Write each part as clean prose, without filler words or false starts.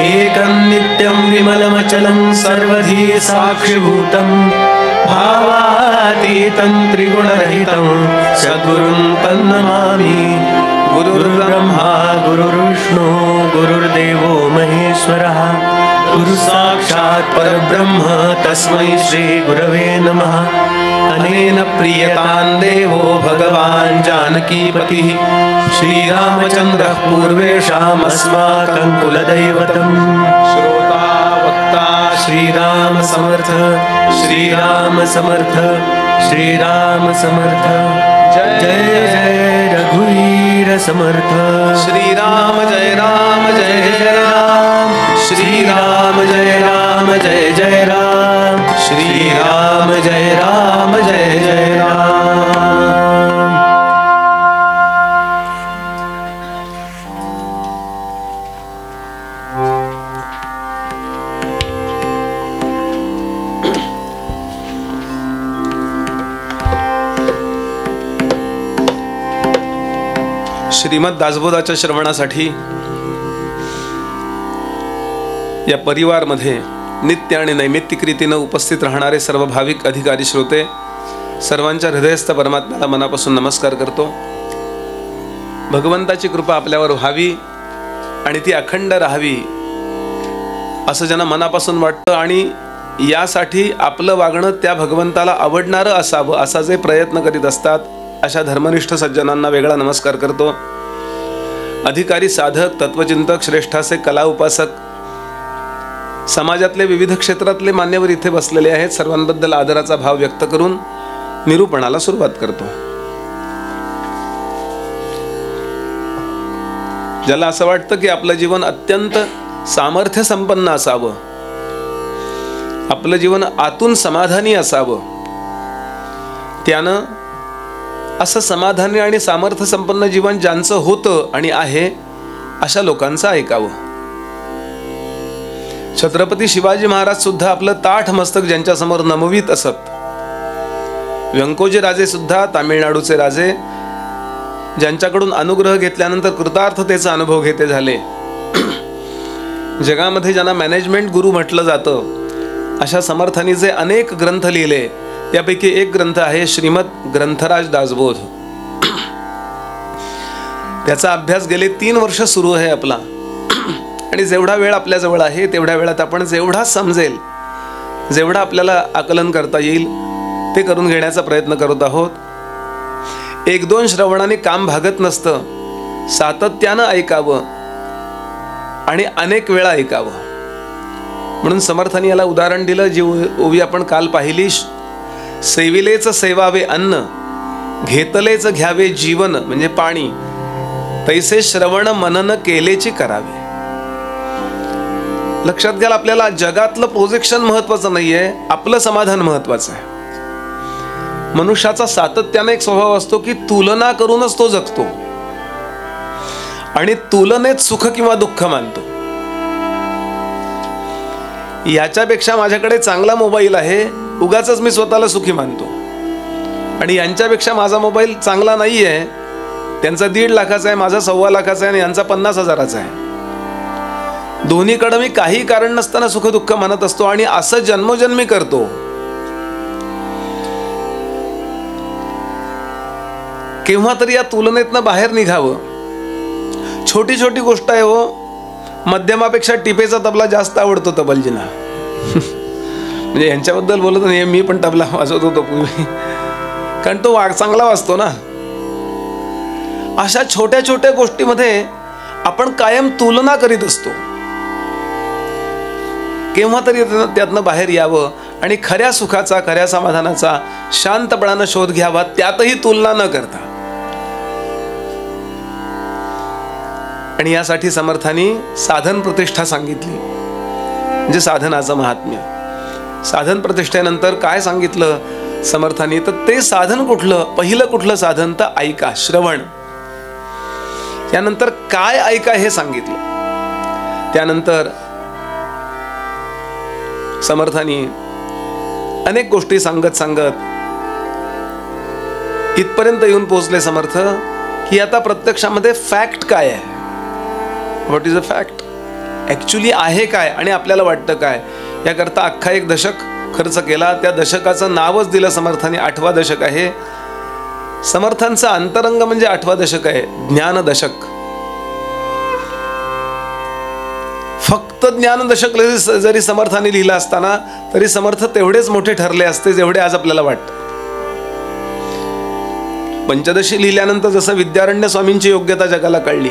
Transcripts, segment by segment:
एकं नित्यं विमलमचलं सर्वधी साक्षिभूतं भावातीतं त्रिगुणरहितं सद्गुरुं तन्नमामि। गुरुर्ब्रह्मा गुरुर्विष्णु गुरुर्देवो महेश्वरः गुरुसाक्षात् परब्रह्म तस्मै श्री गुरवे नमः। अनेन प्रीयतां देवो भगवान् जानकीपतिः श्रीरामचन्द्रः पूर्वेषामस्माकं कुलदैवतम्। श्रोता वक्ता श्रीराम समर्थ श्रीराम समर्थ श्रीराम समर्थ। जय जय रघुवीर समर्थ। श्रीराम जय राम जय जय राम। श्रीराम जय राम जय जय राम। श्रीराम जय राम जय जय राम। श्रीमद दासबोधाच्या श्रवणासाठी या परिवारमध्ये नित्य आणि नैमित्तिक रीतीने उपस्थित राहणारे सर्व भाविक अधिकारी श्रोते सर्वांच्या हृदयस्थ परमात्म्याला मनापासून नमस्कार करतो। भगवंताची कृपा आपल्यावर व्हावी आणि ती अखंड राहावी असं ज्यांना मनापासून वाटतं आणि यासाठी आपलं वागणं त्या भगवंताला आवडणारं असावं असा जे प्रयत्न करीत असतात अशा धर्मनिष्ठ सज्जनांना वेगळा नमस्कार करतो। अधिकारी साधक तत्वचिंतक श्रेष्ठाचे कला उपासक समाजातले विविध क्षेत्रातले मान्यवर इथे बसलेले आहेत। सर्वांबद्दल आदराचा भाव व्यक्त करून निरूपणाला सुरुवात करतो। ज्याला असं वाटतं की आपलं जीवन अत्यंत सामर्थ्य संपन्न असावं, आपलं जीवन आतून समाधानी असावं, त्यानं असं समाधानी आणि सामर्थ्य संपन्न जीवन ज्यांचं होतं आणि आहे अशा लोकांचं ऐकावं। छत्रपती शिवाजी महाराज सुद्धा आपलं ताठ मस्तक ज्यांच्या समोर नमवीत असत, व्यंकोजी राजे सुद्धा तामिळनाडूचे राजे ज्यांच्याकडून अनुग्रह घेतल्यानंतर कृतार्थतेचा अनुभव घेते झाले। जगामध्ये ज्यांना मॅनेजमेंट गुरु म्हटलं जातं अशा समर्थांनी जे अनेक ग्रंथ लिहिले त्यापैकी एक ग्रंथ आहे श्रीमद ग्रंथराज दासबोध। त्याचा अभ्यास गेले 3 वर्ष सुरू आहे आपला आणि जेवढा वेळ आपल्या जवळ आहे तेवढ्या वेळात आपण जेवढा समजेल जेवढा आपल्याला आकलन करता येईल ते करून घेण्याचा प्रयत्न करत आहोत। 1-2 श्रवणाने काम भागत नसतं, सातत्यानं ऐकावं आणि अनेक वेळा ऐकावं। म्हणून समर्थांनी याला उदाहरण दिलं जी ओवी आपण काल पाहिली, सेविलेच सेवावे अन्न घेतलेच घ्यावे जीवन म्हणजे पाणी, तैसे श्रवण मनन केलेची करावे। लक्षात घ्याल आपल्याला जगातलं प्रोजेक्शन महत्वाचं नाहीये, आपलं समाधान महत्वाचं आहे। मनुष्याचा सातत्याने एक स्वभाव असतो की तुलना करूनच तो जगतो आणि तुलनेत सुख किंवा दुःख मानतो। याच्यापेक्षा माझ्याकडे चांगला मोबाईल आहे उगाचच मी स्वतःला सुखी मानतो आणि यांच्यापेक्षा माझा मोबाईल चांगला नाहीये, त्यांचा 1.5 लाखाचा आहे, माझा 1.25 लाखाचा आहे आणि यांचा 50,000चा आहे। दोन्हीकडे मी काही कारण नसताना सुख दुःख मानत असतो आणि असं जन्मोजन्मी करतो। केव्हा तरी या तुलनेतनं बाहेर निघावं। छोटी छोटी गोष्ट आहे हो, मध्यमापेक्षा टिपेचा तबला जास्त आवडतो तबलजींना। म्हणजे यांच्याबद्दल बोलत नाही, मी पण तबला वाजवत होतो पूर्वी, कारण तो चांगला वाजतो ना। अशा छोट्या छोट्या गोष्टीमध्ये आपण कायम तुलना करीत असतो। केव्हा तरी त्यातनं बाहेर यावं आणि खऱ्या सुखाचा खऱ्या समाधानाचा शांतपणानं शोध घ्यावा, त्यातही तुलना न करता। आणि यासाठी समर्थांनी साधन प्रतिष्ठा सांगितली, म्हणजे साधनाचं महात्म्य। साधन प्रतिष्ठेनंतर काय सांगितलं समर्थांनी, तर ते साधन कुठलं, पहिलं कुठलं साधन तर ऐका, श्रवण। त्यानंतर काय ऐका हे सांगितलं। त्यानंतर समर्थांनी अनेक गोष्टी सांगत सांगत इथपर्यंत येऊन पोहोचले समर्थ की आता प्रत्यक्षामध्ये फॅक्ट काय आहे, what is a fact. Actually आहे काय आणि आपल्याला वाटतं काय, याकरता अख्खा एक दशक खर्च केला. त्या दशकाचं नावच दिलं समर्थांनी, 8वा दशक आहे. समर्थांचा अंतरंग म्हणजे 8वा दशक आहे, ज्ञान दशक. फक्त ज्ञान दशक जरी समर्थांनी लिहिलं असताना तरी समर्थ तेवढेच मोठे ठरले असते जेवढे आज आपल्याला वाटतं. पंचदशी लिहिल्यानंतर जसं विद्यारण्य स्वामींची योग्यता जगाला कळली,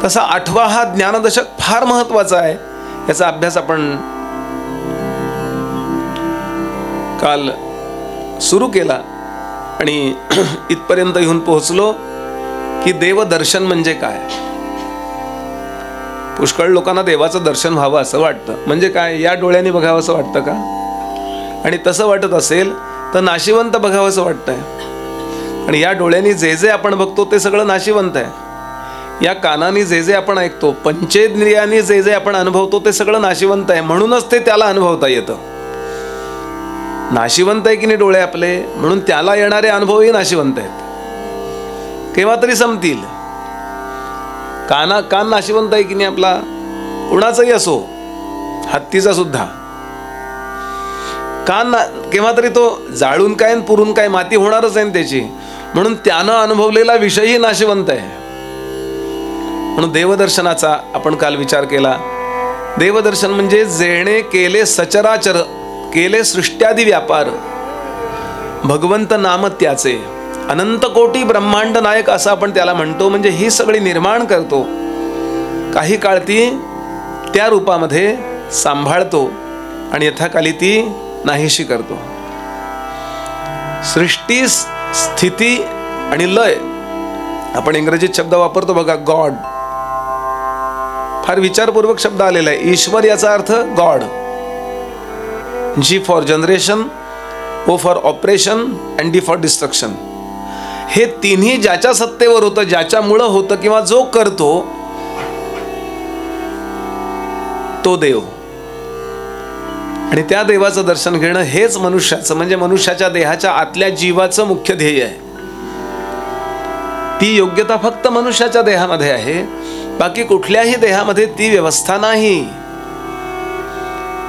तसा 8वा हा ज्ञानदशक फार महत्वाचा आहे. याचा अभ्यास आपण काल सुरू केला आणि इथपर्यंत येऊन पोहोचलो की देवदर्शन म्हणजे काय. पुष्कळ लोकांना देवाचं दर्शन व्हावं असं वाटतं. म्हणजे काय, या डोळ्यांनी बघावं असं वाटतं का? आणि तसं वाटत असेल तर नाशिवंत बघावं असं वाटतंय. आणि या डोळ्यांनी जे जे आपण बघतो ते सगळं नाशिवंत आहे. या कानाने जे जे आपण ऐकतो, पंचेंद्रियांनी जे जे आपण अनुभवतो ते सगळं नाशिवंत आहे. म्हणूनच ते त्याला अनुभवता येतं. नाशिवंत आहे की नाही डोळे आपले, म्हणून त्याला येणारे अनुभवही नाशिवंत आहेत. केव्हा तरी संपतील. कान नाशिवंत आहे की नाही आपला, कुणाचाही असो, हत्तीचा सुद्धा. कान केव्हा तरी तो जाळून काय पुरून काय माती होणारच आहे त्याची, म्हणून त्यानं अनुभवलेला विषयही नाशिवंत आहे. म्हणून देवदर्शनाचा आपण काल विचार केला. देवदर्शन म्हणजे जेणे केले सचराचर, केले सृष्ट्यादी व्यापार, भगवंत नाम त्याचे, अनंत कोटी ब्रह्मांड नायक असं आपण त्याला म्हणतो. म्हणजे ही सगळी निर्माण करतो, काही काळ ती त्या रूपामध्ये सांभाळतो आणि यथाकाली ती नाहीशी करतो. सृष्टी, स्थिती आणि लय, आपण इंग्रजीत शब्द वापरतो बघा, गॉड. फार विचारपूर्वक शब्द आलेला आहे. ईश्वर याचा अर्थ God. G for generation, O for operation and D for destruction. हे तिन्ही ज्याच्या सत्तेवर होतं, ज्याच्यामुळं होतं किंवा जो करतो तो देव. आणि त्या देवाचं दर्शन घेणं हेच मनुष्याचं, म्हणजे मनुष्याच्या देहाच्या आतल्या जीवाचं मुख्य ध्येय आहे. ती योग्यता फक्त मनुष्याच्या देहामध्ये आहे, बाकी कुठल्याही देहामध्ये ती व्यवस्था नाही.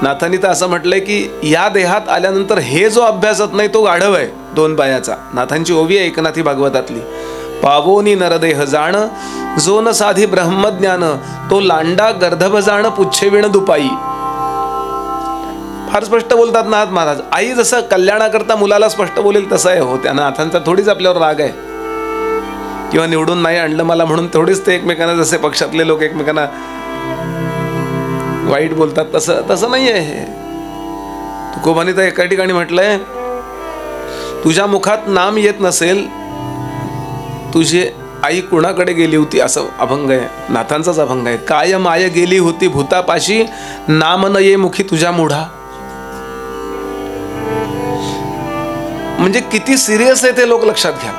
नाथांनी तर असं म्हटलंय की या देहात आल्यानंतर हे जो अभ्यासत नाही तो गाढव आहे, 2 पायाचा. नाथांची ओवी आहे एकनाथी भागवतातली. पावोनी नरदेह जाण, जो न साधी ब्रह्मज्ञान, तो लांडा गर्धभ जाण, पुच्छेविण दुपाई. फार स्पष्ट बोलतात नाथ महाराज. आई जसं कल्याणाकरता मुलाला स्पष्ट बोलेल तसं आहे. हो, त्या नाथांचा थोडीच आपल्यावर राग आहे किंवा निवडून नाही आणलं मला म्हणून थोडीच ते एकमेकांना, जसे पक्षातले लोक एकमेकांना वाईट बोलतात, तसं नाही आहे. तुकोबांनी तर एका ठिकाणी म्हटलंय, तुझ्या मुखात नाम येत नसेल, तुझी आई कुणाकडे गेली होती, असं अभंग आहे. नाथांचाच अभंग आहे. काय माय गेली होती भूतापाशी, नाम न ये मुखी तुझ्या मुढा. म्हणजे किती सिरियस आहे ते लोक लक्षात घ्या.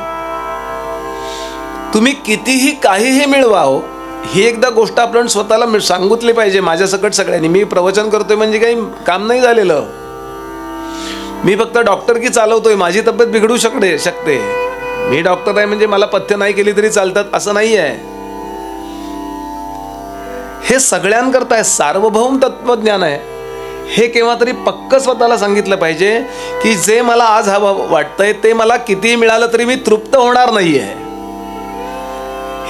तुम्ही कितीही काहीही मिळवा हो, ही एकदा गोष्ट आपण स्वतःला सांगितली पाहिजे. माझ्या सकट सगळ्यांनी, मी प्रवचन करतोय म्हणजे काही काम नाही झालेलं. मी फक्त डॉक्टर की चालवतोय, माझी तब्येत बिघडू शकते. मी डॉक्टर आहे म्हणजे मला पथ्य नाही केली तरी चालतात असं नाही आहे. हे सगळ्यांकरता आहे, सार्वभौम तत्वज्ञान आहे. हे केव्हा तरी पक्क स्वतःला सांगितलं पाहिजे की जे मला आज हवं वाटतंय ते मला किती मिळालं तरी मी तृप्त होणार नाहीये.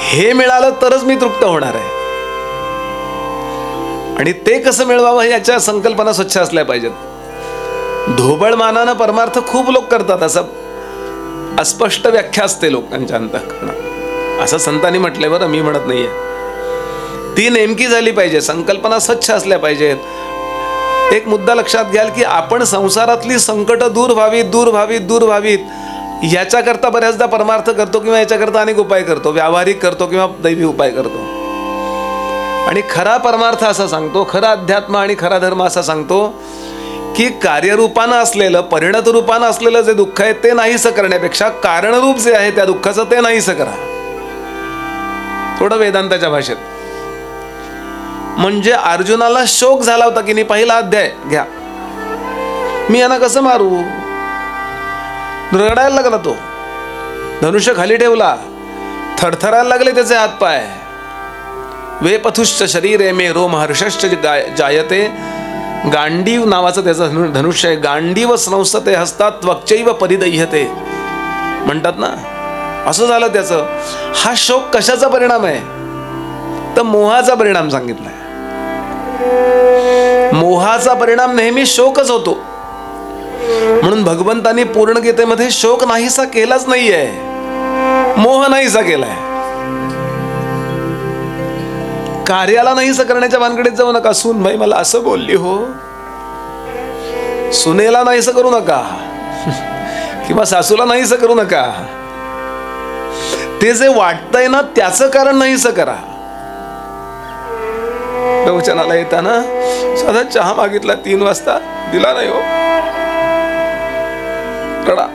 हे मिळालं तरच मी तृप्त होणार आहे. आणि ते कसं मिळवावं याच्या संकल्पना स्वच्छ असल्या पाहिजेत. ढोबळमानानं परमार्थ खूप लोक करतात, असं अस्पष्ट व्याख्या असते लोकांच्या अंतःकरणात. असं संतांनी म्हटलंय बरं, मी म्हणत नाहीये. ती नेमकी झाली पाहिजे, संकल्पना स्वच्छ असल्या पाहिजेत. एक मुद्दा लक्षात घ्याल की आपण संसारातली संकट दूर व्हावीत याच्याकरता बऱ्याचदा परमार्थ करतो किंवा याच्याकरता अनेक उपाय करतो, व्यावहारिक करतो किंवा दैवी उपाय करतो. आणि खरा परमार्थ असा सांगतो, खरा अध्यात्म आणि खरा धर्म असा सांगतो की कार्यरूपानं असलेलं, परिणत रूपानं असलेलं जे दुःख आहे ते नाहीसं करण्यापेक्षा कारणरूप जे आहे त्या दुःखाचं ते नाहीसं करा. थोडं वेदांताच्या भाषेत. म्हणजे अर्जुनाला शोक झाला होता की नाही, पहिला अध्याय घ्या, मी यांना कसं मारू, रडायला लागला तो. धनुष्य खाली ठेवला, थरथरायला लागले त्याचे हातपाय. वेपथुश्च शरीरे मे रोमहर्षश्च जायते. गांडीव नावाचं त्याचं धनुष्य आहे. गांडीव संस्थते हस्तात त्वक्चैव परिदह्यते म्हणतात ना, असं झालं त्याचं. हा शोक कशाचा परिणाम आहे? तर मोहाचा परिणाम सांगितलाय. मोहाचा परिणाम नेहमी शोकच होतो. म्हणून भगवंतांनी पूर्ण गीतेमध्ये शोक नाहीसा केलाच नाहीये, मोह नाहीसा केलाय. कार्याला नाहीसा करण्याच्या भानगडीत जाऊ नका. सूनबाई मला असं बोलली हो, सुनेला नाहीसा करू नका किंवा सासूला नाहीसा करू नका. ते जे वाटतंय ना त्याचं कारण नाहीसा करा. प्रवचनाला येताना साधा चहा मागितला 3 वाजता, दिला नाही हो, रडा.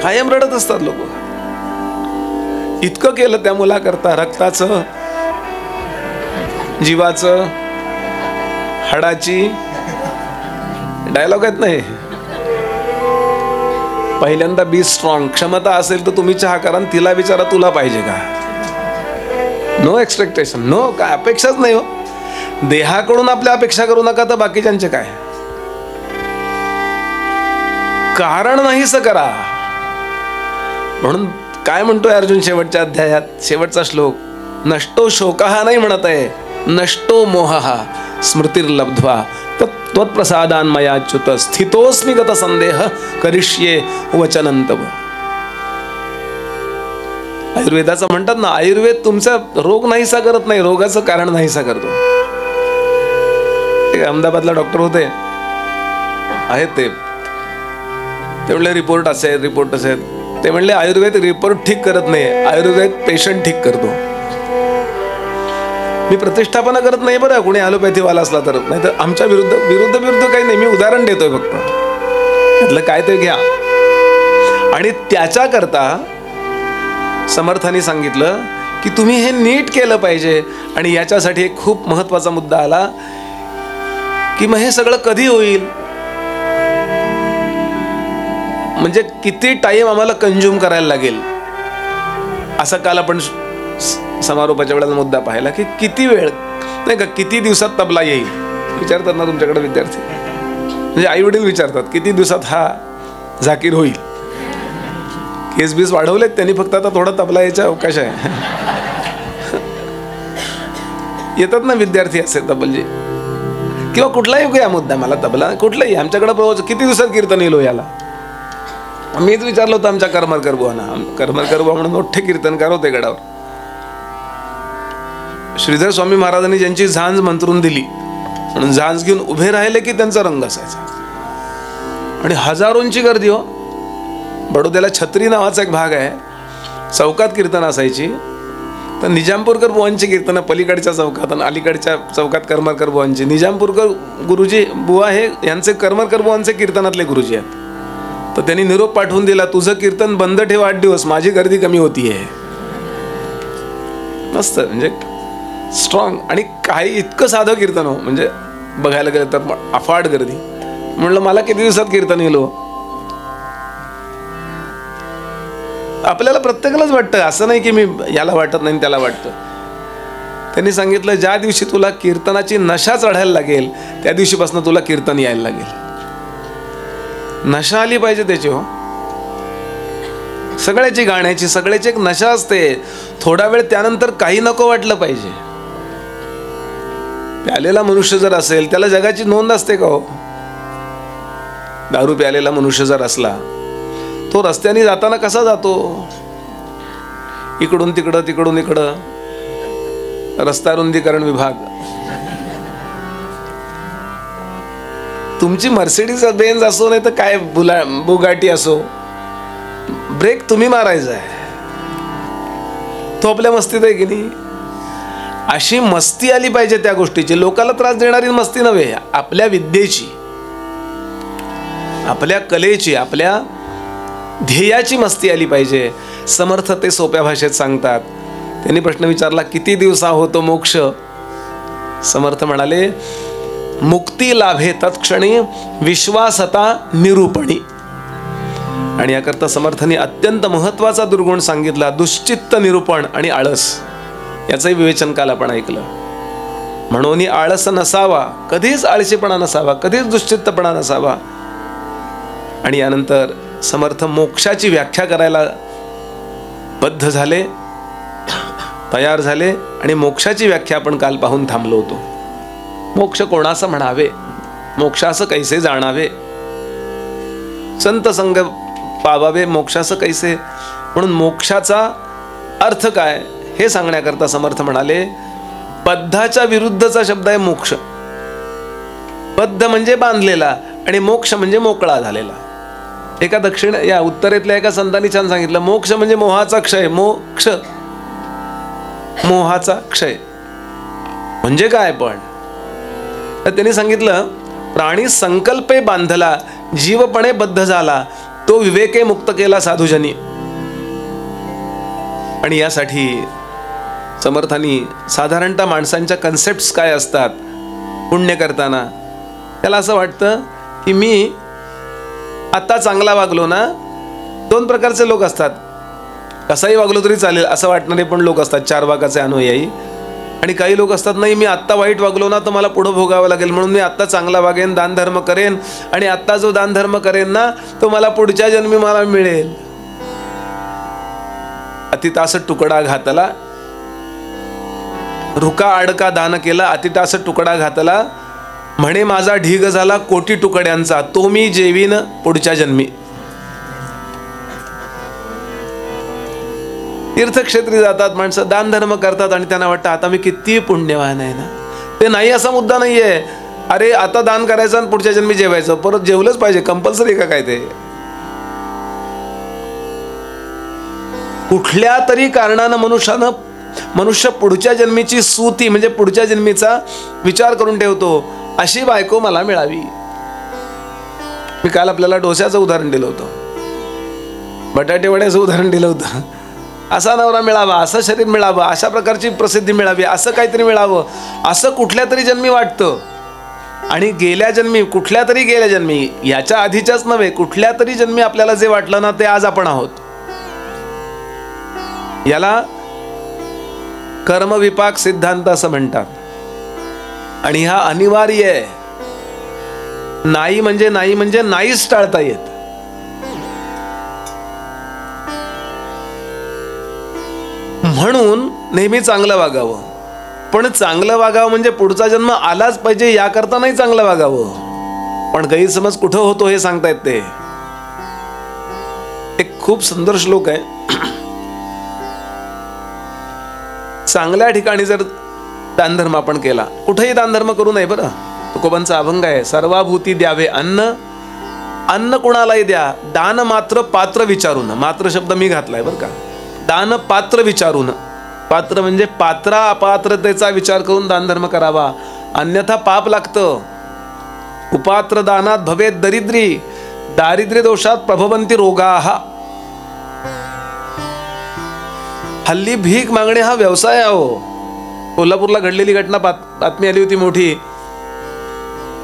कायम रडत असतात लोक. इतकं केलं त्या मुलाकरता, रक्ताचं, जीवाचं, हाडाची. डायलॉग आहेत नाही. पहिल्यांदा बी स्ट्रॉंग. क्षमता असेल तर तुम्ही चहा करा, तिला विचारा तुला पाहिजे का. नो एक्सपेक्टेशन, नो, काय अपेक्षाच नाही हो. देहाकडून आपल्या अपेक्षा करू नका, तर बाकीच्यांचे काय. कारण नाहीस करा. म्हणून काय म्हणतोय अर्जुन शेवटच्या अध्यायात, शेवटचा श्लोक, नष्टो शोकः नाही म्हणत आहे, नष्टो मोहः स्मृतिर्लब्ध्वा त्वत्प्रसादान् मयाच्युत स्थितोस्मि गत संदेह करिष्ये वचनं तव. आयुर्वेदाचं म्हणतात ना, आयुर्वेद तुमचा रोग नाहीसा करत नाही, रोगाचं कारण नाहीसा करतो. अहमदाबादला डॉक्टर होते, आहेत ते म्हणले रिपोर्ट असे आहेत, रिपोर्ट असे आहेत. ते म्हणले आयुर्वेद रिपोर्ट ठीक करत नाही, आयुर्वेद पेशंट ठीक करतो. मी प्रतिष्ठापना करत नाही बरं, कोणी ॲलोपॅथीवाला असला तर. नाही तर आमच्या विरुद्ध काही नाही. मी उदाहरण देतोय फक्त. यातलं काय ते घ्या. आणि त्याच्याकरता समर्थांनी सांगितलं की तुम्ही हे नीट केलं पाहिजे. आणि याच्यासाठी एक खूप महत्वाचा मुद्दा आला की मग हे सगळं कधी होईल, म्हणजे किती टाइम आम्हाला कंझ्युम करायला लागेल. असा काल आपण समारोपाच्या वेळेला मुद्दा पाहिला की किती वेळ नाही का, किती दिवसात तबला येईल विचारतात ना तुमच्याकडे विद्यार्थी. म्हणजे आई वडील विचारतात किती दिवसात हा झाकीर होईल. केस बीस वाढवलेत त्यांनी, फक्त आता थोडा तबला यायचा अवकाश आहे. येतात ना विद्यार्थी असे तबलजी, किंवा कुठलाही घ्या मुद्दा, मला तबला कुठलाही आमच्याकडे किती दिवसात कीर्तन येईल याला. मीच विचारलं होतं आमच्या करमरकर बुवांना. करमरकर बुवा म्हणून मोठे कीर्तनकार होते गडावर. श्रीधर स्वामी महाराजांनी ज्यांची झांज मंत्रून दिली म्हणून झांज घेऊन उभे राहिले की त्यांचा रंग असायचा. आणि हजारोंची गर्दी हो. बडोद्याला छत्री नावाचा एक भाग आहे, चौकात कीर्तन असायची. तर निजामपूरकर बुवांची कीर्तनं पलीकडच्या चौकात आणि अलीकडच्या चौकात करमरकर बुवांची. निजामपूरकर गुरुजी बुवा हे यांचे करमरकर बुवांचे कीर्तनातले गुरुजी आहेत. तर त्यांनी निरोप पाठवून दिला, तुझं कीर्तन बंद ठेव 8 दिवस, माझी गर्दी कमी होतीये. मस्त, म्हणजे स्ट्रॉंग. आणि काही इतकं साधं कीर्तन हो, म्हणजे बघायला गेलं तर अफाट गर्दी. म्हणलं मला किती दिवसात कीर्तन येईल हो. आपल्याला प्रत्येकालाच वाटतं, असं नाही की मी याला वाटत नाही त्याला वाटतं. त्यांनी सांगितलं ज्या दिवशी तुला कीर्तनाची नशा चढायला लागेल त्या दिवशीपासून तुला कीर्तन यायला लागेल. नशा आली पाहिजे त्याची हो. सगळ्याची गाण्याची, सगळ्याची एक नशा असते. थोडा वेळ त्यानंतर काही नको वाटलं पाहिजे. प्यालेला मनुष्य जर असेल त्याला जगाची नोंद असते का हो. दारू प्यालेला मनुष्य जर असला तो रस्त्याने जाताना कसा जातो, इकडून तिकडं तिकडून इकडं. रस्ता रुंदीकरण विभाग, तुमची मर्सिडीज बेंज असो नाही तर काय बुगाटी असो, ब्रेक तुम्ही मारायचा आहे. तो आपल्या मस्तीत आहे की नाही. अशी मस्ती आली पाहिजे त्या गोष्टीची. लोकाला त्रास देणारी मस्ती नव्हे, आपल्या विद्येची, आपल्या कलेची, आपल्या ध्येयाची मस्ती आली पाहिजे. समर्थ ते सोप्या भाषेत सांगतात. त्यांनी प्रश्न विचारला किती दिवसा होतो मोक्ष. समर्थ म्हणाले मुक्ती लाभे तत्क्षणी विश्वासता निरूपणी. आणि याकरता समर्थांनी अत्यंत महत्वाचा दुर्गुण सांगितला, दुश्चित्त निरूपण आणि आळस. याचंही विवेचन काल आपण ऐकलं. म्हणून आळस नसावा, कधीच आळशीपणा नसावा, कधीच दुश्चित्तपणा नसावा. आणि यानंतर समर्थ मोक्षाची व्याख्या करायला बद्ध झाले, तयार झाले. आणि मोक्षाची व्याख्या आपण काल पाहून थांबलो होतो. मोक्ष कोणाचं म्हणावे, मोक्षास कैसे जाणावे, संत संग पावावे, मोक्षास कैसे. म्हणून मोक्षाचा अर्थ काय हे सांगण्याकरता समर्थ म्हणाले, बद्धाच्या विरुद्धचा शब्द आहे मोक्ष. बद्ध म्हणजे बांधलेला आणि मोक्ष म्हणजे मोकळा झालेला. एका उत्तरेतल्या एका संतांनी छान सांगितलं, मोक्ष म्हणजे मोहाचा क्षय. मोक्ष मोहाचा क्षय म्हणजे काय. पण तर त्यांनी सांगितलं, प्राणी संकल्पे बांधला, जीवपणे बद्ध झाला, तो विवेके मुक्त केला साधुजनी. आणि यासाठी समर्थांनी साधारणतः माणसांच्या कन्सेप्ट्स काय असतात पुण्य करताना, त्याला असं वाटतं की मी आता चांगला वागलो ना. दोन प्रकारचे लोक असतात, कसाही वागलो तरी चालेल असं वाटणारे पण लोक असतात, चार्वाकाचे अनुयायी. आणि काही लोक असतात, नाही मी आत्ता वाईट वागलो ना तर मला पुढं भोगावं लागेल, म्हणून मी आत्ता चांगला वागेन, दानधर्म करेन, आणि आत्ता जो दानधर्म करेन ना तो मला पुढच्या जन्मी मला मिळेल. अतितास तुकडा घातला, रुका अडका दान केला, अतितास तुकडा घातला, म्हणे माझा ढीग झाला कोटी तुकड्यांचा, तो मी जेवीन पुढच्या जन्मी. तीर्थक्षेत्री जातात माणसं, दानधर्म करतात आणि त्यांना वाटतं आता मी किती पुण्यवान आहे ना. ते नाही असा मुद्दा नाहीये. अरे आता दान करायचं आणि पुढच्या जन्मी जेवायचं, परत जेवलंच पाहिजे, कंपल्सरी का काय ते. कुठल्या तरी कारणानं मनुष्य पुढच्या जन्मीची सूती म्हणजे पुढच्या जन्मीचा विचार करून ठेवतो, अशी बायको मला मिळावी. मी काल आपल्याला डोस्याचं उदाहरण दिलं होतं, बटाटे वड्याचं उदाहरण दिलं होतं. असा नवरा मिळावा, असं शरीर मिळावं, अशा प्रकारची प्रसिद्धी मिळावी, असं काहीतरी मिळावं, असं कुठल्या तरी जन्मी वाटतं. आणि गेल्या जन्मी, याच्या आधीच्याच नव्हे, कुठल्या तरी जन्मी आपल्याला जे वाटलं ना ते आज आपण आहोत. याला कर्मविपाक सिद्धांत असं म्हणतात. आणि हा अनिवार्य आहे. नाही म्हणजे नाहीच टाळता येत. म्हणून नेहमी चांगलं वागावं. पण चांगलं वागावं म्हणजे पुढचा जन्म आलाच पाहिजे याकरता नाही चांगलं वागावं. पण गैरसमज कुठं होतो हे सांगता येत ते. एक खूप सुंदर श्लोक आहे. चांगल्या ठिकाणी जर दानधर्म आपण केला, कुठेही दानधर्म करू नये बरं. तुकोबांचा अभंग आहे, सर्वाभूती द्यावे अन्न, अन्न कुणालाही द्या, दान मात्र पात्र विचारून. मात्र शब्द मी घातलाय बरं का. दान पात्र विचारून. पात्र म्हणजे पात्रा अपात्रतेचा विचार करून दानधर्म करावा, अन्यथा पाप लागतं. उपात्र दानात भवेत दरिद्री, दारिद्र्य दोषात प्रभवंती रोगाः. हल्ली भीक मागणे हा व्यवसाय आहे. कोल्हापूरला घडलेली घटना बातमी आली होती मोठी.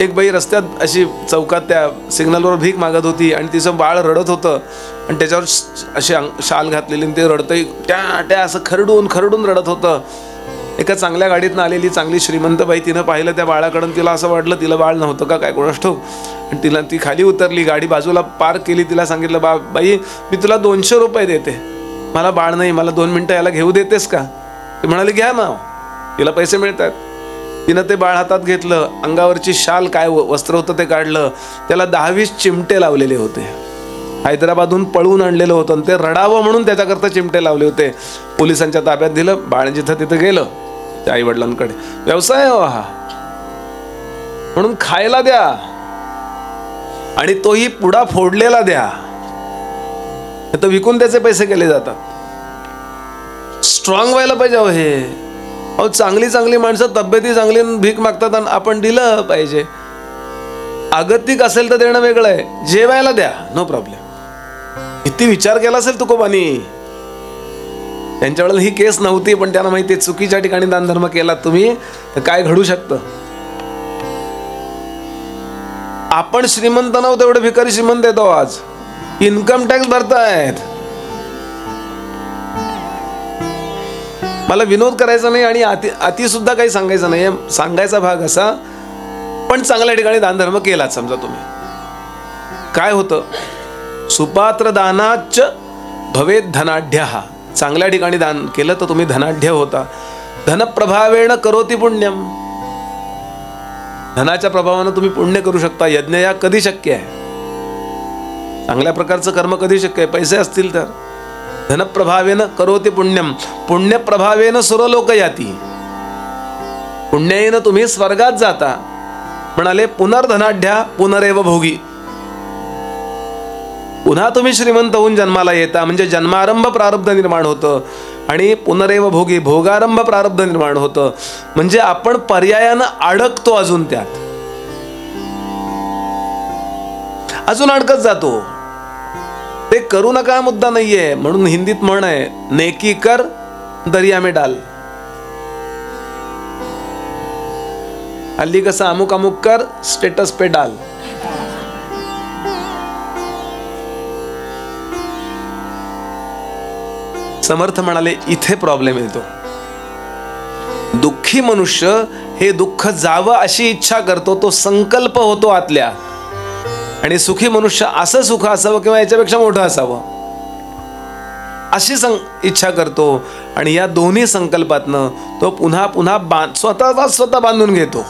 एक बाई रस्त्यात अशी चौकात त्या सिग्नलवर भीक मागत होती आणि तिचं बाळ रडत होतं आणि त्याच्यावर अशी शाल घातलेली, ते रडतंय त्या असं खरडून रडत होतं. एका चांगल्या गाडीतनं आलेली चांगली श्रीमंत बाई, तिनं पाहिलं त्या बाळाकडून, तिला असं वाटलं तिला बाळ नव्हतं का काय कोणास ठाऊक. आणि ती खाली उतरली, गाडी बाजूला पार्क केली. तिला सांगितलं, बाई मी तुला 200 रुपये देते, मला बाळ नाही, मला 2 मिनिटं याला घेऊ देतेस का. ती म्हणाली घ्या ना, तिला पैसे मिळतात. तिनं ते बाळ हातात घेतलं, अंगावरची शाल काय वस्त्र होतं ते काढलं, त्याला 10-20 चिमटे लावलेले होते. हैदराबादहून पळवून आणलेलं होतं आणि ते रडावं म्हणून त्याच्याकरता चिमटे लावले होते. पोलिसांच्या ताब्यात दिलं. बाळ जिथं तिथं गेलं त्या आई वडिलांकडे. व्यवसाय हा, म्हणून खायला द्या आणि तोही पुडा फोडलेला द्या, तर विकून त्याचे पैसे केले जातात. स्ट्रॉंग व्हायला पाहिजे हे. अहो चांगली माणसं तब्येती चांगली भीक मागतात आणि आपण दिलं पाहिजे. आगतिक असेल तर देणं वेगळं आहे. जेवायला द्या, नो प्रॉब्लेम. किती विचार केला असेल तुकोबांनी. त्यांच्या वेळेला ही केस नव्हती, पण त्यांना माहिती आहे चुकीच्या ठिकाणी दानधर्म केला तुम्ही तर काय घडू शकतं. आपण श्रीमंत नव्हतो, एवढे भिकारी श्रीमंत येतो आज. इन्कम टॅक्स भरतायत. मला विनोद करायचा नाही आणि अति सुद्धा काही सांगायचं नाही. सांगायचा भाग असा, पण चांगल्या ठिकाणी दानधर्म केलाच समजा तुम्ही. काय होतं, सुपात्र दानाच भवेत धनाढ्य. चांगल्या ठिकाणी दान केलं तर तुम्ही धनाढ्य होता. धनप्रभावेण करोति पुण्यम. धनाच्या प्रभावानं तुम्ही पुण्य करू शकता. यज्ञ या कधी शक्य आहे, चांगल्या प्रकारचं कर्म कधी शक्य आहे, पैसे असतील तर. धनप्रभावेन करोति पुण्यम, पुण्यप्रभावेन सुरलोक याती. पुण्याईनं तुम्ही स्वर्गात जाता. म्हणाले पुनर्धनाढ्या पुनरेव भोगी. पुन्हा तुम्ही श्रीमंत होऊन जन्माला येता, म्हणजे जन्मारंभ प्रारब्ध निर्माण होतं. आणि पुनरेव भोगी, भोगारंभ प्रारब्ध निर्माण होतं. म्हणजे आपण पर्यायानं अडकतो, अजून त्यात अजून अडकत जातो. ते करू नका मुद्दा नाहीये. म्हणून हिंदीत म्हण आहे, नेकी कर दरिया में डाल. हल्ली कसं अमुक अमुक कर स्टेटस पे डाल. समर्थ म्हणाले इथे प्रॉब्लेम येतो. दुःखी मनुष्य हे दुःख जावं अशी इच्छा करतो, तो संकल्प होतो आतल्या. आणि सुखी मनुष्य असं सुख असावं किंवा याच्यापेक्षा मोठं असावं अशी इच्छा करतो. आणि या दोन्ही संकल्पातनं तो पुन्हा पुन्हा स्वतः बांधून घेतो.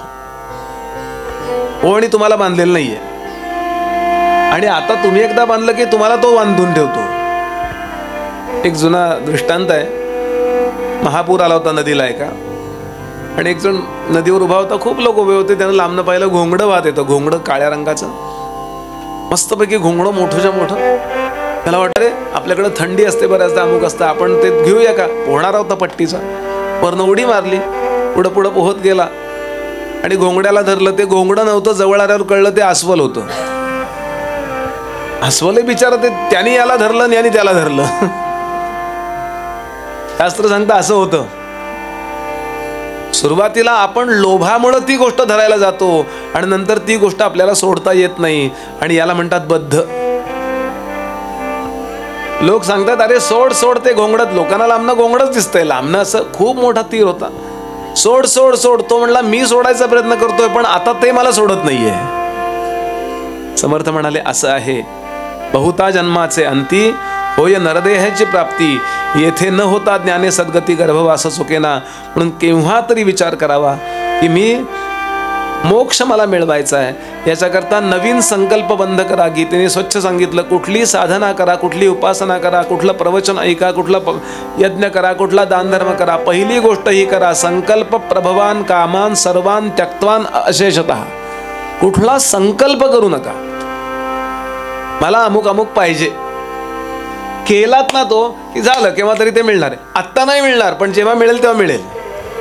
आणि तुम्हाला बांधलेलं नाहीये. आणि आता तुम्ही एकदा बांधलं की तुम्हाला तो बांधून ठेवतो. एक जुना दृष्टांत आहे. महापूर आला होता नदीला एका, आणि एक जण नदीवर उभा होता. खूप लोक उभे होते. त्यानं लांबनं पाहिलं, घोंगडं वाहत येतं. घोंगडं काळ्या रंगाचं मस्तपैकी घोंगडं, मोठंच्या मोठं. त्याला वाटतं रे आपल्याकडे थंडी असते, बऱ्याचदा अमुक असतं, आपण ते घेऊया का. पोहणारा होता पट्टीचा. वरनं उडी मारली, पुढं पुढं पोहत गेला आणि घोंगड्याला धरलं. ते घोंगडं नव्हतं, जवळ आल्यावर कळलं ते अस्वल होतं. अस्वल बिचारा, ते त्याने याला धरलं आणि याने त्याला धरलं. शास्त्र सांगतं असं होतं. सुरुवातीला आपण लोभामुळे ती गोष्ट धरायला जातो आणि नंतर ती गोष्ट आपल्याला सोडता येत नाही. आणि याला म्हणतात बद्ध. लोक सांगतात अरे सोड सोड ते घोंगडत. लोकांना लांबनं घोंगडच दिसतंय, लांबनं असं खूप मोठा तीर होता. सोड सोड सोड. तो म्हणला मी सोडायचा प्रयत्न करतोय, पण आता ते मला सोडत नाहीये. समर्थ म्हणाले असं आहे. बहुता जन्माचे अंती होय नरदेहाची प्राप्ती. येथे न होता ज्ञाने सद्गती गर्भवास चुकेना. म्हणून केव्हा तरी विचार करावा की मी मोक्ष मला मिळवायचा आहे. याच्याकरता नवीन संकल्प बंध करा. गीतेने स्वच्छ सांगितलं, कुठली साधना करा, कुठली उपासना करा, कुठलं प्रवचन ऐका, कुठला यज्ञ करा, कुठला दानधर्म करा. पहिली गोष्ट ही करा, संकल्प प्रभवान कामान सर्वान त्यक्त्वान अशेषतः. कुठला संकल्प करू नका मला अमुक अमुक पाहिजे. केलात ना तो की झालं, केव्हा तरी ते मिळणार आहे. आत्ता नाही मिळणार, पण जेव्हा मिळेल तेव्हा मिळेल.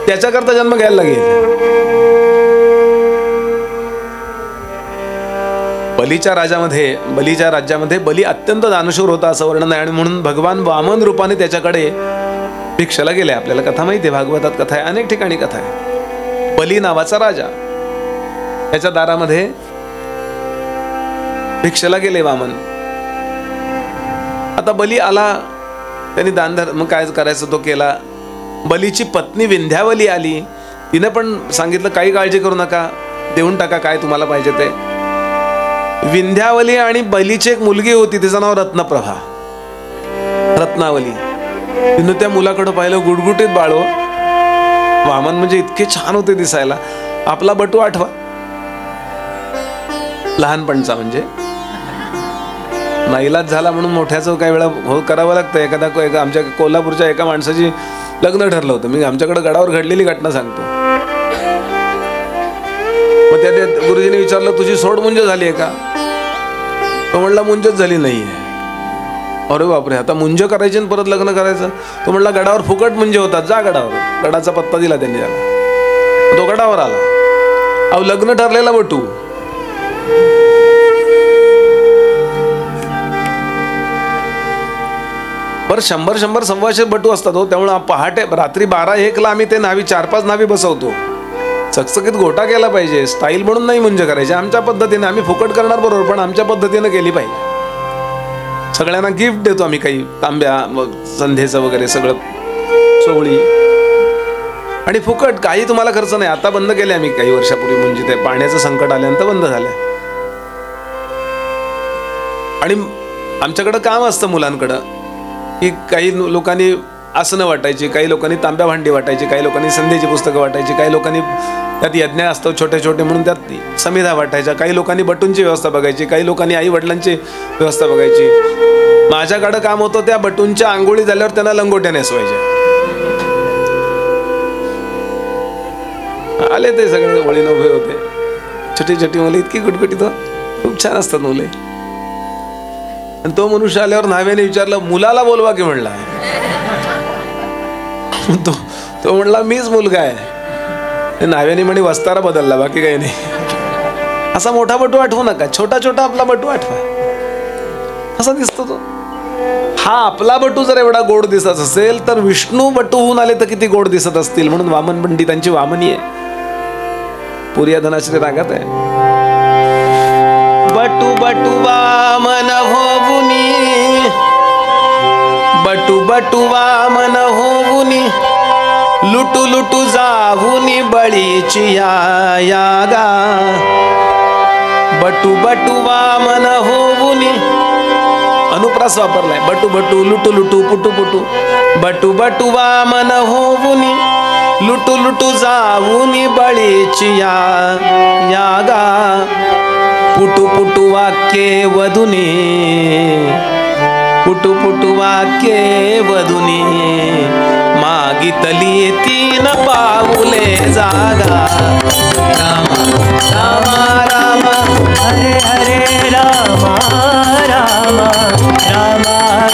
त्याच्याकरता जन्म घ्यायला लागेल. बलीच्या राज्यामध्ये बली अत्यंत दानशूर होता असं वर्णन आहे. आणि म्हणून भगवान वामन रूपाने त्याच्याकडे भिक्षेला गेले. आपल्याला कथा माहिती आहे, भागवतात कथा आहे, अनेक ठिकाणी कथा आहे. बली नावाचा राजा त्याच्या दारामध्ये भिक्षेला गेले वामन. आता बली आला, त्यांनी दानधर्म काय करायचं तो केला. बलीची पत्नी विंध्यावली आली. तिने पण सांगितलं काही काळजी करू नका, देऊन टाका काय तुम्हाला पाहिजे ते. विंध्यावली आणि बलीची एक मुलगी होती, तिचं नाव रत्नप्रभा, रत्नावली. तिनं त्या मुलाकडे पाहिलं, गुडगुटीत बाळ. वामन म्हणजे इतके छान होते दिसायला. आपला बटू आठवा, लहानपणचा. म्हणजे नाईलाज झाला म्हणून मोठ्याचं काही वेळा करावं लागतं. एखादा आमच्या कोल्हापूरच्या एका माणसाची लग्न ठरलं होतं. मी आमच्याकडे गडावर घडलेली घटना सांगतो. मग त्या गुरुजीने विचारलं तुझी सोड मुंज झाली आहे का. तो म्हणला मुंजच झाली नाहीये. अरे बापरे, आता मुंज करायची आणि परत लग्न करायचं. तो म्हणला गडावर फुकट मुंज होतात, जा गडावर. गडाचा पत्ता दिला त्यांनी त्याला. तो गडावर आला. अहो लग्न ठरलेला बटू. बरं 100 सव्वाशे बटू असतात हो. त्यामुळे पहाटे रात्री 12-1ला आम्ही ते नावी 4-5 नावी बसवतो. चकचकीत गोटा केला पाहिजे. स्टाईल म्हणून नाही मुंज करायची. आमच्या पद्धतीने आम्ही फुकट करणार बरोबर, पण आमच्या पद्धतीने केली पाहिजे. सगळ्यांना गिफ्ट देतो आम्ही, काही तांब्या, संध्येचं वगैरे सगळं, चोळी. आणि फुकट, काही तुम्हाला खर्च नाही. आता बंद केले आम्ही काही वर्षापूर्वी, म्हणजे ते पाण्याचं संकट आल्यानंतर बंद झालं. आणि आमच्याकडं काम असतं मुलांकडं, की काही लोकांनी आसनं वाटायची, काही लोकांनी तांब्या भांडी वाटायची, काही लोकांनी संध्याची पुस्तकं वाटायची, काही लोकांनी त्यात यज्ञ असतो छोटे छोटे म्हणून त्यात समिधा वाटायच्या, काही लोकांनी बटूंची व्यवस्था बघायची, काही लोकांनी आई वडिलांची व्यवस्था बघायची. माझ्याकडं काम होतं त्या बटूंच्या आंघोळी झाल्यावर त्यांना लंगोट्या नेसवायच्या. आले ते सगळे वळीनं उभे होते, छोटी छोटी मुलं, इतकी गुटगुटीत, खूप छान असतात मुले. आणि तो मनुष्य आल्यावर न्हाव्याने विचारलं, मुलाला बोलवा की म्हणला. तो म्हणला मीच मुलगा आहे. न्हाव्याने म्हणे वस्तारा बदलला, बाकी काही नाही. असा मोठा बटू आठवू नका, छोटा छोटा आपला बटू आठवा. कसा दिसतो तो? हा आपला बटू जर एवढा गोड दिसत असेल तर विष्णू बटू होऊन आले तर किती गोड दिसत असतील. म्हणून वामन पंडितांची वामनी आहे, पुरिया धनाश्री रागात आहे. बटू बटू वामन होऊनी, बटू बटू वामन होऊनी, लुटू लुटू जाऊनी बळीची यागा. बटू बटू वामन होऊनी, अनुप्रास वापरलाय. बटू बटू लुटू लुटू पुटू पुटू, बटू बटू वामन होऊनी, लुटू लुटू जाऊनी बळीची यागा. पुटू पुटू वाक्ये वधुनी, पुटू पुटू वाक्ये वधुनी, मागितली तीन पाऊले जागा. राम राम राम हरे हरे, राम राम राम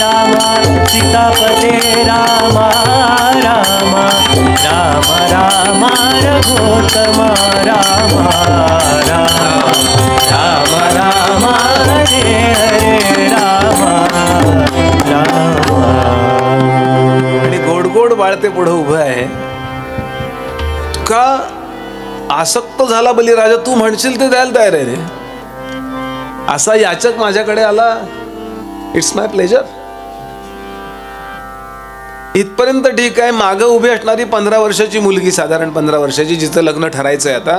राम सीतापते, राम राम राम राम रघुत्तम, राम राम राम राम हरे हरे, राम राम. आणि गोड गोड बाळते पुढे उभं आहे. का आसक्त झाला बलिराजा, तू म्हणशील ते द्यायला तयार आहे रे. असा याचक माझ्याकडे आला, इट्स माय प्लेजर. इथपर्यंत ठीक आहे. मागं उभी असणारी 15 वर्षाची मुलगी, साधारण 15 वर्षाची, जिचं लग्न ठरायचंय आता,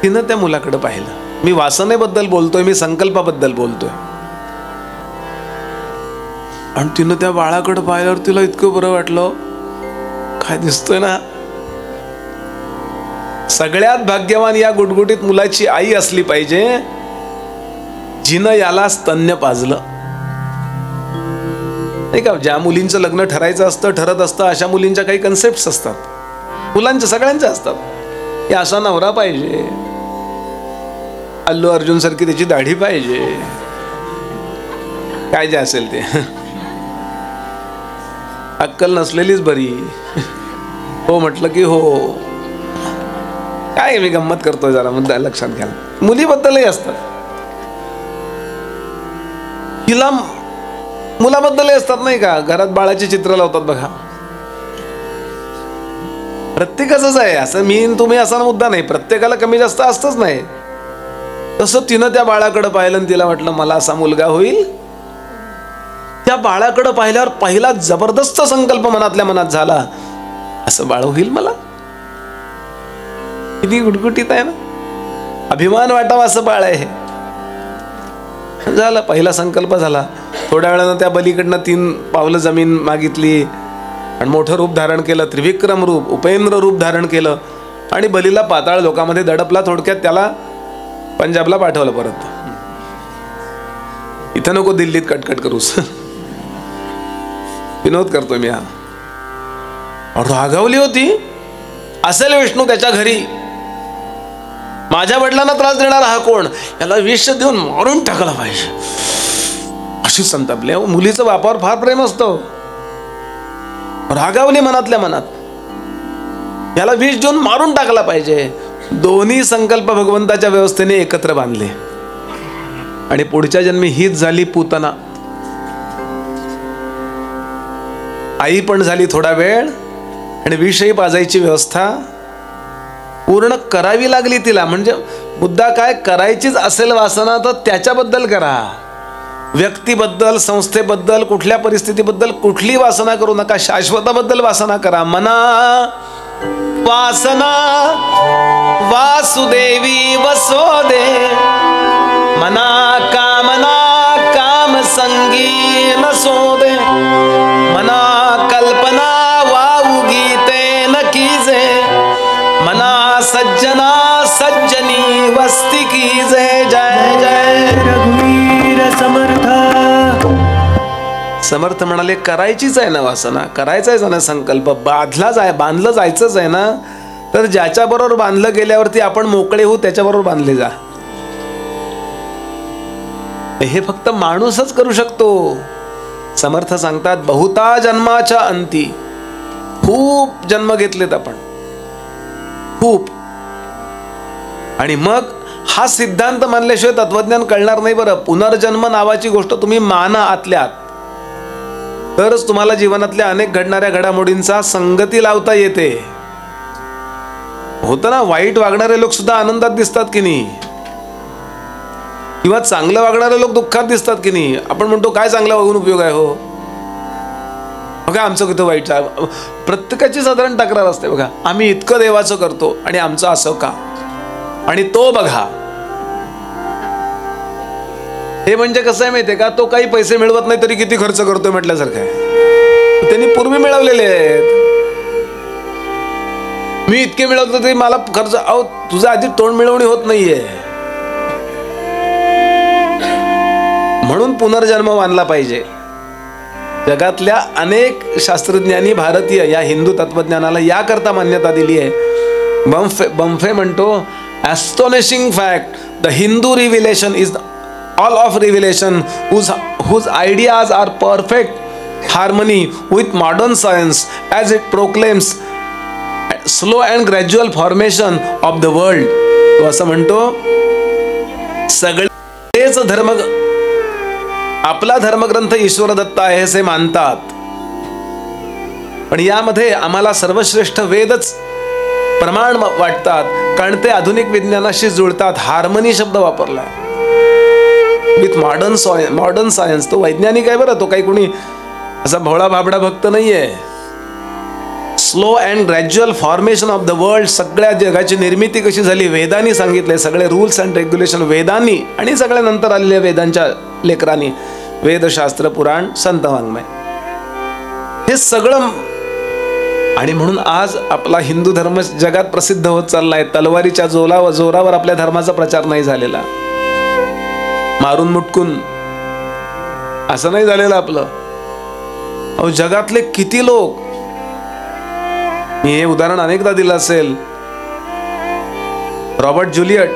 तिनं त्या मुलाकडे पाहिलं. मी वासनेबद्दल बोलतोय, मी संकल्पाबद्दल बोलतोय. आणि तिनं त्या बाळाकडे पाहिल्यावर तिला इतकं बरं वाटलं. काय दिसतोय ना, सगळ्यात भाग्यवान या गुटगुटीत मुलाची आई असली पाहिजे, जिनं याला स्तन्य पाजलं. नाही का? ज्या मुलींचं लग्न ठरायचं असतं, ठरत असतं, अशा मुलींच्या काही कन्सेप्ट असतात, मुलांच्या सगळ्यांच्या असतात. की असा नवरा पाहिजे, अल्लू अर्जुन सारखी त्याची दाढी पाहिजे, काय जे असेल ते. अक्कल नसलेलीच बरी. हो म्हटलं की हो. काय मी गंमत करतोय, जरा मुद्दा लक्षात घ्या. मुलीबद्दलही असतात, तिला मुलाबद्दलही असतात नाही का. घरात बाळाची चित्र लावतात बघा, प्रत्येकाचंच आहे. असं मी तुम्ही असा मुद्दा नाही, प्रत्येकाला कमी जास्त असतच नाही. तसं तिनं त्या बाळाकडे पाहिलं आणि तिला वाटलं मला असा मुलगा होईल. त्या बाळाकडे पाहिल्यावर पहिला जबरदस्त संकल्प मनातल्या मनात झाला, असं बाळ होईल मला. किती गुटगुटीत आहे ना, अभिमान वाटावा असं बाळ आहे. झालं, पहिला संकल्प झाला. थोड्या वेळानं त्या बलीकडनं 3 पावलं जमीन मागितली आणि मोठं रूप धारण केलं, त्रिविक्रम रूप, उपेंद्र रूप धारण केलं आणि बलीला पाताळ लोकांमध्ये दडपला. थोडक्यात त्याला पंजाबला पाठवलं परत. इथं नको दिल्लीत कटकट करूस. विनोद करतोय मी. हा रागावली होती. असेल विष्णू त्याच्या घरी, माझ्या वडिलांना त्रास देणारा हा कोण, याला विष देऊन मारून टाकला पाहिजे, अशी संतापली. मुलीचं बापावर फार प्रेम असतं. रागावली मनातल्या मनात, याला विष देऊन मारून टाकला पाहिजे. दोन्ही संकल्प भगवंताच्या व्यवस्थेने एकत्र बांधले आणि पुढच्या जन्मी हीच झाली पूतना. आई पण झाली थोडा वेळ आणि विषही पाजायची व्यवस्था पूर्ण करावी लागली तिला. म्हणजे मुद्दा काय, करायचीच असेल वासना तर त्याच्याबद्दल करा. व्यक्तीबद्दल, संस्थेबद्दल, कुठल्या परिस्थितीबद्दल कुठली वासना करू नका. शाश्वताबद्दल वासना करा. मना वासना वासुदेवी वसोदे, मना कामना काम संगी नसोदे, मना कल्पना वाऊ गीते न कीजे, मना सज्जना सज्जनी वस्ती कीजे। जय जय रघुवीर समर्थ। समर्थ म्हणाले करायचीच आहे ना वासना, करायचाच आहे ना संकल्प, बांधलं जायचंच आहे ना, तर ज्याच्या बरोबर बांधलं गेल्यावरती आपण मोकळे होऊ त्याच्याबरोबर बांधले जा। हे फक्त माणूसच करू शकतो। समर्थ सांगतात बहुता जन्माच्या अंती, खूप जन्म घेतलेत आपण, खूप, आणि मग हा सिद्धांत मानल्याशिवाय तत्वज्ञान कळणार नाही बरं। पुनर्जन्म नावाची गोष्ट तुम्ही माना आतल्यात, तरच तुम्हाला जीवनातल्या अनेक घडणाऱ्या घडामोडींचा संगती लावता येते। होतं ना, वाईट वागणारे लोक सुद्धा आनंदात दिसतात की नाही, किंवा चांगलं वागणारे लोक दुःखात दिसतात की नाही। आपण म्हणतो काय चांगलं वागून उपयोग आहे हो, बघा आमचं किती वाईट। प्रत्येकाची साधारण तक्रार असते, बघा आम्ही इतकं देवाचं करतो आणि आमचं असं का, आणि तो बघा। हे म्हणजे कसं आहे माहितीये का, तो काही पैसे मिळवत नाही तरी किती खर्च करतोय म्हटल्यासारखं आहे। त्यांनी पूर्वी मिळवलेले आहेत, मी इतके मिळवतो तरी मला खर्च, अहो तुझं आधी तोंड मिळवणी होत नाहीये। म्हणून पुनर्जन्म मानला पाहिजे। जगातल्या अनेक शास्त्रज्ञांनी भारतीय या हिंदू तत्वज्ञानाला याकरता मान्यता दिली आहे। बंफे म्हणतो astonishing fact, the Hindu revelation is all of revelation whose ideas are perfect harmony with modern science as it proclaims slow and gradual formation of the world। तो असं म्हणतो सगळेच धर्म, आपला धर्मग्रंथ ईश्वर दत्त आहे असे मानतात, पण यामध्ये आम्हाला सर्वश्रेष्ठ वेदच प्रमाण वाटतात, कारण ते आधुनिक विज्ञानाशी जुळतात। हार्मनी शब्द वापरलाय विथ मॉडर्न सायन्स। तो वैज्ञानिक आहे बरं, तो काही कोणी असा भोळा भाबडा भक्त नाहीये। Slow and gradual formation of the world, सगळ्या जगाची निर्मिती कशी झाली वेदांनी सांगितले, सगळे रूल्स अँड रेग्युलेशन वेदांनी, आणि सगळ्या नंतर आलेल्या वेदांच्या लेकरांनी, वेदशास्त्र पुराण संत वाङ्मय हे सगळं। आणि म्हणून आज आपला हिंदू धर्म जगात प्रसिद्ध होत चाललाय। तलवारीच्या जोरावर आपल्या धर्माचा प्रचार नाही झालेला, मारून मुटकून असं नाही झालेलं आपलं। अहो जगातले किती लोक, मी हे उदाहरण अनेकदा दिलं असेल, रॉबर्ट ज्युलियट,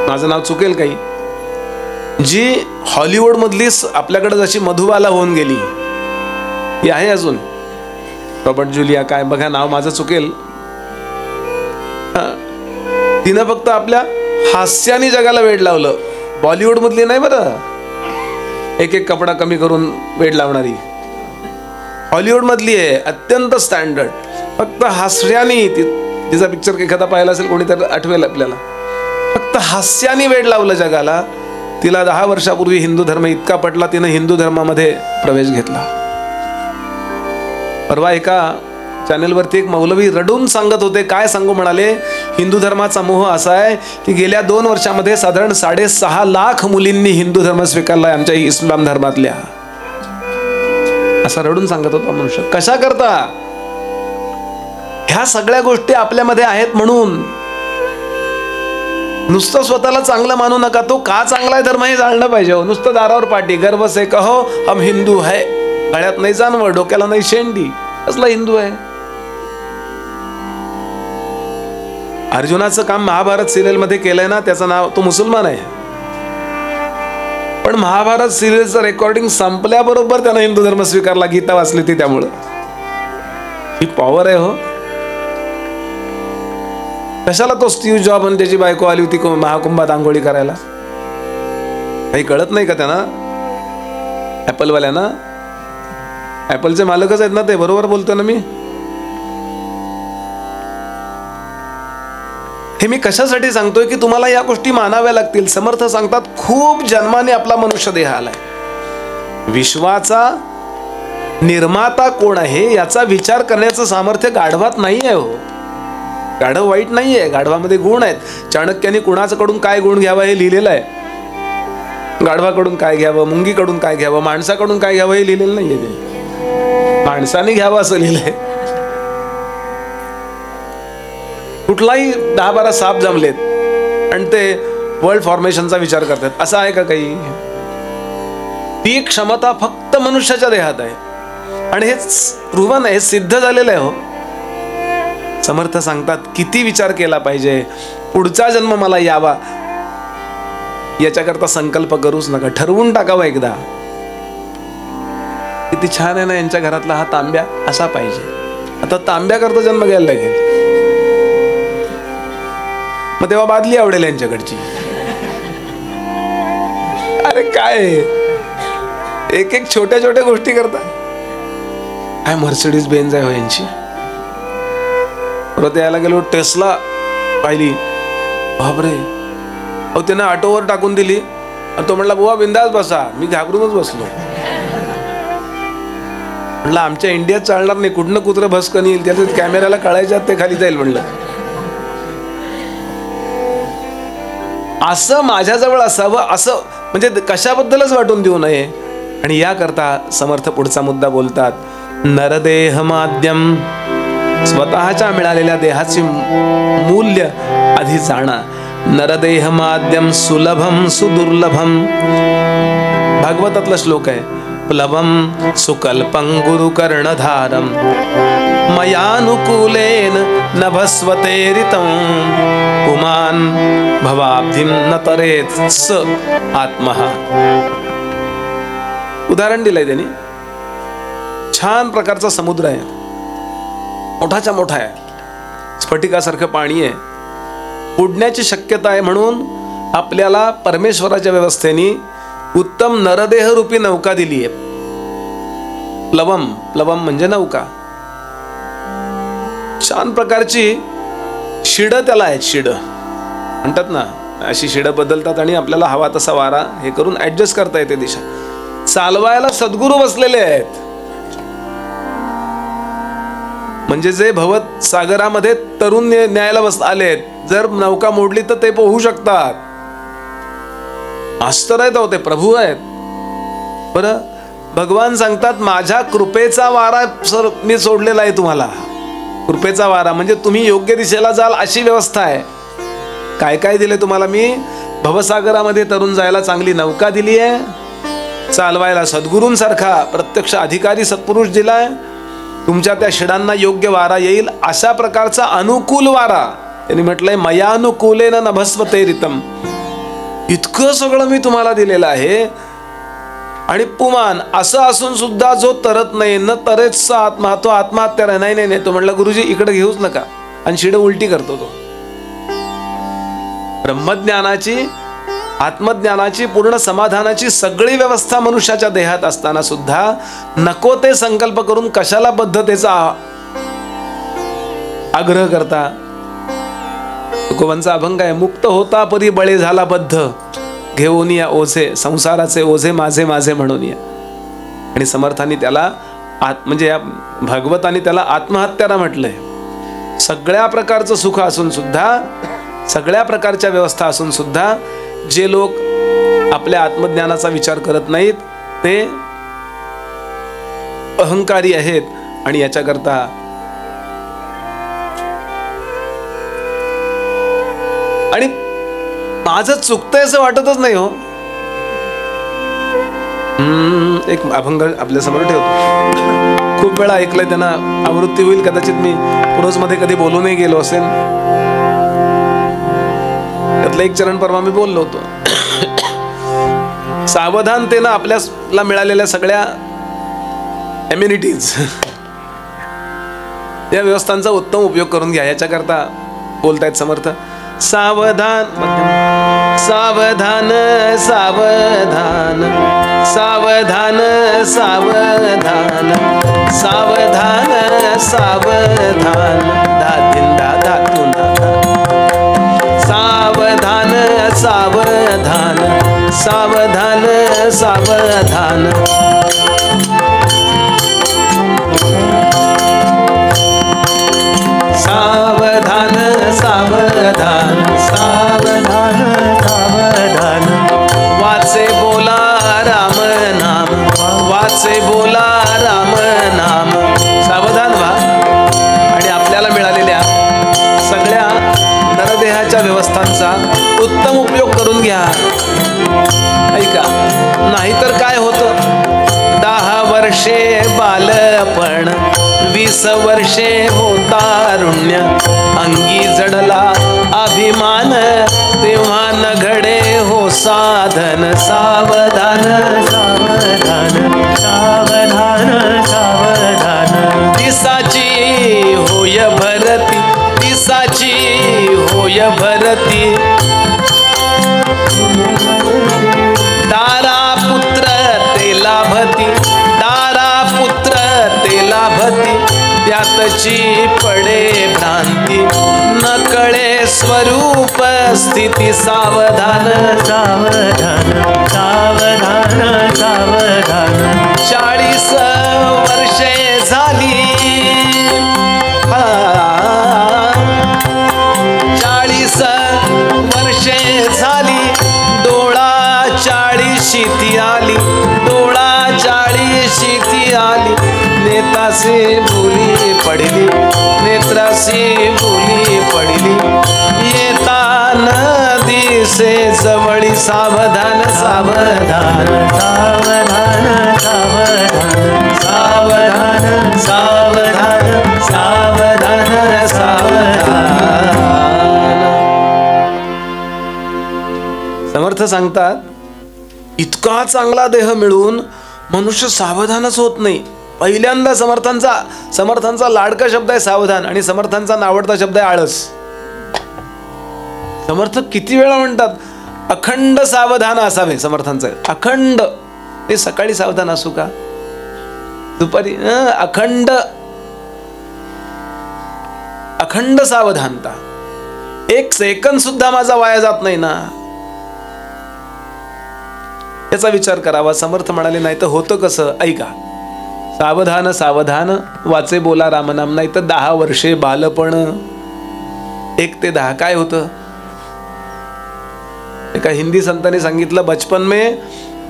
माझं नाव चुकेल काही, जी हॉलिवूड मधली आपल्याकडे जशी मधुबाला होऊन गेली, ही आहे अजून रॉबर्ट जुलिया, काय बघा नाव माझं चुकेल, तिनं फक्त आपल्या हास्याने जगाला वेड लावलं। बॉलिवूड मधली नाही बरं, एक कपडा कमी करून वेड लावणारी, हॉलिवूड मधली आहे, अत्यंत स्टँडर्ड, फक्त हास्याने, तिचा पिक्चर एखादा पाहिला असेल कोणी तर आठवेल आपल्याला, फक्त हास्याने वेड लावलं जगाला। तिला 10 वर्षापूर्वी हिंदू धर्म इतका पटला, तिने हिंदू धर्मामध्ये प्रवेश घेतला। परवा एका चॅनेलवरती एक मौलवी रडून सांगत होते, काय सांगू म्हणाले, हिंदू धर्माचा मोह असा आहे की गेल्या 2 वर्षामध्ये साधारण 6.5 लाख मुलींनी हिंदू धर्म स्वीकारलाय आमच्या इस्लाम धर्मातल्या, असं रडून सांगत होता मनुष्य। कशा करता, ह्या सगळ्या गोष्टी आपल्यामध्ये आहेत म्हणून। नुसतं स्वतःला चांगलं मानू नका, तो का चांगला आहे धर्म हे जाणलं पाहिजे। नुसतं दारावर पाठी, गर्व से कहो हम हिंदू है, गळ्यात नाही जानवर, डोक्याला नाही शेंडी, कसला हिंदू आहे। अर्जुनाचं काम महाभारत सिरियल मध्ये केलंय ना, त्याचं नाव, तो मुसलमान आहे, पण महाभारत सिरियलचं रेकॉर्डिंग संपल्याबरोबर त्यानं हिंदू धर्म स्वीकारला, गीता वाचली ती, त्यामुळं ही पॉवर आहे हो। कशाला तो स्टीव्ह जॉब आणि त्याची बायको आली होती महाकुंभात आंघोळी करायला, काही कळत नाही का त्यांना? ऍपलवाल्यांना, ऍपलचे मालकच आहेत ना ते, बरोबर बोलतो ना मी। हे मी कशासाठी सांगतोय की तुम्हाला या गोष्टी मानाव्या लागतील। समर्थ सांगतात खूप जन्माने आपला मनुष्य देह आलाय, विश्वाचा निर्माता कोण आहे याचा विचार करण्याचं सामर्थ्य गाढवात नाही आहे हो। गाढव वाईट नाहीये, गाढवामध्ये गुण आहेत. चाणक्याने कुणाकडून काय गुण घ्यावा हे लिहिलेलं आहे. गाढवाकडून काय घ्यावं, मुंगीकडून काय घ्यावं, माणसाकडून काय घ्यावं हे लिहिलेलं नाहीये. ते माणसाने घ्यावं असं लिहिलंय. कुठलाही 10-12 साप जमलेत आणि ते वर्ल्ड फॉर्मेशनचा विचार करतात, असं आहे का काही? ती क्षमता फक्त मनुष्याच्या देहात आहे आणि हे प्रूव्हन आहे, सिद्ध झालेलं आहे. हो, समर्थ सांगतात किती विचार केला पाहिजे, पुढचा जन्म मला यावा याच्याकरता संकल्प करूच नका, ठरवून टाकावं एकदा. किती छान आहे ना यांच्या घरातला हा तांब्या असा पाहिजे. आता तांब्या करता जन्म घ्यायला लागेल, मग तेव्हा बादली आवडेल यांच्याकडची. अरे काय एक एक छोट्या छोट्या गोष्टी करता. काय मर्सिडीज बेंज आहे हो यांची. परत यायला गेलो, टेस्ला पाहिली, बापरे. अहो त्यानं ऑटोवर टाकून दिली आणि तो म्हणला बुवा बिंदास बसा. मी घाबरूनच बसलो. म्हणलं आमच्या इंडियात चालणार नाही, कुठनं कुत्रं भस्कन येईल, त्याच्या कॅमेऱ्याला कळायच्यात ते खाली जाईल. म्हणलं असं माझ्याजवळ असावं, असं म्हणजे कशाबद्दलच वाटून देऊ नये. आणि याकरता समर्थ पुढचा मुद्दा बोलतात, नरदेह माध्यम. स्वतःच्या मिळालेल्या देहाचे मूल्य आधी जाणा. नरदेह माध्यम सुलभम सुदुर्लभम. भागवतातला श्लोक आहे, प्लवम सुकल्पं गुरु कर्णधारम मयानुकूलेन नभस्वतेरितं पुमान भवाब्धिं न तरेत् स आत्मः. उदाहरण दिलंय त्यांनी. छान प्रकारचा समुद्र आहे, मोठाच्या मोठा आहे, स्फटिकासारखं पाणी आहे, बुडण्याची शक्यता आहे. म्हणून आपल्याला परमेश्वराच्या व्यवस्थेने उत्तम नरदेह रूपी नौका दिली आहे. प्लवम, प्लवम म्हणजे नौका. छान प्रकारची शिड त्याला आहेत, शिड म्हणतात ना, अशी शिड बदलतात आणि आपल्याला हवा तसा वारा हे करून ऍडजस्ट करता येते दिशा. चालवायला सद्गुरू बसलेले आहेत. म्हणजे जे भवत सागरामध्ये तरुण न्यायला आलेत, जर नौका मोडली तर ते पोहू शकतात. मास्टर आहेत, ते प्रभू आहेत. बरं, भगवान सांगतात माझ्या कृपेचा वारा सर मी सोडलेला आहे तुम्हाला. कृपेचा वारा म्हणजे तुम्ही योग्य दिशेला जाल अशी व्यवस्था आहे. काय काय दिले तुम्हाला मी? भवसागरामध्ये तरुण जायला चांगली नौका दिली आहे, चालवायला सद्गुरूंसारखा प्रत्यक्ष अधिकारी सत्पुरुष दिलाय, तुमच्या त्या शिडांना योग्य वारा येईल अशा प्रकारचा अनुकूल वारा. त्यांनी म्हटलंय मयानुकूलेन नभस्वतेरितम. इतकं सगळं मी तुम्हाला दिलेलं आहे. आणि पुमान असं असून सुद्धा जो तरत नाही, न तरेच आत्मा, तो आत्महत्या. नाही नाही नाही, तो म्हणला गुरुजी इकडे घेऊच नका, आणि शिड उलटी करतो तो. ब्रह्मज्ञानाची, आत्मज्ञानाची, पूर्ण समाधानाची सगळी व्यवस्था मनुष्याच्या देहात असताना सुद्धा नको ते संकल्प करून कशाला बद्धतेचा आग्रह करता. तुकोबांचा अभंग आहे, मुक्त होता परी बळे झाला बद्ध, घेऊन या ओझे संसाराचे ओझे माझे माझे म्हणून या. आणि समर्थांनी त्याला म्हणजे या भागवतांनी त्याला आत्महत्याला म्हटलंय. सगळ्या प्रकारचं सुख असून सुद्धा, सगळ्या प्रकारच्या व्यवस्था असून सुद्धा जे लोक आपल्या आत्मज्ञानाचा विचार करत नाहीत ते अहंकारी आहेत. आणि याच्याकरता आणि माझं चुकतंय असं वाटतच नाही. हो, एक अभंग आपल्या समोर ठेवतो, खूप वेळा ऐकलंय, त्यांना आवृत्ती होईल कदाचित. मी पुरोज मध्ये कधी बोलूनही गेलो असेल. त्यातलं एक चरण परवा मी बोललो होतो. सावधानतेनं आपल्याला मिळालेल्या सगळ्या एम्युनिटीज, या व्यवस्थांचा उत्तम उपयोग करून घ्या. याच्याकरता बोलतायत समर्थ. सावधान सावधान सावधान सावधान सावधान सावधान सावधान धातिंदा धातुंदा सावधान सावधान सावधान सावधान सावधान व्यवस्थांचा उत्तम उपयोग करून घ्या. ऐका, नाहीतर काय होतं, 10 वर्षे बालपण, 20 वर्षे होतारुण्य, अंगी जडला अभिमान, तेव्हा न घडे हो साधन. सावधान सावधान सावधान सावधान. दिसाची होय भरती, दिसाची होय भरती, दारा पुत्र ते लाभती, दारा पुत्र ते लाभती, त्यातची पडे भ्रांती, न कळे स्वरूप स्थिती. सावधान सावधान सावधान सावधान. 40 वर्षे झाली, 40 वर्षे झाली, डोळा 40शी ती आली, डोळा 40शी ती आली, नेतासी भुली पडली, नेत्रासी भुली पडली, येता न दिसे जवळी. सावधान सावधान सावधान सावधान सावधान सावधान सावधान सावधान. समर्थ सांगतात, इतका चांगला देह मिळून मनुष्य सावधानच होत नाही. पहिल्यांदा समर्थांचा लाडका शब्द आहे सावधान, आणि समर्थांचा नावडता शब्द आहे आळस. समर्थ किती वेळा म्हणतात, अखंड सावधान असावे. समर्थांचं अखंड, ते सकाळी सावधान असू का, दुपारी अखंड, अखंड सावधानता. 1 सेकंद सुद्धा माझा वाया जात नाही ना, याचा विचार करावा. समर्थ म्हणाले, नाही तर होतं कसं, ऐका, सावधान सावधान वाचे बोला रामनाम, नाही तर 10 वर्षे बालपण. 1 ते 10 काय होतं, एका हिंदी संतांनी सांगितलं, बचपन में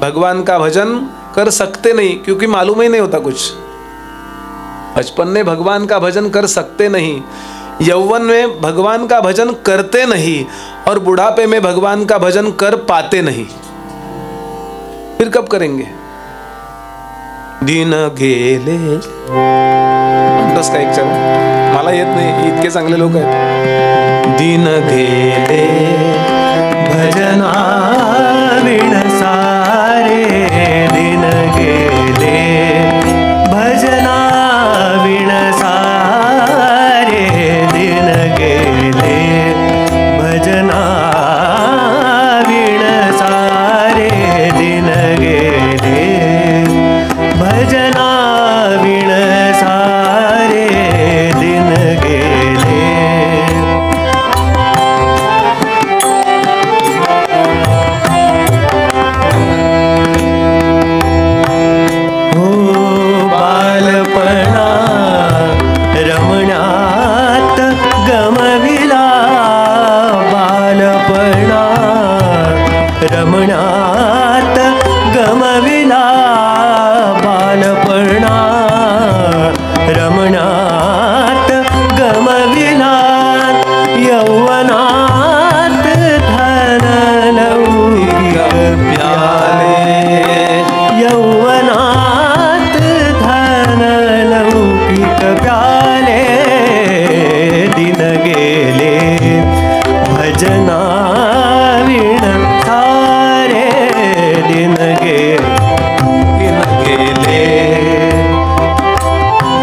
भगवान का भजन कर सकते नहीं क्योंकि मालूम ही नहीं होता कुछ. बचपन में भगवान का भजन कर सकते नहीं, यौवन में भगवान का भजन करते नहीं, और बुढ़ापे में भगवान का भजन कर पाते नहीं. फिर कब करेंगे. दिन गेले म्हणतोस का, एक चरण मला येत नाही, इतके चांगले लोक आहेत. दिन गेले भजना विण सारे, दिन गेले भजना विण सारे, दिन गेले भजना विण सारे, दिन गेले भजना विण सारे, दिन गेले. रमणात गमविला बालपणा, रमणात गमविला बालपणा, रमणात गमविला यौवनात धन लौकिक प्याले, यौवनात धन लौकिक प्याले, दिन गेले भजना विण सारे, दिन गेले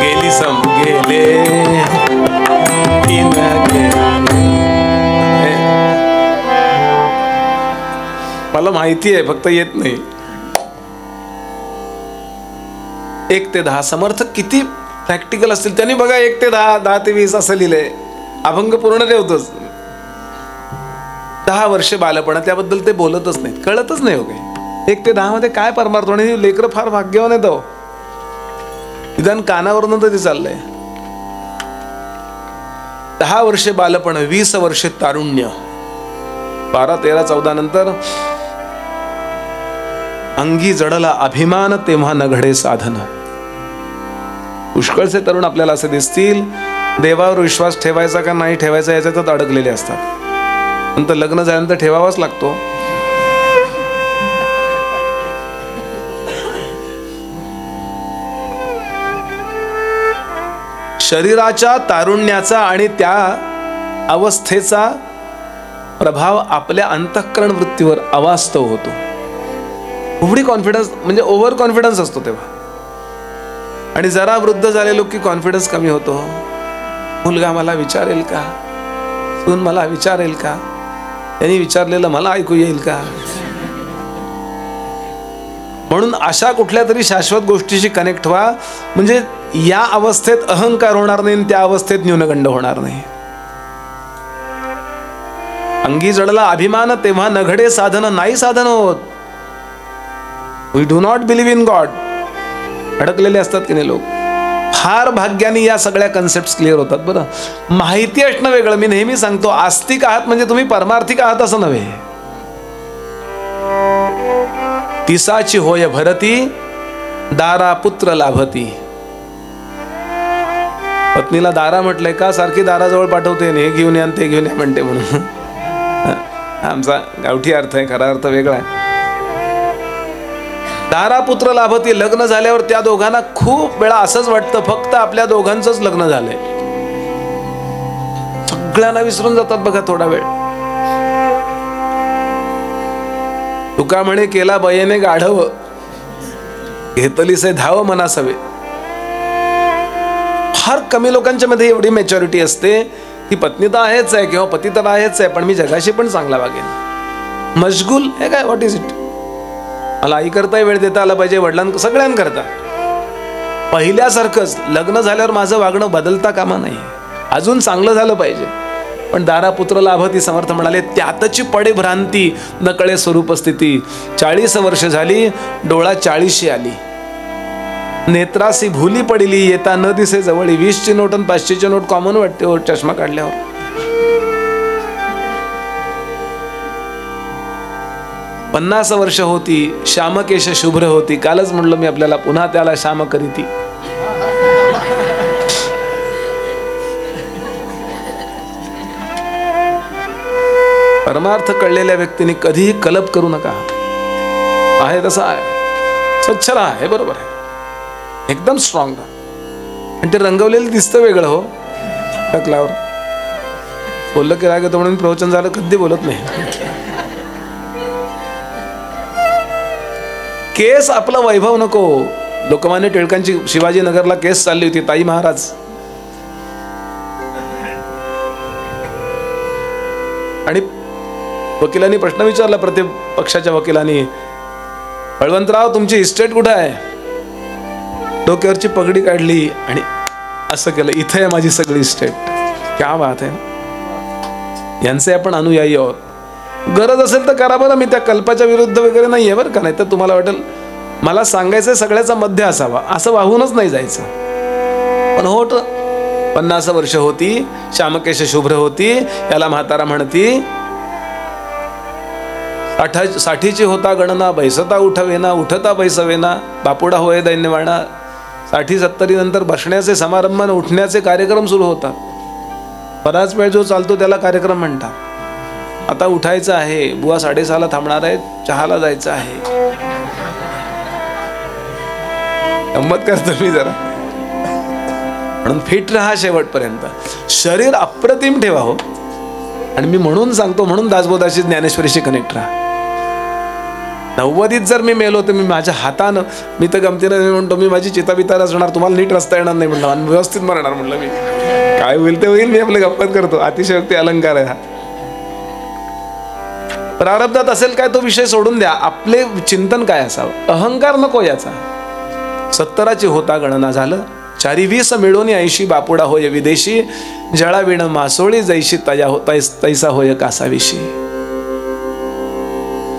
गेली सम गेले, दिन गेले. मला माहिती आहे, फक्त येत नाही. 1 ते 10 समर्थ किती प्रॅक्टिकल असतील. त्यांनी बघा 1 ते 10, 10 ते 20 असं लिहिलंय. अभंग पूर्ण ठेवतोच. 10 वर्षे बालपणा, त्याबद्दल ते बोलतच नाहीत, कळतच नाही हो काही. 1 ते 10 मध्ये काय परमार्थ. आणि लेकरं फार भाग्यवान आहेत. निदान कानावरून तरी चाललंय. 10 वर्षे बालपण, 20 वर्षे तारुण्य, 12, 13, 14 नंतर अंगी जडला अभिमान, तेव्हा न घडे साधन. पुष्कळचे तरुण आपल्याला असे दिसतील, देवावर विश्वास ठेवायचा का नाही ठेवायचा याच्यातच अडकलेले असतात. पण तर लग्न झाल्यानंतर ठेवावाच लागतो. शरीराच्या तारुण्याचा आणि त्या अवस्थेचा प्रभाव आपल्या अंतःकरण वृत्तीवर अवास्तव होतो. एवढी कॉन्फिडन्स म्हणजे ओव्हर कॉन्फिडन्स असतो तेव्हा. आणि जरा वृद्ध झालेलो की कॉन्फिडन्स कमी होतो. मुलगा मला विचारेल का, सून मला विचारेल का, त्यांनी विचारलेलं मला ऐकू येईल का. म्हणून अशा कुठल्या तरी शाश्वत गोष्टीशी कनेक्ट व्हा, म्हणजे या अवस्थेत अहंकार होणार नाही, त्या अवस्थेत न्यूनगंड होणार नाही. अंगी जडला अभिमान तेव्हा नघडे साधन नाही साधन होत. We do not believe in God. अडकलेले असतात की नाही लोक. फार भाग्याने या सगळ्या कन्सेप्ट क्लिअर होतात. बरं, माहिती असणं वेगळं. मी नेहमी सांगतो, आस्तिक आहात म्हणजे तुम्ही परमार्थिक आहात असं नव्हे. तिसाची होय भरती दारा पुत्र लाभती. पत्नीला दारा म्हटलंय का, सारखी दाराजवळ पाठवते, हे घेऊन या ते घेऊन या म्हणते म्हणून. आमचा गावठी अर्थ आहे, खरा अर्थ वेगळा आहे. दारा पुत्र लाभती. लग्न झाल्यावर त्या दोघांना खूप वेळा असंच वाटतं फक्त आपल्या दोघांचंच लग्न झालंय. सगळ्यांना विसरून जातात बघा थोडा वेळ. तुका म्हणे केला बयेने गाढव, घेतलीसे धाव मनासवे. फार कमी लोकांच्या मध्ये एवढी मॅच्युरिटी असते की पत्नी तर आहेच आहे किंवा पती तर आहेच आहे, पण मी जगाशी पण चांगला वागेन. मशगूल हे काय, व्हॉट इज इट. मला आई करताही वेळ देता आला पाहिजे, वडिलांना सगळ्यांकरता. पहिल्यासारखंच लग्न झाल्यावर माझं वागणं बदलता कामा नाही, अजून चांगलं झालं पाहिजे. पण दारा पुत्र लाभती समर्थ म्हणाले, त्यातची पडे भ्रांती नकळे स्वरूप स्थिती. 40 वर्ष झाली, डोळा 40 आली, नेत्रासी भुली पडली, येता न दिसे जवळी. 20ची नोट आणि 500ची नोट कॉमन वाटते चष्मा काढल्यावर. पन्नास वर्ष होती, श्यामकेश शुभ्र होती. कालच म्हणलं मी आपल्याला, पुन्हा त्याला श्याम करीती. परमार्थ कळलेल्या व्यक्तीने कधीही कलप करू नका. आहे तसं आहे, स्वच्छ राहा, हे बरोबर आहे, एकदम स्ट्रॉंग राहा. आणि ते रंगवलेलं दिसतं वेगळं हो टकल्यावर. बोललं की राग येतो म्हणून प्रवचन झालं कधी बोलत नाही. केस आपला वैभव नको. लोकमान्य टिळकांची शिवाजीनगरला केस चालली होती, ताई महाराज. आणि वकिलांनी प्रश्न विचारला, प्रतिपक्षाच्या वकिलांनी, बळवंतराव तुमची इस्टेट कुठे आहे. डोक्यावरची पगडी काढली आणि असं केलं, इथे आहे माझी सगळी इस्टेट. क्या बात आहे. यांचे आपण अनुयायी आहोत. गरज असेल तर करा बरं, मी त्या कल्पाच्या विरुद्ध वगैरे नाहीये बरं का. नाही तर तुम्हाला वाटेल मला सांगायचं सगळ्याचा मध्य असावा, असं वाहूनच नाही जायचं. पण होत 50 वर्ष होती, श्यामकेश शुभ्र होती. याला म्हातारा म्हणती, 60ची होता गणना, बैसता उठवेना, उठता बैसवेना. बापुडा होय दैन्यवाणा. 60-70 नंतर बसण्याचे समारंभ, उठण्याचे कार्यक्रम सुरू होतात. बराच वेळ जो चालतो त्याला कार्यक्रम म्हणतात. आता उठायचं आहे, बुवा 6:30ला थांबणार आहे, चहाला जायचं आहे. गंमत करतो मी जरा. म्हणून फिट राहा शेवटपर्यंत. शरीर अप्रतिम ठेवा हो. आणि मी म्हणून सांगतो, म्हणून दासबोधाशी ज्ञानेश्वरीशी कनेक्ट राहा. 90s जर मी मेलो तर मी माझ्या हातानं, मी तर गमतीनं म्हणतो, मी माझी चिताबिता रचणार, तुम्हाला नीट रस्ता येणार नाही म्हणलं, आणि व्यवस्थित मरणार म्हणलं. मी काय होईल ते होईल, मी आपलं गप्पत करतो. अतिशयोक्ती अलंकार आहे हा. प्रारब्धात असेल काय तो विषय सोडून द्या. आपले चिंतन काय असावं, अहंकार नको याचा. 70ची होता गणना झालं, 4-20 मिळून 80 बापुडा होय विदेशी. जळा विण मासोळी जैशी तैसा होय कासाविशी.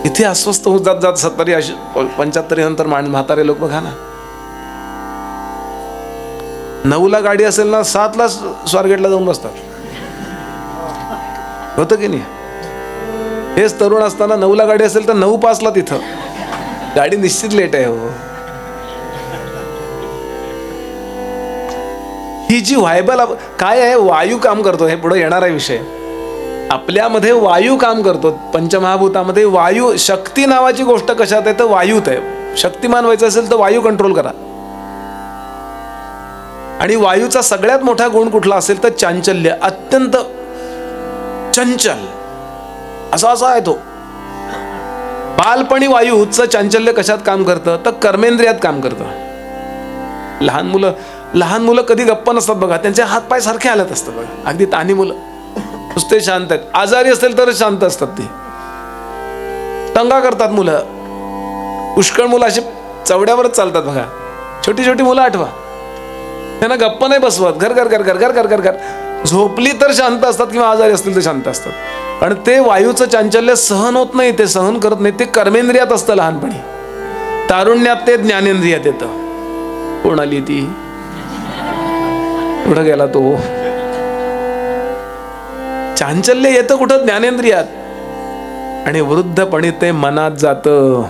इथे अस्वस्थ होत जात जात 70-75 नंतर म्हातारे लोक बघा ना. 9ला गाडी असेल ना, 7ला स्वारगेटला जाऊन बसतात. होतं की नाही. हेच तरुण असताना 9ला गाडी असेल तर 9:05ला तिथं. गाडी निश्चित लेट आहे हो. ही जी व्हायबल काय आहे, वायू काम करतो, हे पुढे येणार आहे विषय. आपल्यामध्ये वायू काम करतो. पंचमहाभूतामध्ये वायू, शक्ती नावाची गोष्ट कशात आहे तर वायूत आहे. शक्तिमान व्हायचं असेल तर वायू कंट्रोल करा. आणि वायूचा सगळ्यात मोठा गुण कुठला असेल तर चांचल्य. अत्यंत चंचल असा आहे तो. बालपणी वायूचं चांचल्य कशात काम करतं तर कर्मेंद्रियात काम करतं. लहान मुलं कधी गप्प नसतात बघा. त्यांचे हातपाय सारखे हालत असतात बघा. अगदी तान्ही मुलं नुसते शांत आहेत. आजारी असेल तरच शांत असतात. ती दंगा करतात मुलं. पुष्कळ मुलं अशी चवड्यावरच चालतात बघा. छोटी छोटी मुलं आठवा, त्यांना गप्प नाही बसवत. घर घर घर घर घर घर घर घर झोपली तर शांत असतात किंवा आजारी असतील तर शांत असतात. पण ते वायूचं चांचल्य सहन होत नाही, ते सहन करत नाही. ते कर्मेंद्रियात असतं लहानपणी. तारुण्यात ते ज्ञानेंद्रियात येतं. कोण आली ती, कुठं गेला तो. चांचल्य येतं कुठं ज्ञानेंद्रियात. आणि वृद्धपणी ते मनात जातं.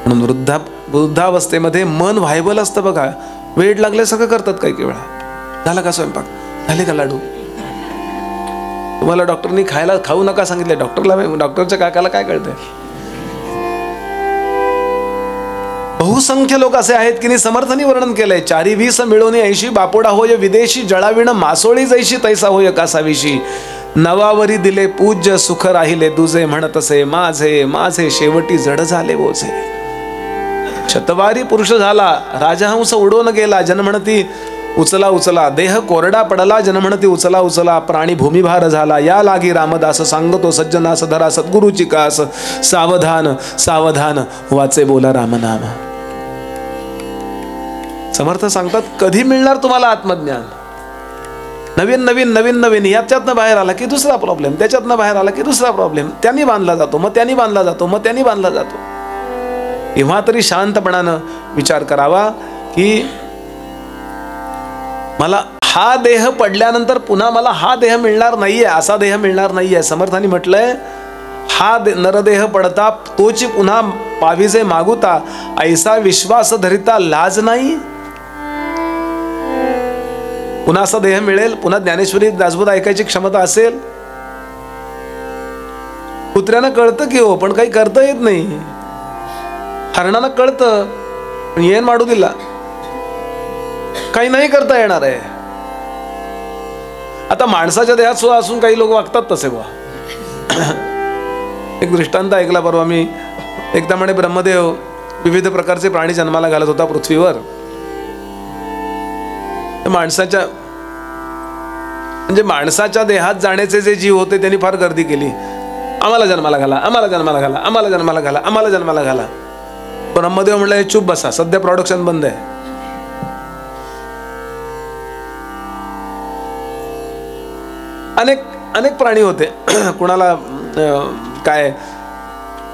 म्हणून वृद्धावस्थेमध्ये मन व्हायबल असतं बघा. वेळ लागले सगळं करतात. काही वेळा झाला का स्वयंपाक, झाले का लाडू, तुम्हाला डॉक्टरनी खाऊ नका सांगितले. डॉक्टरच्या काकाला काय कळतंय. बहुसंख्य लोक असे आहेत की समर्थांनी वर्णन केलंय. 420 मिळवणी 80 बापोडा होय विदेशी. जळाविण मासोळी जैशी तैसा होय कासाविशी. नवावरी दिले पूज्य सुख राहिले दुजे. म्हणतसे माझे माझे शेवटी जड झाले बोझे. शतवारी पुरुष झाला राजहंस उडून गेला. जन म्हणती उचला उचला. देह कोरडा पडला जन म्हणती उचला उचला. प्राणी भूमिभार झाला या लागी रामदास. सांगतो सज्जनास धरा सद्गुरुची कास. सावधान सावधान वाचे बोला रामनाम. समर्थ सांगतात कधी मिळणार तुम्हाला आत्मज्ञान. नवीन नवीन नवीन नवीन याच्यातनं बाहेर आला की दुसरा प्रॉब्लेम, त्याच्यातनं बाहेर आला की दुसरा प्रॉब्लेम. त्यांनी बांधला जातो, मग त्यांनी बांधला जातो, मग त्यांनी बांधला जातो. तेव्हा तरी शांतपणानं विचार करावा की मला हा देह पडल्यानंतर पुन्हा मला हा देह मिळणार नाहीये, असा देह मिळणार नाहीये. समर्थांनी म्हटलंय हा नरदेह पडता तोची पुन्हा पाविजे मागुता. ऐसा विश्वास धरिता लाज नाही. पुन्हा असा देह मिळेल, पुन्हा ज्ञानेश्वरी दासबोध ऐकायची क्षमता असेल. कुत्र्यानं कळतं की हो, पण काही करता येत नाही. हरणानं कळतं पण येण माडू दिला काही नाही करता येणार आहे. आता माणसाच्या देहात सुद्धा असून काही लोक वागतात तसे बा. एक दृष्टांत ऐकला परवा मी. एकदा म्हणे ब्रह्मदेव विविध प्रकारचे प्राणी जन्माला घालत होता पृथ्वीवर. माणसाच्या म्हणजे माणसाच्या देहात जाण्याचे जे जीव होते त्यांनी फार गर्दी केली. आम्हाला जन्माला घाला, आम्हाला जन्माला घाला, आम्हाला जन्माला घाला, आम्हाला जन्माला घाला. ब्रह्मदेव म्हणलं हे चूप बसा, सध्या प्रोडक्शन बंद आहे. अनेक अनेक प्राणी होते. कोणाला काय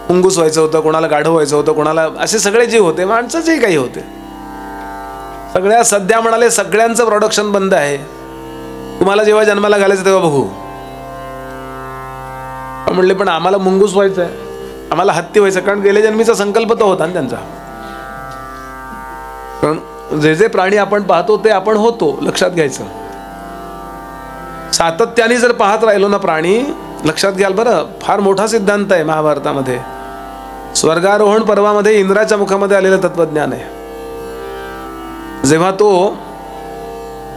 मुंगूस व्हायचं होतं, कोणाला गाढव व्हायचं होतं, कोणाला असे सगळे जीव होते. माणसाचेही काही होते. सगळ्या सध्या म्हणाले सगळ्यांचं प्रोडक्शन बंद आहे. तुम्हाला जेव्हा जन्माला घालायचं तेव्हा बघू. म्हणले पण आम्हाला मुंगूस व्हायचं आहे, आम्हाला हत्ती व्हायचं. कारण गेल्या जन्मीचा संकल्प तर होता ना त्यांचा. कारण जे जे प्राणी आपण पाहतो ते आपण होतो, लक्षात घ्यायचं. सातत्याने जर पाहत राहिलो ना प्राणी, लक्षात घ्याल बरं. फार मोठा सिद्धांत आहे महाभारतामध्ये. स्वर्गारोहण पर्वामध्ये इंद्राच्या मुखामध्ये आलेलं तत्वज्ञान आहे. जेव्हा तो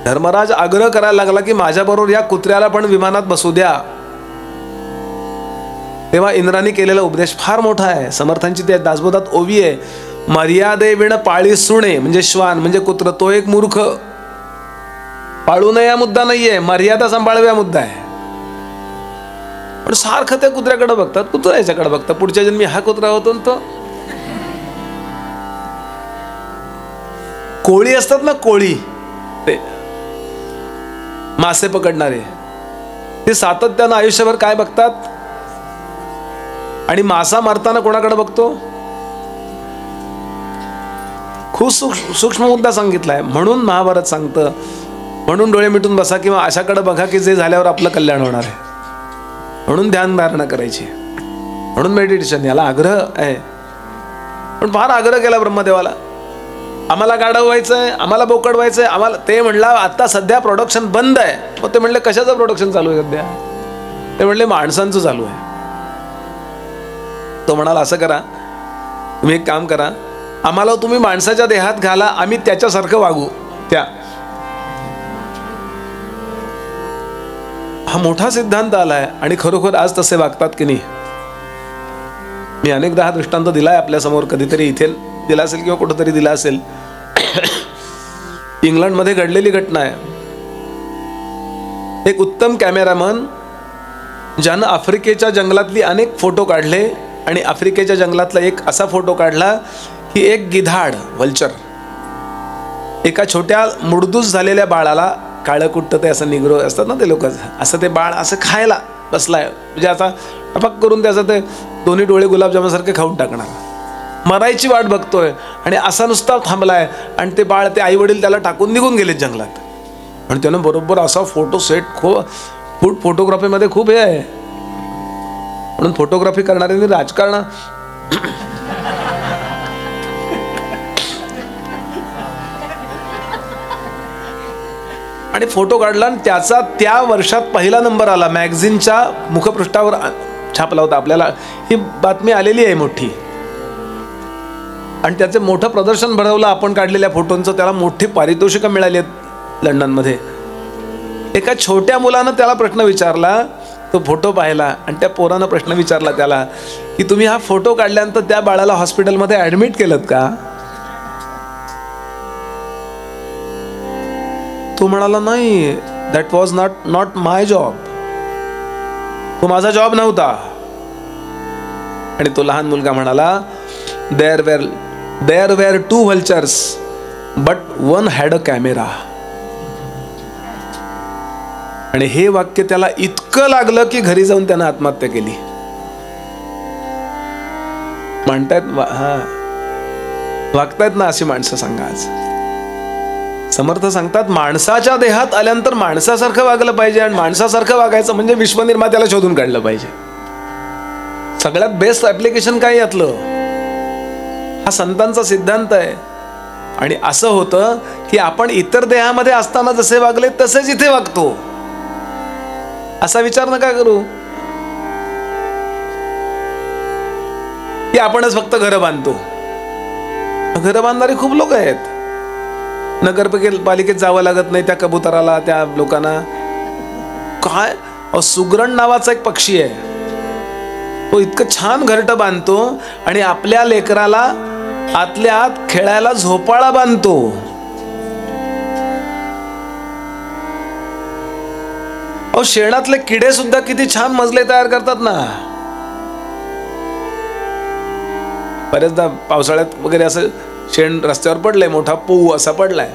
धर्मराज आग्रह करायला लागला की माझ्याबरोबर या कुत्र्याला पण विमानात बसू द्या, तेव्हा इंद्राने केलेला उपदेश फार मोठा आहे. समर्थांची त्या दासबोधात ओवी आहे. मर्यादे विण पाळी सुणे म्हणजे श्वान म्हणजे कुत्र. तो एक मूर्ख. पाळू नये हा मुद्दा नाहीये, मर्यादा सांभाळावी हा मुद्दा आहे. पण सारखं त्या कुत्र्याकडे बघतात, कुत्रा याच्याकडे बघतात. पुढच्या जन्मी हा कुत्रा होतो तो. कोळी असतात ना, कोळी ते मासे पकडणारे, ते सातत्यानं आयुष्यभर काय बघतात. आणि मासा मारताना कोणाकडे बघतो. खूप सूक्ष्म मुद्दा सांगितलाय. म्हणून महाभारत सांगतं म्हणून डोळे मिटून बसा किंवा अशाकडे बघा की जे झाल्यावर आपलं कल्याण होणार आहे. म्हणून ध्यान धारणा करायची, म्हणून मेडिटेशन. याला आग्रह आहे. पण फार आग्रह केला ब्रह्मदेवाला. आम्हाला गाढव व्हायचंय, आम्हाला बोकड व्हायचंय, आम्हाला. ते म्हणला आता सध्या प्रोडक्शन बंद आहे. मग ते म्हणले कशाचं प्रोडक्शन चालू आहे सध्या. ते म्हणले माणसांचं चालू आहे. तो म्हणाला असं करा, तुम्ही एक काम करा, आम्हाला तुम्ही माणसाच्या देहात घाला, आम्ही त्याच्यासारखं वागू. हा मोठा सिद्धांत आलाय आणि खरोखर आज तसे वागतात की नाही. मी अनेकदा हा दृष्टांत दिलाय आपल्या समोर, कधीतरी इथे दिला असेल किंवा कुठंतरी दिला असेल. इंग्लंडमध्ये घडलेली घटना आहे. एक उत्तम कॅमेरामन ज्यानं आफ्रिकेच्या जंगलातली अनेक फोटो काढले आणि आफ्रिकेच्या जंगलातला एक असा फोटो काढला की एक गिधाड वल्चर एका छोट्या मुडदूस झालेल्या बाळाला, काळं कुट्ट ते असं निग्रो असतात ना ते लोक, असं ते बाळ असं खायला बसलाय, म्हणजे आता टपक करून त्याचं ते दोन्ही डोळे गुलाबजामासारखे खाऊन टाकणार, मरायची वाट बघतोय आणि असा नुसता थांबलाय. आणि ते बाळ, ते आई वडील त्याला टाकून निघून गेलेत जंगलात. आणि त्यानं बरोबर असा फोटो सेट, फोटोग्राफीमध्ये खूप हे आहे, म्हणून फोटोग्राफी करणाऱ्यांनी राजकारण आणि फोटो काढला आणि त्याचा त्या वर्षात पहिला नंबर आला, मॅगझिनच्या मुखपृष्ठावर छापला होता. आपल्याला ही बातमी आलेली आहे मोठी. आणि त्याचे मोठं प्रदर्शन भरवलं आपण काढलेल्या फोटोंचं, त्याला मोठी पारितोषिकं मिळाली आहेत लंडनमध्ये. एका छोट्या मुलानं त्याला प्रश्न विचारला, तो फोटो पाहिला आणि त्या पोरानं प्रश्न विचारला त्याला की तुम्ही हा फोटो काढल्यानंतर त्या बाळाला हॉस्पिटलमध्ये ऍडमिट केलं का? तो म्हणाला नाही, that was not my job, तो माझा जॉब नव्हता. आणि तो लहान मुलगा म्हणाला there were two vultures but one had a camera. आणि हे वाक्य त्याला इतकं लागलं की घरी जाऊन त्यानं आत्महत्या केली. म्हणतायत वागतायत ना अशी माणसं, सांगा आज. समर्थ सांगतात माणसाच्या देहात आल्यानंतर माणसासारखं वागलं पाहिजे. आणि माणसासारखं वागायचं म्हणजे विश्वनिर्मात्याला शोधून काढलं पाहिजे. सगळ्यात बेस्ट ऍप्लिकेशन काय यातलं? हा संतांचा सिद्धांत आहे. आणि असं होतं की आपण इतर देहामध्ये असताना जसे वागले तसेच इथे वागतो, असा विचार नका करू की आपणच फक्त घरं बांधतो. घरं बांधणारी खूप लोक आहेत. नगरपालिकेत जावं लागत नाही त्या कबुतराला, त्या लोकांना. काय सुगरण नावाचा एक पक्षी आहे, तो इतकं छान घरटं बांधतो आणि आपल्या लेकराला आतल्या आत खेळायला झोपाळा बांधतो. शेणातले किडे सुद्धा किती छान मजले तयार करतात ना. बरेचदा पावसाळ्यात वगैरे असं शेण रस्त्यावर पडलंय, मोठा पू असा पडलाय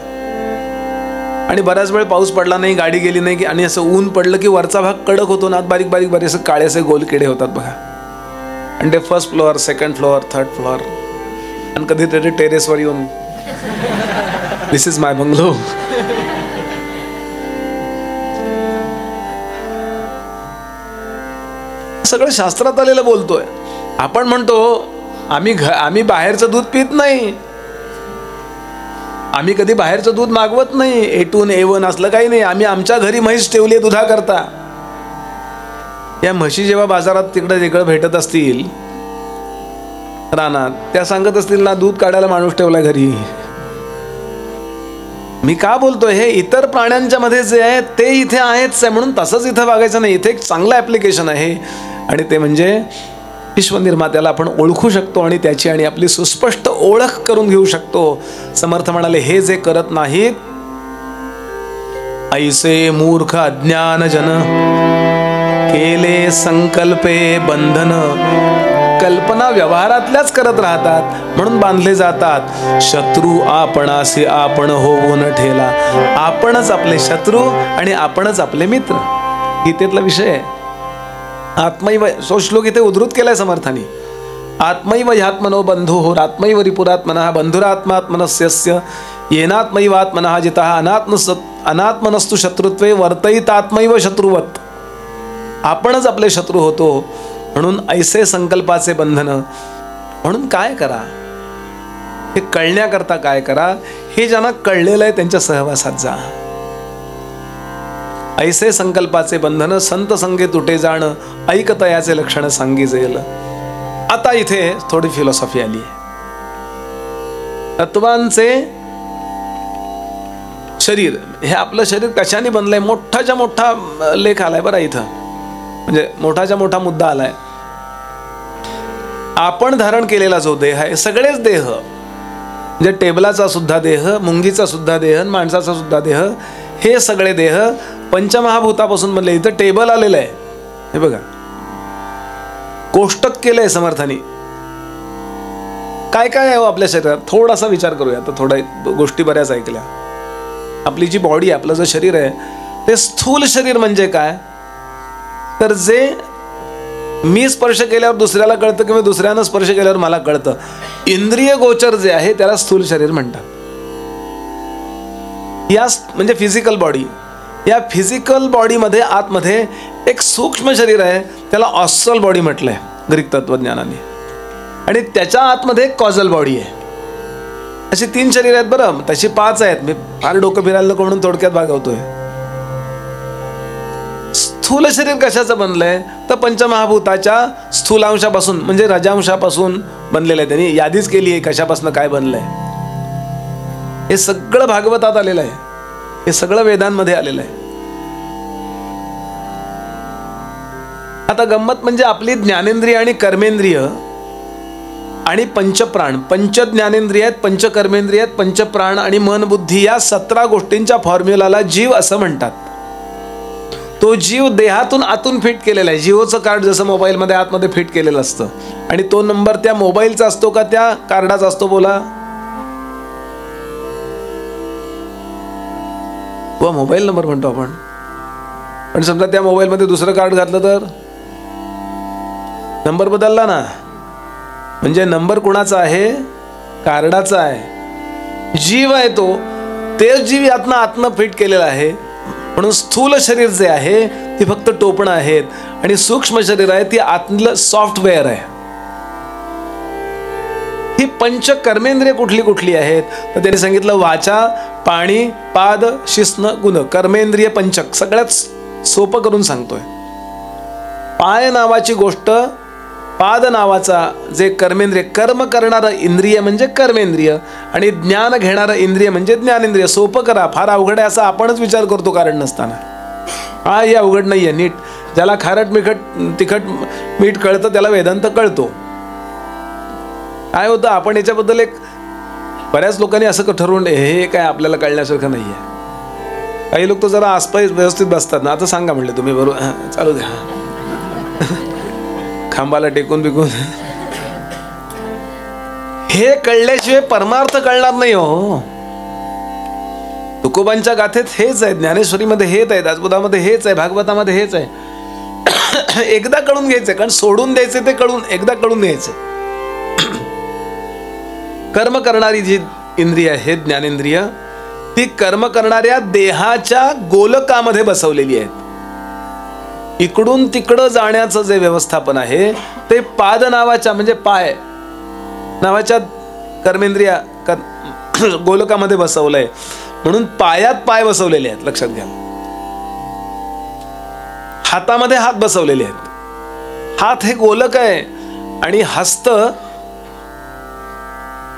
आणि बराच वेळ पाऊस पडला नाही, गाडी गेली नाही, आणि असं ऊन पडलं की वरचा भाग कडक होतो ना, बारीक बारीक बारीक असं काळे असे गोल किडे होतात बघा. आणि ते first floor, second floor, third floor, आणि कधीतरी टेरेसवर येऊन दिस इज माय बंगलो. सगळं शास्त्रात आलेलं बोलतोय. आपण म्हणतो आम्ही बाहेरचं दूध पित नाही, आम्ही कधी बाहेरचं दूध मागवत नाही, A2 A1 असलं काही नाही. आम्ही आमच्या घरी म्हैस ठेवली दुधा करता. या म्हशी जेव्हा बाजारात तिकडे तिकडे भेटत असतील रानात, त्या सांगत असतील ना दूध काढायला माणूस ठेवला घरी. मी का बोलतोय हे, इतर प्राण्यांच्या मध्ये जे आहे ते इथे आहेच आहे, म्हणून तसंच इथं वागायचं नाही. इथे एक चांगलं ऍप्लिकेशन आहे आणि ते म्हणजे विश्वनिर्मात्याला आपण ओळखू शकतो आणि त्याची आणि आपली सुस्पष्ट ओळख करून घेऊ शकतो. समर्थ म्हणाले हे जे करत नाहीत ऐसे मूर्ख अज्ञान जन केले संकल्पे बंधन. कल्पना व्यवहारातल्याच करत राहतात म्हणून बांधले जातात. शत्रू आपणासी आपण होऊन ठेला. आपणच आपले शत्रू आणि आपणच आपले मित्र. गीतेतला विषय आहे. आत्मैव श्लोक इथे उद्धृत केलाय समर्थाने. आत्मैव ह्यात्मनो बंधुः आत्मैव रिपुरात्मनः बंधुरात्मात्मनस्य येनात्मैवात्मनः जितः अनात्मनस्तु शत्रुत्वे वर्तयितात्मैव शत्रुवत. आपणच आपले शत्रू होतो म्हणून ऐसे संकल्पाचे बंधन. म्हणून काय करा, हे कळण्याकरता काय करा, हे ज्यांना कळलेलं आहे त्यांच्या सहवासात जा. ऐसे संकल्पाचे बंधन संत संगे तुटे जाण ऐकतयाचे लक्षण सांगी जाईल. आता इथे थोडी फिलॉसॉफी आली आहे. तत्वांचे शरीर, हे आपलं शरीर कशाने बनलंय, मोठाच्या मोठा लेख आलाय बरं इथं, म्हणजे मोठाच्या मोठा मुद्दा आलाय. आपण धारण केलेला जो देह आहे, सगळेच देह, म्हणजे टेबलाचा सुद्धा देह, मुंगीचा सुद्धा देह, माणसाचा सुद्धा देह, हे सगळे देह पंचमहाभूतापासून बनले. इथं टेबल आलेलं आहे, हे बघा, कोष्टक केलंय समर्थानी. काय काय आहे आपल्या शरीरात, थोडासा विचार करूया. आता थोड्या गोष्टी बऱ्याच ऐकल्या. आपली जी बॉडी, आपलं जे शरीर आहे, ते स्थूल शरीर म्हणजे काय, तर जे मी स्पर्श केल्यावर दुसऱ्याला कळतं किंवा दुसऱ्यानं स्पर्श केल्यावर मला कळतं, इंद्रिय गोचर जे आहे त्याला स्थूल शरीर म्हणतात. या म्हणजे फिजिकल बॉडी. या फिजिकल बॉडीमध्ये आतमध्ये एक सूक्ष्म शरीर आहे, त्याला ऑस्ट्रल बॉडी म्हटलंय ग्रीक तत्वज्ञानाने, आणि त्याच्या आतमध्ये एक कॉझल बॉडी आहे. अशी 3 शरीर आहेत बरं, तशी 5 आहेत. मी फार डोकं फिरायला नको म्हणून थोडक्यात भागवतोय. स्थूल शरीर कशाचं बनलंय, तर पंचमहाभूताच्या स्थूलांशापासून म्हणजे रजांशापासून बनलेलं आहे. त्यांनी यादीच केली आहे कशापासून काय बनलंय. हे सगळं भागवतात आलेलं आहे, हे सगळं वेदांमध्ये आलेलं आहे. आता गंमत म्हणजे आपली ज्ञानेंद्रिय आणि कर्मेंद्रिय आणि पंचप्राण, पंच ज्ञानेंद्रिय आहेत, पंच कर्मेंद्रिय आहेत, पंचप्राण आणि मन बुद्धी, या 17 गोष्टींच्या फॉर्म्युलाला जीव असं म्हणतात. तो जीव देहातून आतून फिट केलेला आहे. जिओचं कार्ड जसं मोबाईलमध्ये आतमध्ये फिट केलेलं असतं, आणि तो नंबर त्या मोबाईलचा असतो का त्या कार्डाचा असतो, बोला. व मोबाईल नंबर म्हणतो आपण, पण समजा त्या मोबाईलमध्ये दुसरं कार्ड घातलं तर नंबर बदलला ना, म्हणजे नंबर कुणाचा आहे, कार्डाचा आहे. जीव आहे तो, ते जीव यातनं आतनं फिट केलेला आहे. म्हणून स्थूल शरीर जे आहे ती फक्त टोपणं आहेत, आणि सूक्ष्म शरीर आहे ती आतलं सॉफ्टवेअर आहे. ही पंच कर्मेंद्रिय कुठली कुठली आहेत, तर त्यांनी सांगितलं वाचा, पाणी, पाद, शिस्न, गुण, कर्मेंद्रिय पंचक. सगळ्यात सोपं करून सांगतोय. पाय नावाची गोष्ट, पाद नावाचा जे कर्मेंद्रिय, कर्म करणारं इंद्रिय म्हणजे कर्मेंद्रिय, आणि ज्ञान घेणारं इंद्रिय म्हणजे ज्ञानेंद्रिय. सोपं करा, फार अवघड आहे असं आपणच विचार करतो कारण नसताना. हा, हे अवघड नाहीये. नीट ज्याला खारट तिखट मीठ कळतं त्याला वेदांत कळतो. काय होतं, आपण याच्याबद्दल एक बऱ्याच लोकांनी असं ठरवून हे काय आपल्याला कळण्यासारखं नाहीये. काही लोक तर जरा आसपास व्यवस्थित बसतात ना, आता सांगा म्हणले तुम्ही, बरोबर, चालू द्या, खांबाला टेकून बिकून. हे कळल्याशिवाय परमार्थ कळणार नाही हो. तुकोबांच्या गाथेत हेच आहे, ज्ञानेश्वरीमध्ये हेच आहे, दासबोधामध्ये हेच आहे, भागवतामध्ये हेच आहे. एकदा कळून घ्यायचंय, कारण सोडून द्यायचे ते कळून, एकदा कळून घ्यायचं. कर्म करणारी जी इंद्रिय आहे ज्ञानेंद्रिय, ती कर्म करणाऱ्या देहाच्या गोलकामध्ये बसवलेली आहेत. इकडून तिकडं जाण्याचं जे व्यवस्थापन आहे ते पाद नावाच्या म्हणजे पाय नावाच्या कर्मेंद्रिया गोलकामध्ये बसवलंय. म्हणून पायात पाय बसवलेले आहेत, लक्षात घ्या. हातामध्ये हात बसवलेले आहेत. हात हे गोलक आहे, आणि हस्त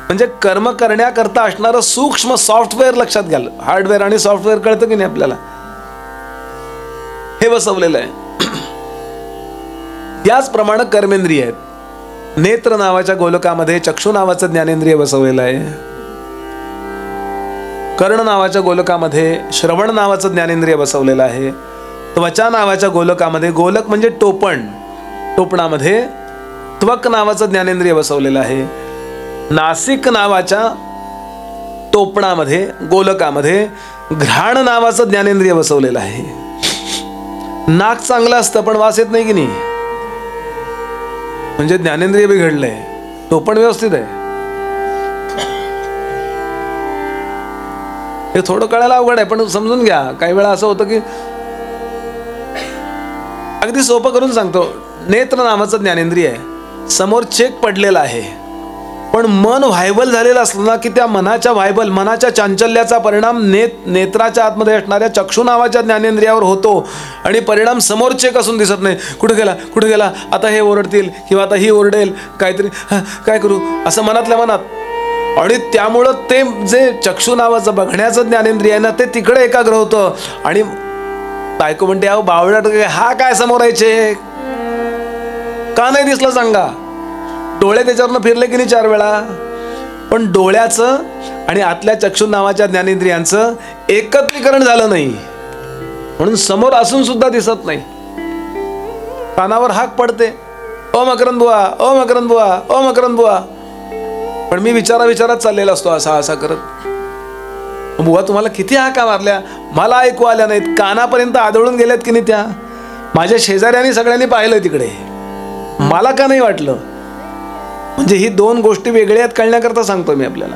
म्हणजे कर्म करण्याकरता असणारं सूक्ष्म सॉफ्टवेअर, लक्षात घ्या. हार्डवेअर आणि सॉफ्टवेअर कळतं की नाही आपल्याला, हे बसवलेलं आहे. याचप्रमाणे कर्मेंद्रिय आहेत. नेत्र नावाच्या गोलकामध्ये चक्षु नावाचं ज्ञानेंद्रिय बसवलेलं आहे. कर्ण नावाच्या गोलकामध्ये श्रवण नावाचं ज्ञानेंद्रिय बसवलेलं आहे. त्वचा नावाच्या गोलकामध्ये, गोलक म्हणजे टोपण, टोपणामध्ये त्वक नावाचं ज्ञानेंद्रिय बसवलेलं आहे. नासिक नावाच्या टोपणामध्ये गोलकामध्ये घ्राण नावाचं ज्ञानेंद्रिय बसवलेलं आहे. नाक चांगलं असतं पण वास येत नाही की नाही, म्हणजे ज्ञानेंद्रिय बिघडलंय. टोपण व्यवस्थित आहे. हे थोडं कळायला अवघड आहे पण समजून घ्या. काही वेळा असं होतं की अगदी सोपं करून सांगतो. नेत्र नावाचं ज्ञानेंद्रिय आहे, समोर चेक पडलेला आहे, पण मन व्हायबल झालेलं असलं ना की त्या मनाच्या चांचल्याचा परिणाम नेत्राच्या आतमध्ये असणाऱ्या चक्षु नावाच्या ज्ञानेंद्रियावर होतो आणि परिणाम समोरचे कसून दिसत नाही. कुठे गेला आता हे ओरडतील किंवा आता ही ओरडेल, काहीतरी काय करू असं मनातल्या मनात. आणि त्यामुळं ते जे चक्षु नावाचं बघण्याचं ज्ञानेंद्रिय आहे ना ते तिकडे एकाग्र होतं. आणि बायको म्हणते अहो बावळट हा काय समोर यायचे, का नाही दिसलं सांगा. डोळे त्याच्यावरनं फिरले की नाही 4 वेळा, पण डोळ्याचं आणि आतल्या चक्षु नावाच्या ज्ञानेंद्रियांचं एकत्रीकरण झालं नाही म्हणून समोर असून सुद्धा दिसत नाही. कानावर हाक पडते, ओ मकरंद बुवा, ओ मकरंद बुवा, ओ मकरंद बुवा, पण मी विचारात चाललेला असतो असा करत. बुवा तुम्हाला किती हाका मारल्या, मला ऐकू आल्या नाहीत, कानापर्यंत आदळून गेल्यात की नाही त्या. माझ्या शेजाऱ्यांनी सगळ्यांनी पाहिलं तिकडे, मला का नाही वाटलं. म्हणजे ही 2 गोष्टी वेगळ्या आहेत कळण्याकरता सांगतो मी आपल्याला.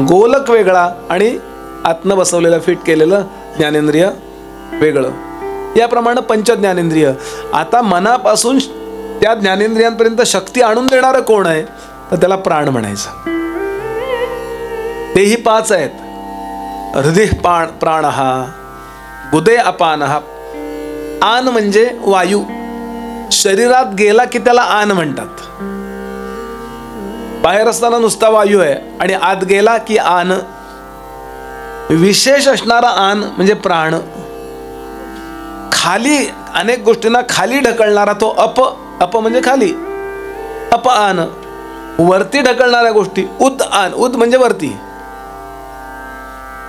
गोलक वेगळा आणि आत्म बसवलेलं फिट केलेलं ज्ञानेंद्रिय वेगळं. याप्रमाणे पंचज्ञानेंद्रिय. आता मनापासून त्या ज्ञानेंद्रियांपर्यंत शक्ती आणून देणारं कोण आहे तर त्याला प्राण म्हणायचं. तेही 5 आहेत. हृदय प्राण, गुदे अपान. आन म्हणजे वायू, शरीरात गेला की त्याला आन म्हणतात. बाहेर असताना नुसता वायू आहे आणि आत गेला की आन. विशेष असणारा आन म्हणजे प्राण. खाली अनेक गोष्टींना खाली ढकलणारा तो अप म्हणजे खाली, अप आन. वरती ढकलणाऱ्या गोष्टी उद आन. उद म्हणजे वरती.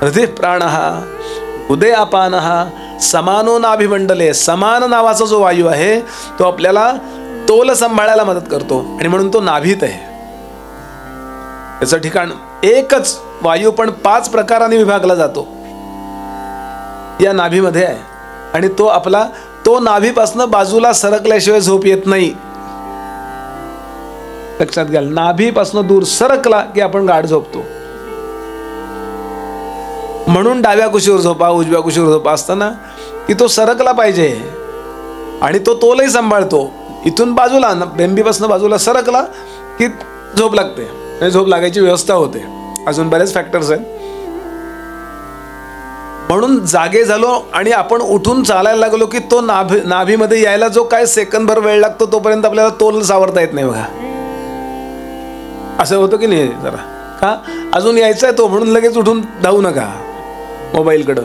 हृदय प्राण, उदय अपान, समानो नाभिमंडले. समान नावाचा जो वायू आहे तो आपल्याला तोल सांभाळायला मदत करतो आणि म्हणून तो नाभीत आहे. त्याचं ठिकाण एकच वायू पण 5 प्रकारांनी विभागला जातो या नाभीमध्ये आहे. आणि तो नाभीपासून बाजूला सरकल्याशिवाय झोप येत नाही. लक्षात घ्या, नाभीपासून दूर सरकला की आपण गाढ झोपतो. म्हणून डाव्या कुशीवर झोपा, उजव्या कुशीवर झोपा असताना की तो सरकला पाहिजे आणि तो तोलही सांभाळतो. इथून बाजूला बेंबीपासून बाजूला सरकला की झोप लागते, झोप लागायची व्यवस्था होते. अजून बरेच फॅक्टर्स आहेत. म्हणून जागे झालो आणि आपण उठून चालायला लागलो की तो नाभीमध्ये यायला जो काय सेकंदभर वेळ लागतो तोपर्यंत आपल्याला तोल सावरता येत नाही. बघा असं होतं की नाही जरा, का अजून यायचा आहे तो म्हणून लगेच उठून धावू नका मोबाईलकडं.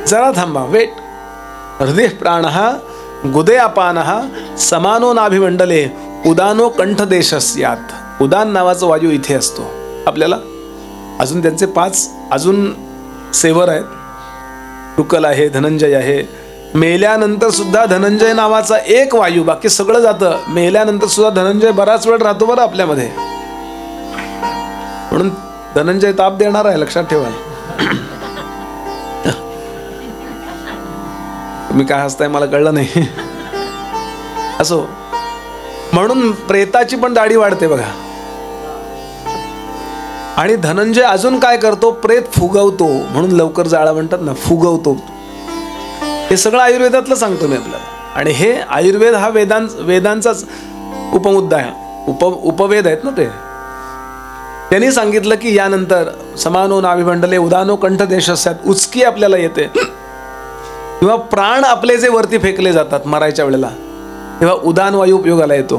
जरा थांबा, वेट. हृदय प्राण, गुदे अपान, समानो नाभिमंडले, उदानो कंठदेशस्यात. उदान नावाचा वायू इथे असतो आपल्याला. अजून त्यांचे 5 अजून सेवर आहेत. टुकल आहे, धनंजय आहे. मेल्यानंतर सुद्धा धनंजय नावाचा एक वायू, बाकी सगळं जातं. मेल्यानंतर सुद्धा धनंजय बराच वेळ राहतो बरं आपल्यामध्ये. म्हणून धनंजय ताप देणार आहे, लक्षात ठेवा. तुम्ही काय हसताय मला कळलं नाही. असो, म्हणून प्रेताची पण दाढी वाढते बघा. आणि धनंजय अजून काय करतो, प्रेत फुगवतो. म्हणून लवकर जाळा म्हणतात ना, फुगवतो. हे सगळं आयुर्वेदातलं सांगतो मी आपल्याला. आणि हे आयुर्वेद हा वेदांचाच उपमुद्दा आहे. उपवेद आहेत ना ते. त्यांनी सांगितलं की यानंतर समानो नाभिमंडले, उदानो कंठदेशस्यात. उचकी आपल्याला येते किंवा प्राण आपले जे वरती फेकले जातात मरायच्या वेळेला तेव्हा उदान वायू उपयोगाला येतो.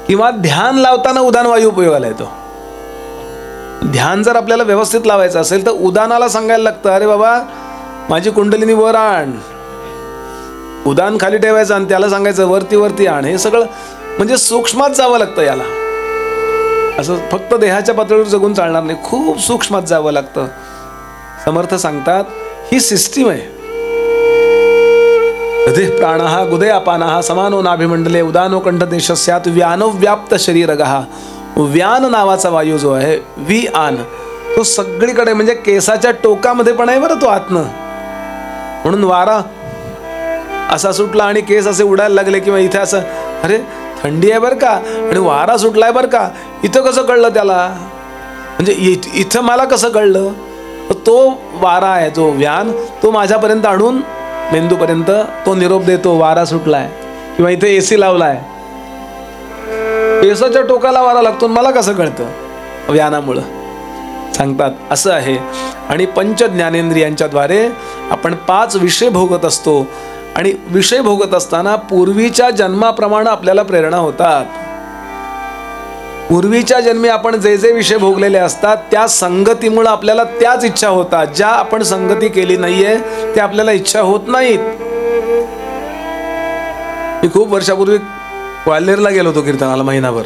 किंवा ध्यान लावताना उदान वायू उपयोगाला येतो. ध्यान जर आपल्याला व्यवस्थित लावायचं असेल तर उदानाला सांगायला लागतं, अरे बाबा माझी कुंडलिनी वर आण. उदान खाली ठेवायचं आणि त्याला सांगायचं वरती आण. हे सगळं म्हणजे सूक्ष्मात जावं लागतं याला. असं फक्त देहाच्या पातळीवर जगून चालणार नाही, खूप सूक्ष्मात जावं लागतं. समर्थ सांगतात ही सिस्टीम आहे. हृदय प्राण, गुदे अपान, समानो नाभिमंडले, उदानो कंठदेशस्यात, व्यानो व्याप्त शरीरगः. व्यान नावाचा वायू जो आहे, वी आन, तो सगळीकडे म्हणजे केसाच्या टोकामध्ये पण आहे बरं तो आतनं. म्हणून वारा असा सुटला आणि केस असे उडायला लागले किंवा इथे असं अरे थंडी आहे बरं का आणि वारा सुटलाय बरं का, इथं कसं कळलं त्याला, म्हणजे इथं मला कसं कळलं. तो वारा आहे जो व्यान, तो माझ्यापर्यंत आणून मेंदूपर्यंत तो निरोप देतो वारा सुटलाय किंवा इथे AC लावलाय. केसाच्या टोकाला वारा लागतो, मला कसं कळतं? व्यानामुळं सांगतात असं आहे. आणि पंच ज्ञानेंद्रियांच्या द्वारे आपण 5 विषय भोगत असतो. आणि विषय भोगत असताना पूर्वीच्या जन्माप्रमाणे आपल्याला प्रेरणा होतात. पूर्वीच्या जन्मी आपण जे जे विषय भोगलेले असतात त्या संगतीमुळे आपल्याला त्याच इच्छा होतात. ज्या आपण संगती केली नाहीये ते आपल्याला इच्छा होत नाहीत. मी खूप वर्षापूर्वी ग्वाल्हेरला गेलो होतो कीर्तनाला, महिनाभर,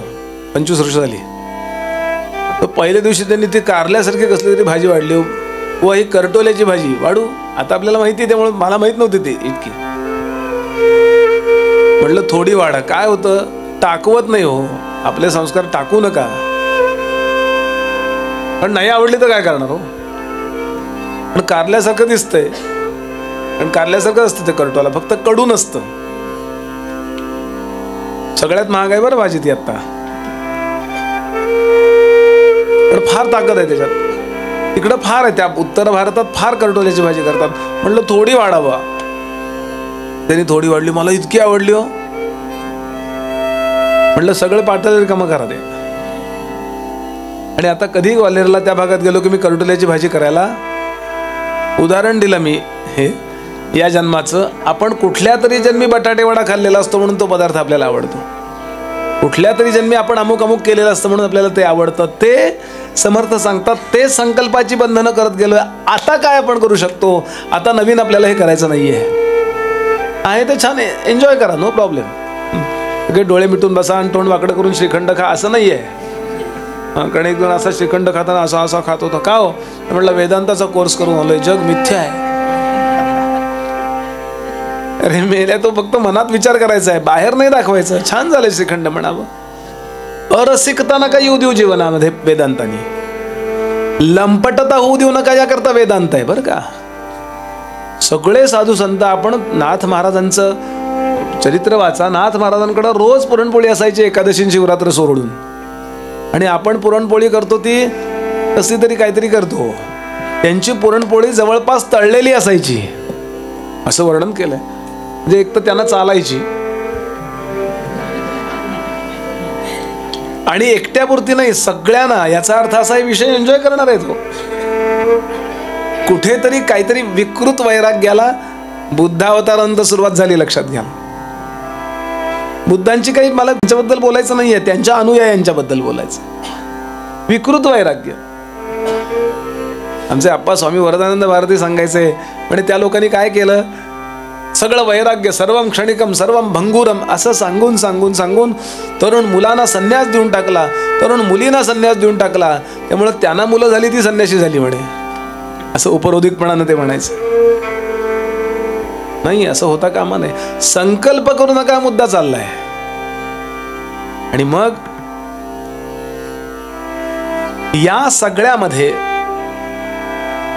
25 वर्ष झाली. तर पहिल्या दिवशी त्यांनी ती कारल्यासारखी कसली तरी भाजी वाढली, व ही करटोल्याची भाजी. वाढू आता आपल्याला माहिती आहे, त्यामुळे मला माहित नव्हती ती इतकी. म्हटलं थोडी वाढा. काय होतं, टाकवत नाही हो, आपले संस्कार टाकू नका. पण नाही आवडली तर काय करणार हो. पण कारल्यासारखं दिसतंय, पण कारल्यासारखं असतं ते करटोला, फक्त कडू नसतं. सगळ्यात महाग आहे बरं भाजी ती आता, पण फार ताकद आहे त्याच्यात. तिकडं फार आहे, त्या उत्तर भारतात फार करटोल्याची भाजी करतात. म्हटलं थोडी वाढावा. त्यांनी थोडी वाढली, मला इतकी आवडली हो. म्हटलं सगळे पाठवले रिकामं करा ते. आणि आता कधी ग्वाल्हेरला त्या भागात गेलो की मी करटोल्याची भाजी करायला उदाहरण दिलं मी हे या जन्माचं. आपण कुठल्या तरी जन्मी बटाटे वडा खाल्लेला असतो म्हणून तो पदार्थ आपल्याला आवडतो. कुठल्या तरी जन्मी आपण अमुक अमुक केलेलं असतं म्हणून आपल्याला ते आवडतं. ते समर्थ सांगतात ते संकल्पाची बंधनं करत गेलोय. आता काय आपण करू शकतो? आता नवीन आपल्याला हे करायचं नाहीये. आहे ते छान आहे, एन्जॉय करा, नो प्रॉब्लेम. डोळे मिटून बसा आणि तोंड वाकडं करून श्रीखंड खा असं नाहीये. कारण एक जण असा श्रीखंड खाताना असा असा खात होता. का हो? म्हटलं वेदांताचा कोर्स करून आलोय, जग मिथ्या आहे. अरे मेल्या, तो फक्त मनात विचार करायचा आहे, बाहेर नाही दाखवायचं. छान झालंय श्रीखंड म्हणावं. अरसिकता नका येऊ देऊ जीवनामध्ये वेदांतानी. लंपटता होऊ देऊ नका याकरता वेदांत आहे बरं का. सगळे साधू संत, आपण नाथ महाराजांचं चरित्र वाचा. नाथ महाराजांकडे रोज पुरणपोळी असायची एकादशी शिवरात्र सोडून. आणि आपण पुरणपोळी करतो ती कसली तरी काहीतरी करतो. त्यांची पुरणपोळी जवळपास तळलेली असायची असं वर्णन केलंय. म्हणजे एक तर त्यांना चालायची, आणि एकट्यापुरती नाही सगळ्यांना. याचा अर्थ असा आहे विषय एन्जॉय करणार आहे तो. कुठेतरी काहीतरी विकृत वैराग्याला बुद्धावतारानंतर सुरुवात झाली, लक्षात घ्या. बुद्धांची काही मला त्यांच्याबद्दल बोलायचं नाहीये, त्यांच्या अनुयायांच्याबद्दल बोलायचं. विकृत वैराग्य. आमचे आप्पा स्वामी वरदानंद भारती सांगायचे, म्हणजे त्या लोकांनी काय केलं, सगळं वैराग्य, सर्वम क्षणिकम सर्वम भंगुरम असं सांगून सांगून सांगून तरुण मुलांना संन्यास देऊन टाकला, तरुण मुलींना संन्यास देऊन टाकला. त्यामुळे त्यांना मुलं झाली ती संन्यासी झाली म्हणे, असं उपरोधिकपणानं ते म्हणायचं. नाही, असं होता कामा नये. संकल्प करू नका मुद्दा चाललाय. आणि मग या सगळ्यामध्ये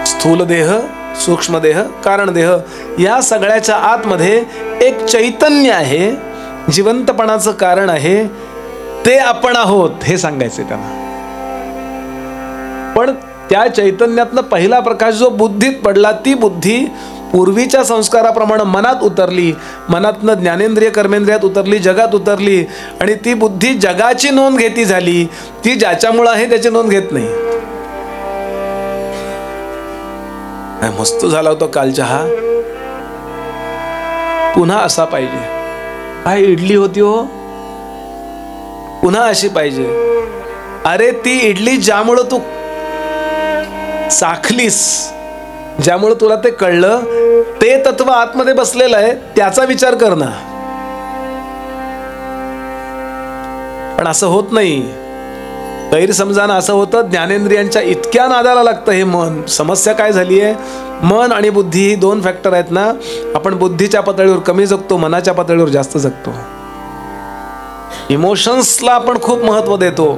स्थूल देह, सूक्ष्म देह, कारण देह, या सगळ्याच्या आतमध्ये एक चैतन्य आहे, जिवंतपणाचं कारण आहे. ते आपण आहोत हे सांगायचे त्यांना. पण त्या चैतन्यातनं पहिला प्रकाश जो बुद्धीत पडला, ती बुद्धी पूर्वीच्या संस्काराप्रमाणे मनात उतरली, मनातनं ज्ञानेंद्रिय कर्मेंद्रियात उतरली, जगात उतरली. आणि ती बुद्धी जगाची नोंद घेती झाली. ती ज्याच्यामुळे आहे त्याची नोंद घेत नाही. मस्त झाला होता काल चहा, पुन्हा असा पाहिजे. काय इडली होती हो, पुन्हा अशी पाहिजे. अरे ती इडली ज्यामुळं तू चाखलीस, ज्यामुळे तुला ते कळलं, ते तत्व आतमध्ये बसलेलं आहे, त्याचा विचार कर ना. पण असं होत नाही. गैरसमजानं असं होतं, ज्ञानेंद्रियांच्या इतक्या नादाला लागतं हे मन. समस्या काय झाली आहे, मन आणि बुद्धी ही 2 फॅक्टर आहेत ना. आपण बुद्धीच्या पातळीवर कमी जगतो, मनाच्या पातळीवर जास्त जगतो. इमोशन्सला आपण खूप महत्व देतो,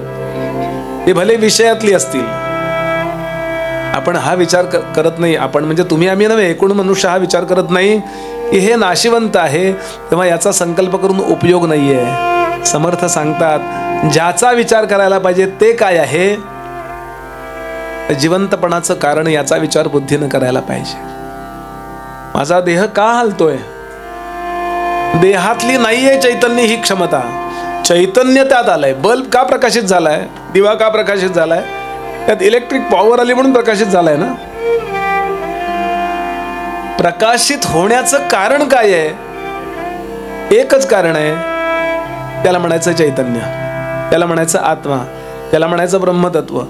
ते भले विषयातली असतील. आपण हा विचार करत नाही. आपण म्हणजे तुम्ही आम्ही नव्हे, एकूण मनुष्य हा विचार करत नाही की हे नाशिवंत आहे, तेव्हा याचा संकल्प करून उपयोग नाहीये. समर्थ सांगतात ज्याचा विचार करायला पाहिजे ते काय आहे, जिवंतपणाचं कारण, याचा विचार बुद्धीनं करायला पाहिजे. माझा देह का हलतोय, देहातली नाहीये चैतन्य ही क्षमता. चैतन्य त्यात आलंय. बल्ब का प्रकाशित झालाय, दिवा का प्रकाशित झालाय, त्यात इलेक्ट्रिक पॉवर आली म्हणून प्रकाशित झालाय ना. प्रकाशित होण्याचं कारण काय आहे? एकच कारण आहे, त्याला म्हणायचं चैतन्य, त्याला म्हणायचं आत्मा, त्याला म्हणायचं ब्रह्मतत्व,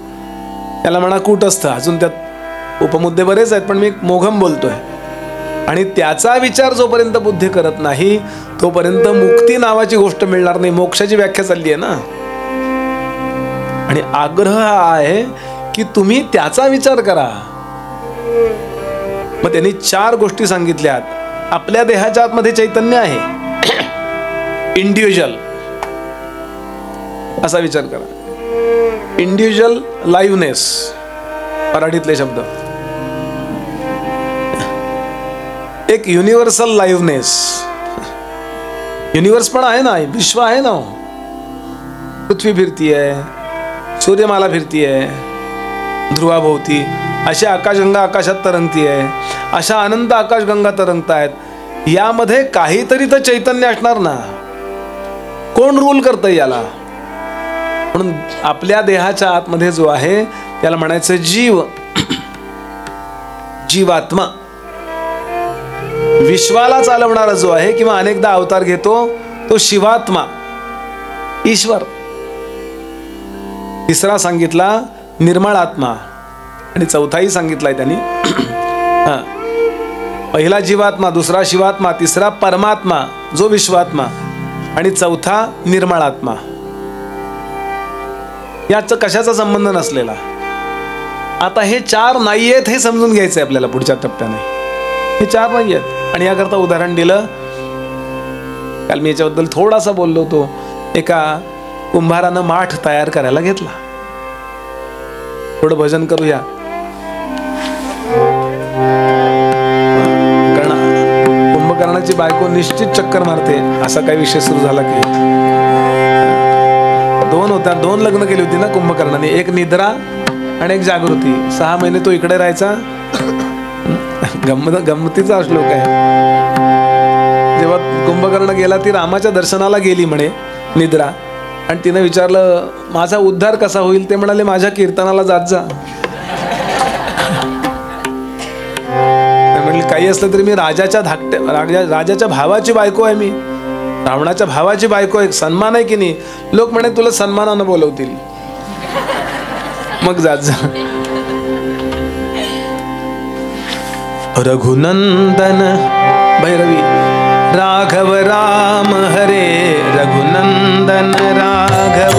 त्याला म्हणा कूटस्थ. अजून त्यात उपमुद्दे बरेच आहेत, पण मी मोघम बोलतोय. आणि त्याचा विचार जोपर्यंत बुद्धी करत नाही तोपर्यंत मुक्ती नावाची गोष्ट मिळणार नाही. मोक्षाची व्याख्या चालली आहे ना. आणि आग्रह हा आहे की तुम्ही त्याचा विचार करा. मग त्यांनी 4 गोष्टी सांगितल्यात. आपल्या देहाच्या आतमध्ये चैतन्य आहे, इंडिव्हिज्युअल असा विचार करा. इंडिव्हिज्युअल लाईव्हनेस, मराठीतले शब्द. एक युनिव्हर्सल लाईव्हनेस, युनिव्हर्स पण आहे ना, विश्व आहे ना. पृथ्वी फिरतीये, सूर्यमाला फिरतीये ध्रुवाभोवती, अशी आकाशगंगा आकाशात तरंगतीये, अशा अनंत आकाशगंगा तरंगतायत. यामध्ये काहीतरी तर चैतन्य असणार ना. कोण रूल करतंय याला? म्हणून आपल्या देहाच्या आतमध्ये जो आहे त्याला म्हणायचं जीव, जीवात्मा. विश्वाला चालवणारा जो आहे किंवा अनेकदा अवतार घेतो तो शिवात्मा, ईश्वर. तिसरा सांगितला निर्मळ आत्मा, आणि चौथाही सांगितलाय त्यांनी. पहिला जीवात्मा, दुसरा शिवात्मा, तिसरा परमात्मा जो विश्वात्मा, आणि चौथा निर्मळ आत्मा. याचा कशाचा संबंध नसलेला. आता हे 4 नाही आहेत हे समजून घ्यायचंय आपल्याला पुढच्या टप्प्याने. हे 4 नाही आहेत. आणि याकरता उदाहरण दिलं. काल मी याच्याबद्दल थोडासा बोललो होतो. एका कुंभारानं माठ तयार करायला घेतला. थोडं भजन करूया. कुंभकर्णाची बायको निश्चित चक्कर मारते, असा काही विषय सुरू झाला की 2 होत्या, 2 लग्न केली होती ना कुंभकर्णाने. एक निद्रा आणि एक जागृती. 6 महिने तो इकडे राहायचा. गंमतीचा श्लोक आहे. जेव्हा कुंभकर्ण गेला, ती रामाच्या दर्शनाला गेली म्हणे निद्रा, आणि तिने विचारलं माझा उद्धार कसा होईल? ते म्हणाले माझ्या कीर्तनाला जात जा. म्हणले काही असलं तरी मी राजाच्या भावाची बायको आहे, मी रावणाच्या भावाची बायको आहे, सन्मान आहे की नाही? लोक म्हणे तुला सन्मानानं बोलवतील, मग जात जा. रघुनंदन भैरवी राघव राम हरे, रघुनंदन राघव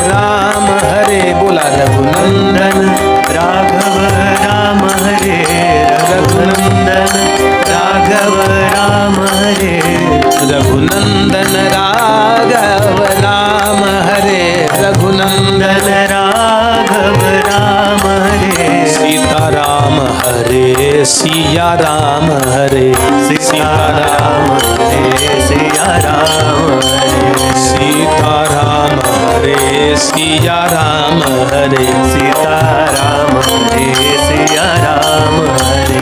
राम हरे. बोला रघुनंदन राघव राम हरे, रघुनंदन राघव राम हरे, रघुनंदन राघव राम हरे, रघुनंदन राघव राम हरे. सीताराम हरे सिया राम हरे, सीताराम हरे सिया राम हरे, सीताराम हरे सिया राम हरे, सीताराम हरे सिया राम हरे.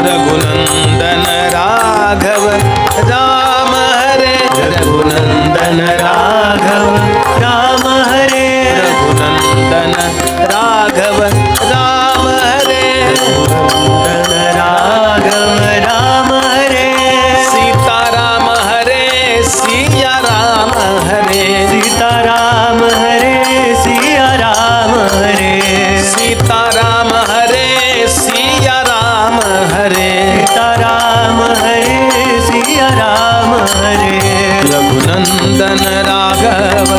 रघुनंदन राघव राम हरे, रघुनंदन राघव राम हरे, रघुनंदन राघव राम हरे, रघुनंदन राघव राम हरे. सीताराम हरे सिया राम हरे, सीताराम हरे सिया राम हरे, सीताराम हरे सिया राम हरे, सीताराम हरे सिया राम हरे. रघुनंदन राघव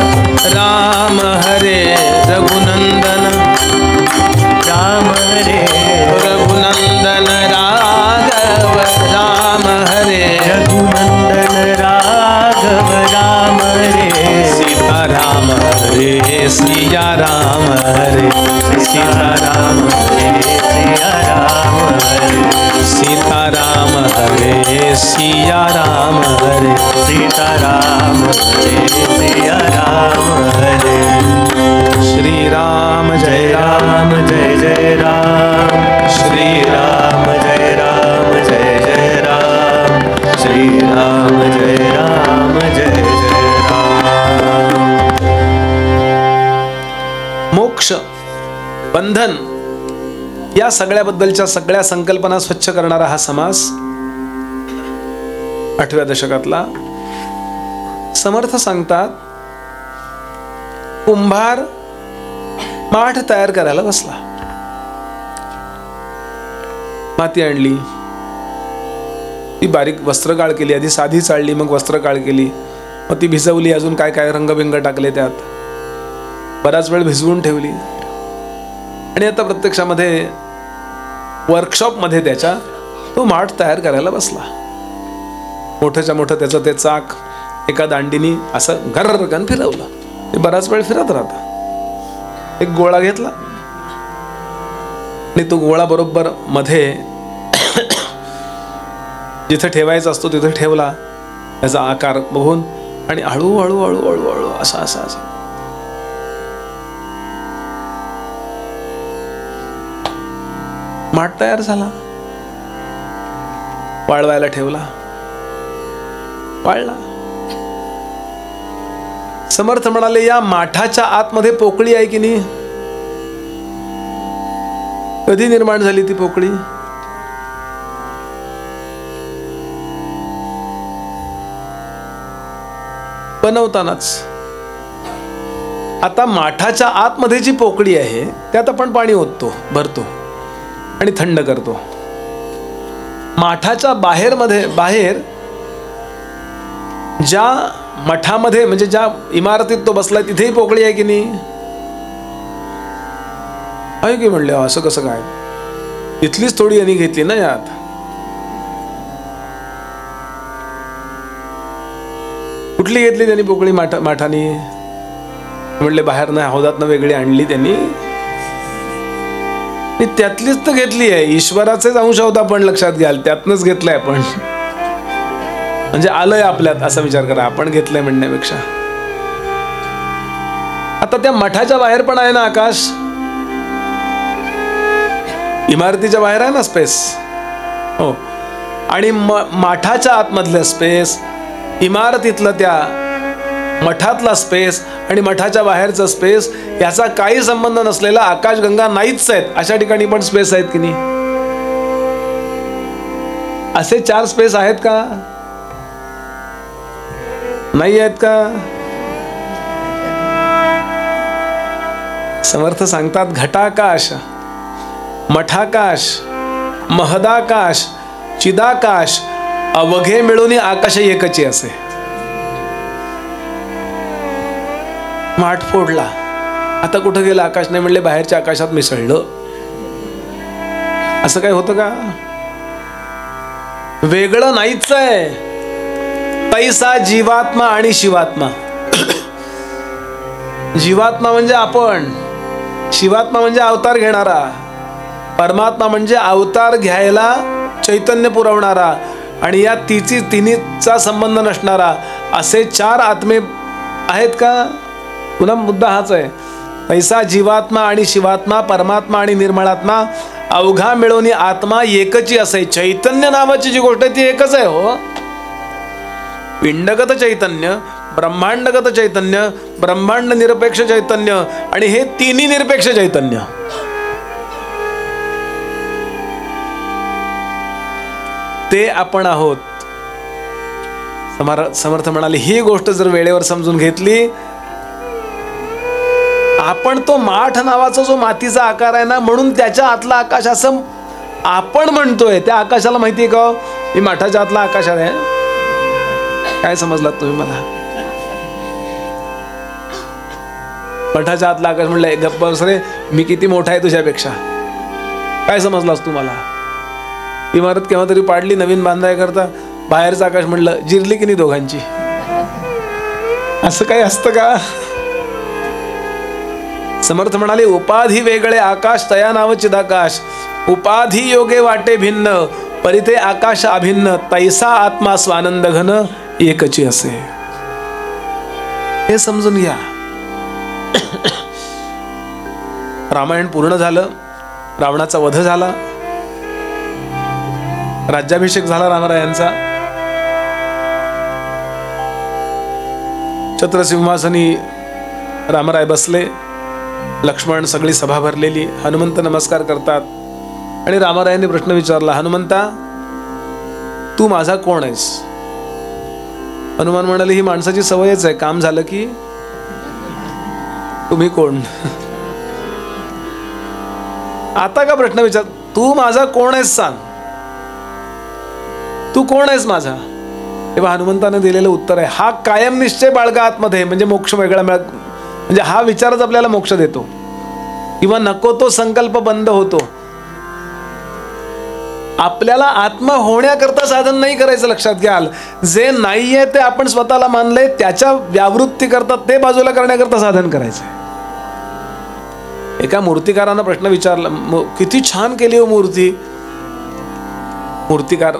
राम हरे, रघुनंदन राम हरे, रघुनंदन राघव राम हरे, रघुनंदन राघव राम हरे. सीताराम हरे सिया राम हरे, सीताराम हरे सिया राम हरे, सीताराम हरे सिया राम हरे, सीताराम हरे सिया राम हरे. श्री राम जय राम, जय जय राम, श्री राम जय राम, जय जय राम, श्री राम जय राम, जय जय राम. बंधन या सगळ्याबद्दलच्या सगळ्या संकल्पना स्वच्छ करणारा हा समास 8व्या दशकातला. समर्थ सांगतात, कुंभार माठ तयार करायला बसला. माती आणली, ती बारीक वस्त्रकाळ केली, आधी साधी चाळली, मग वस्त्रकाळ केली, मग ती भिजवली, अजून काय काय रंगबिंग टाकले त्यात, बराच वेळ भिजवून ठेवली. आणि आता प्रत्यक्षामध्ये वर्कशॉप मध्ये त्याच्या तो माठ तयार करायला बसला. मोठ्याच्या मोठं त्याचं ते चाक एका दांडीनी असं घर्रकन फिरवलं. ते बराच वेळ फिरत राहतं. एक गोळा घेतला आणि तो गोळा बरोबर मध्ये जिथे ठेवायचा असतो तिथे ठेवला, त्याचा आकार बघून, आणि हळूहळू हळूहळू हळू असा असा असा माठ तयार झाला. वाळवायला ठेवला, वाळला. समर्थ म्हणाले, या माठाच्या आतमध्ये पोकळी आहे की नाही? कधी निर्माण झाली ती पोकळी? बनवतानाच. आता माठाच्या आतमध्ये जी पोकळी आहे त्यात आपण पाणी ओततो, भरतो आणि थंड करतो. माठाच्या बाहेर ज्या मठामध्ये म्हणजे ज्या इमारतीत तो बसलाय तिथेही पोकळी आहे की नाही? आहे की म्हणले, असं कसं काय? इथलीच थोडी यांनी घेतली ना यात. कुठली घेतली त्यांनी पोकळी माठानी? म्हणले बाहेर नाही, हौदातनं वेगळी आणली त्यांनी. त्यातलीच तर घेतली आहे. ईश्वराचेच अंश होता, आपण लक्षात घ्याल, त्यातनच घेतलंय आपण. म्हणजे आलंय आपल्यात असा विचार करा, आपण घेतलंय म्हणण्यापेक्षा. आता त्या मठाच्या बाहेर पण आहे ना आकाश, इमारतीच्या बाहेर आहे ना स्पेस. हो, आणि माठाच्या आतमधलं स्पेस, इमारतीतलं त्या मठातला स्पेस आणि मठाच्या बाहेरचा स्पेस याचा काही संबंध नसलेला आकाशगंगा नाहीच आहेत. अशा ठिकाणी पण स्पेस आहेत की नाही? असे 4 स्पेस आहेत का? नाही आहेत का? समर्थ सांगतात, घटाकाश, मठाकाश, महदाकाश, चिदाकाश अवघे मिळून आकाश एकची असे. माठ फोडला, आता कुठं गेला आकाश? नाही म्हणले, बाहेरच्या आकाशात मिसळलं. असं काय होतं का? वेगळं नाहीच आहे. तैसा जीवात्मा आणि शिवात्मा. जीवात्मा म्हणजे आपण, शिवात्मा म्हणजे अवतार घेणारा, परमात्मा म्हणजे अवतार घ्यायला चैतन्य पुरवणारा आणि या तिन्हीचा संबंध नसणारा. असे 4 आत्मे आहेत का? पुन्हा मुद्दा हाच आहे. तैसा जीवात्मा आणि शिवात्मा, परमात्मा आणि निर्मळात्मा अवघा मिळवणी आत्मा एकची असे. चैतन्य नावाची जी गोष्ट आहे ती एकच आहे. हो, पिंडगत चैतन्य, ब्रह्मांडगत चैतन्य, ब्रह्मांड निरपेक्ष चैतन्य आणि हे तिन्ही निरपेक्ष चैतन्य. ते आपण आहोत. समर्थ म्हणाले, ही गोष्ट जर वेळेवर समजून घेतली, आपण तो माठ नावाचा जो मातीचा आकार आहे ना, म्हणून त्याच्या आतला आकाश असं आपण म्हणतोय. त्या आकाशाला माहितीये का, मी माठाच्या आतला आकाश आहे. काय समजलात तुम्ही मला? मठाच्या आतला आकाश म्हणलं, गप्प बस रे, मी किती मोठा आहे तुझ्यापेक्षा. काय समजलास तू मला? इमारत केव्हा तरी पाडली नवीन बांधाय करता, बाहेरचं आकाश म्हणलं, जिरली की नाही दोघांची? असं काही असतं का? समर्थ म्हणाले, उपाधी वेगळे आकाश तया नाव चिदाकाश. उपाधी योगे वाटे भिन्न, परिते आकाश अभिन्न. तैसा आत्मा स्वानंद घन एकची असे. हे समजून घ्या. रामायण पूर्ण झालं, रावणाचा वध झाला, राज्याभिषेक झाला रामरायांचा. छत्रसिंहासनी रामराय बसले. लक्ष्मण, सगळी सभा भरलेली. हनुमंत नमस्कार करतात आणि रामरायांनी प्रश्न विचारला, हनुमंता तू माझा कोण आहेस? हनुमान म्हणाले, ही माणसाची सवयच आहे, काम झालं की तुम्ही कोण. आता का प्रश्न विचार, तू माझा कोण आहेस सांग, तू कोण आहेस माझा? तेव्हा हनुमंताने दिलेलं उत्तर आहे, हा कायम निश्चय बाळगा आतमध्ये, म्हणजे मोक्ष वेगळा मिळत, म्हणजे हा विचारच आपल्याला मोक्ष देतो, किंवा नको तो संकल्प बंद होतो. आपल्याला आत्मा होण्याकरता साधन नाही करायचं, लक्षात घ्याल. जे नाहीये ते आपण स्वतःला मानलंय, त्याच्या व्यावृत्ती करतात ते बाजूला करण्याकरता साधन करायचंय. एका मूर्तिकारानं प्रश्न विचारला, किती छान केली हो मूर्ती. मूर्तिकार,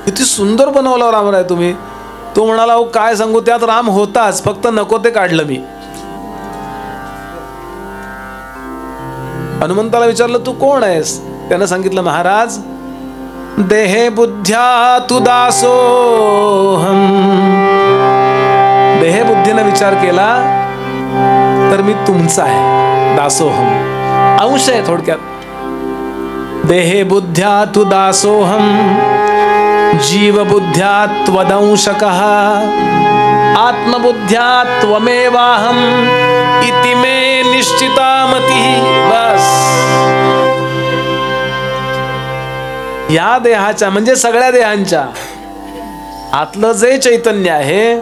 किती सुंदर बनवला रामराय तुम्ही. तो म्हणाला, हो काय सांगू, त्यात राम होताच, फक्त नको ते काढलं मी. हनुमंताला विचारलं, तू कोण आहेस? त्यानं सांगितलं, महाराज देहे बुद्ध्या तु दासोहम. देहे बुद्धीने विचार केला तर मी तुमचा आहे, दासोहम अंश आहे थोडक्यात. देहे बुद्ध्या तु दासोहम जीव बुद्ध्या त्वदंशकः आत्मबुद्ध्या त्वमेवाहम इति मे निश्चिता मती. बस या देहाच्या म्हणजे सगळ्या देहांच्या आतलं जे चैतन्य आहे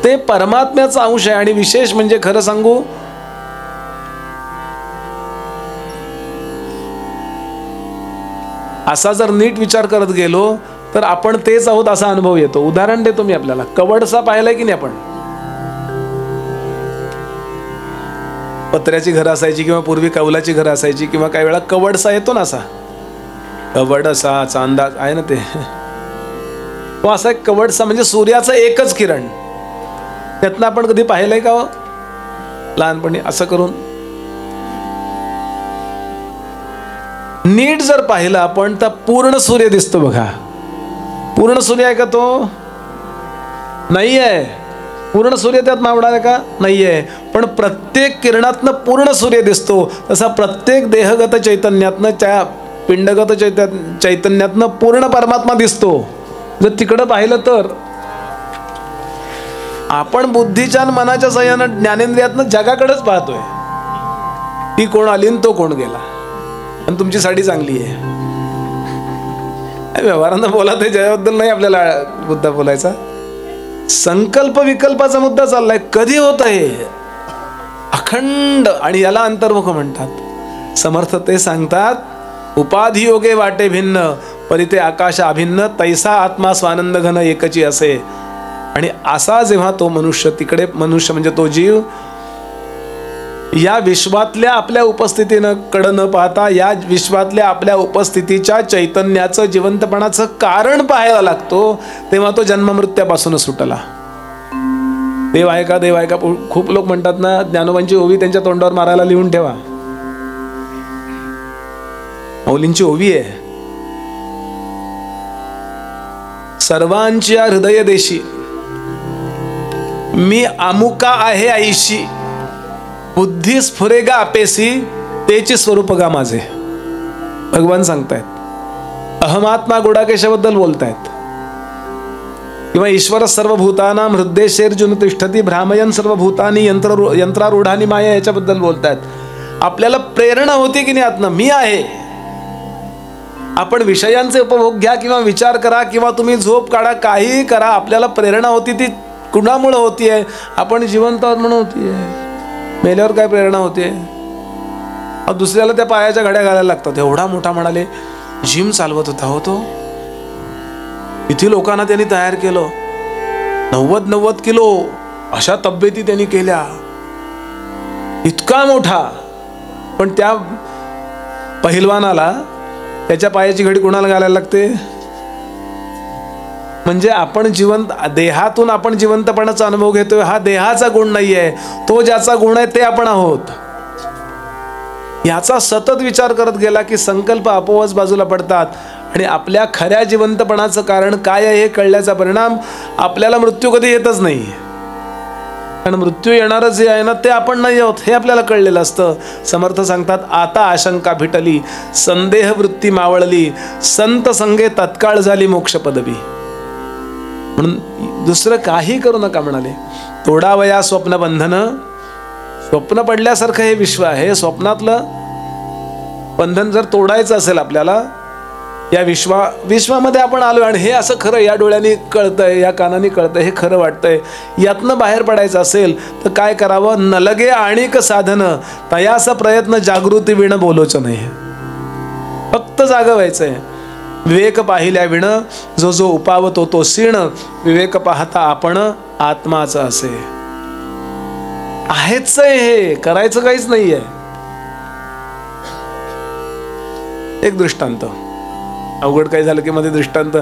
ते परमात्म्याचा अंश आहे. आणि विशेष म्हणजे खरं सांगू, असा जर नीट विचार करत गेलो तर आपण तेच आहोत असा अनुभव येतो. उदाहरण देतो मी आपल्याला. कवडसा पाहिलाय की नाही आपण? पत्र्याची घरं असायची किंवा पूर्वी कौलाची घरं असायची, किंवा काही वेळा कवडसा येतो ना, असा कवडसाचा अंदाज आहे ना ते. तो असा एक कवडसा म्हणजे सूर्याचं एकच किरण. त्यातनं आपण कधी पाहिलंय का लहानपणी? असं करून नीट जर पाहिलं आपण तर पूर्ण सूर्य दिसतो बघा. पूर्ण सूर्य आहे का तो? नाहीये. पूर्ण सूर्य त्यात मावणार आहे का? नाहीये. पण प्रत्येक किरणातनं पूर्ण सूर्य दिसतो. तसा प्रत्येक देहगत चैतन्यातनं, त्या पिंडगत चैतन्यातनं पूर्ण परमात्मा दिसतो. जर तिकडं पाहिलं तर आपण बुद्धीच्या आणि मनाच्या सहाय्यानं ज्ञानेंद्रियातनं जगाकडेच पाहतोय. ती कोण आली आणि तो कोण गेला, आणि तुमची साडी चांगली आहे. व्यवहारानं बोला ते जगाबद्दल नाही आपल्याला मुद्दा बोलायचा. संकल्प विकल्पाचा मुद्दा चाललाय. कधी होत आहे? अखंड. आणि याला अंतर्मुख म्हणतात. समर्थ ते सांगतात, उपाधी योगे वाटे भिन्न परिते आकाश अभिन्न तैसा आत्मा स्वानंद घन एकची असे. आणि असा जेव्हा तो मनुष्य, तिकडे मनुष्य म्हणजे तो जीव, या विश्वातल्या आपल्या उपस्थितीनं कडं न पाहता या विश्वातल्या आपल्या उपस्थितीच्या चैतन्याचं जिवंतपणाचं कारण पाहायला लागतो, तेव्हा तो जन्ममृत्यूपासून सुटला. देव आहे का, देव आहे का? खूप लोक म्हणतात ना, ज्ञानोबांची ओवी त्यांच्या तोंडावर मारायला लिहून ठेवा. माऊलींची ओवी आहे, सर्वांच्या हृदय देशी मी अमुका आहे आईशी, बुद्धी स्फुरेगा अपेसी तेची स्वरूप गा माझे. भगवान सांगतायत. अहमात्मा गुडाकेशाबद्दल बोलतायत. किंवा ईश्वर सर्वभूतानां हृदयेर्जुन तिष्ठती भ्रामयन सर्वभूतानी यंत्रारूढानी माया, याच्याबद्दल बोलतायत. आपल्याला प्रेरणा होती की नाही आत्मा मी आहे. आपण विषयांचे उपभोग घ्या किंवा विचार करा किंवा तुम्ही झोप काढा, काहीही करा, आपल्याला प्रेरणा होती. ती कुणामुळे होतीये? आपण जिवंत आहोत म्हणून होतीये. मेल्यावर काय प्रेरणा होते? दुसऱ्याला त्या पायाच्या घड्या घालायला लागतात. एवढा मोठा म्हणाले जिम चालवत होता हो तो. किती लोकांना त्यांनी तयार केलं. 90 किलो अशा तब्येती त्यांनी केल्या. इतका मोठा. पण त्या पहिलवानाला त्याच्या पायाची घडी कुणाला घालायला लागते? म्हणजे आपण जिवंत, देहातून आपण जिवंतपणाचा अनुभव घेतोय. हा देहाचा गुण नाहीये, तो ज्याचा गुण आहे ते आपण आहोत. याचा सतत विचार करत गेला की संकल्प आपोआप बाजूला पडतात. आणि आपल्या खऱ्या जिवंतपणाचं कारण काय आहे हे कळल्याचा परिणाम आपल्याला मृत्यू कधी येतच नाही. कारण मृत्यू येणारच जे आहे ना ते आपण नाही आहोत हे आपल्याला कळलेलं असतं. समर्थ सांगतात, आता आशंका भिटली, संदेह वृत्ती मावळली, संत संगे तत्काळ झाली मोक्ष पदवी. म्हणून दुसरं काही करू नका म्हणाले. तोडावया स्वप्न बंधन. स्वप्न पडल्यासारखं हे विश्व आहे. स्वप्नातलं बंधन जर तोडायचं असेल आपल्याला, या विश्वामध्ये आपण आलो आणि हे असं खरं या डोळ्यांनी कळतंय, या कानाने कळतंय, हे खरं वाटतंय, यातनं बाहेर पडायचं असेल तर काय करावं? नलगे आणिक साधन तयासा प्रयत्न जागृती विण बोलोच नाही. फक्त जागं व्हायचंय. विवेक पाहिल्या विण जो जो उपावतो तो सीण, विवेक पाहता आपण आत्माच असे. आहेच हे, करायचं काहीच नाहीये. एक दृष्टांत, अवघड काही झालं की मध्ये दृष्टांत,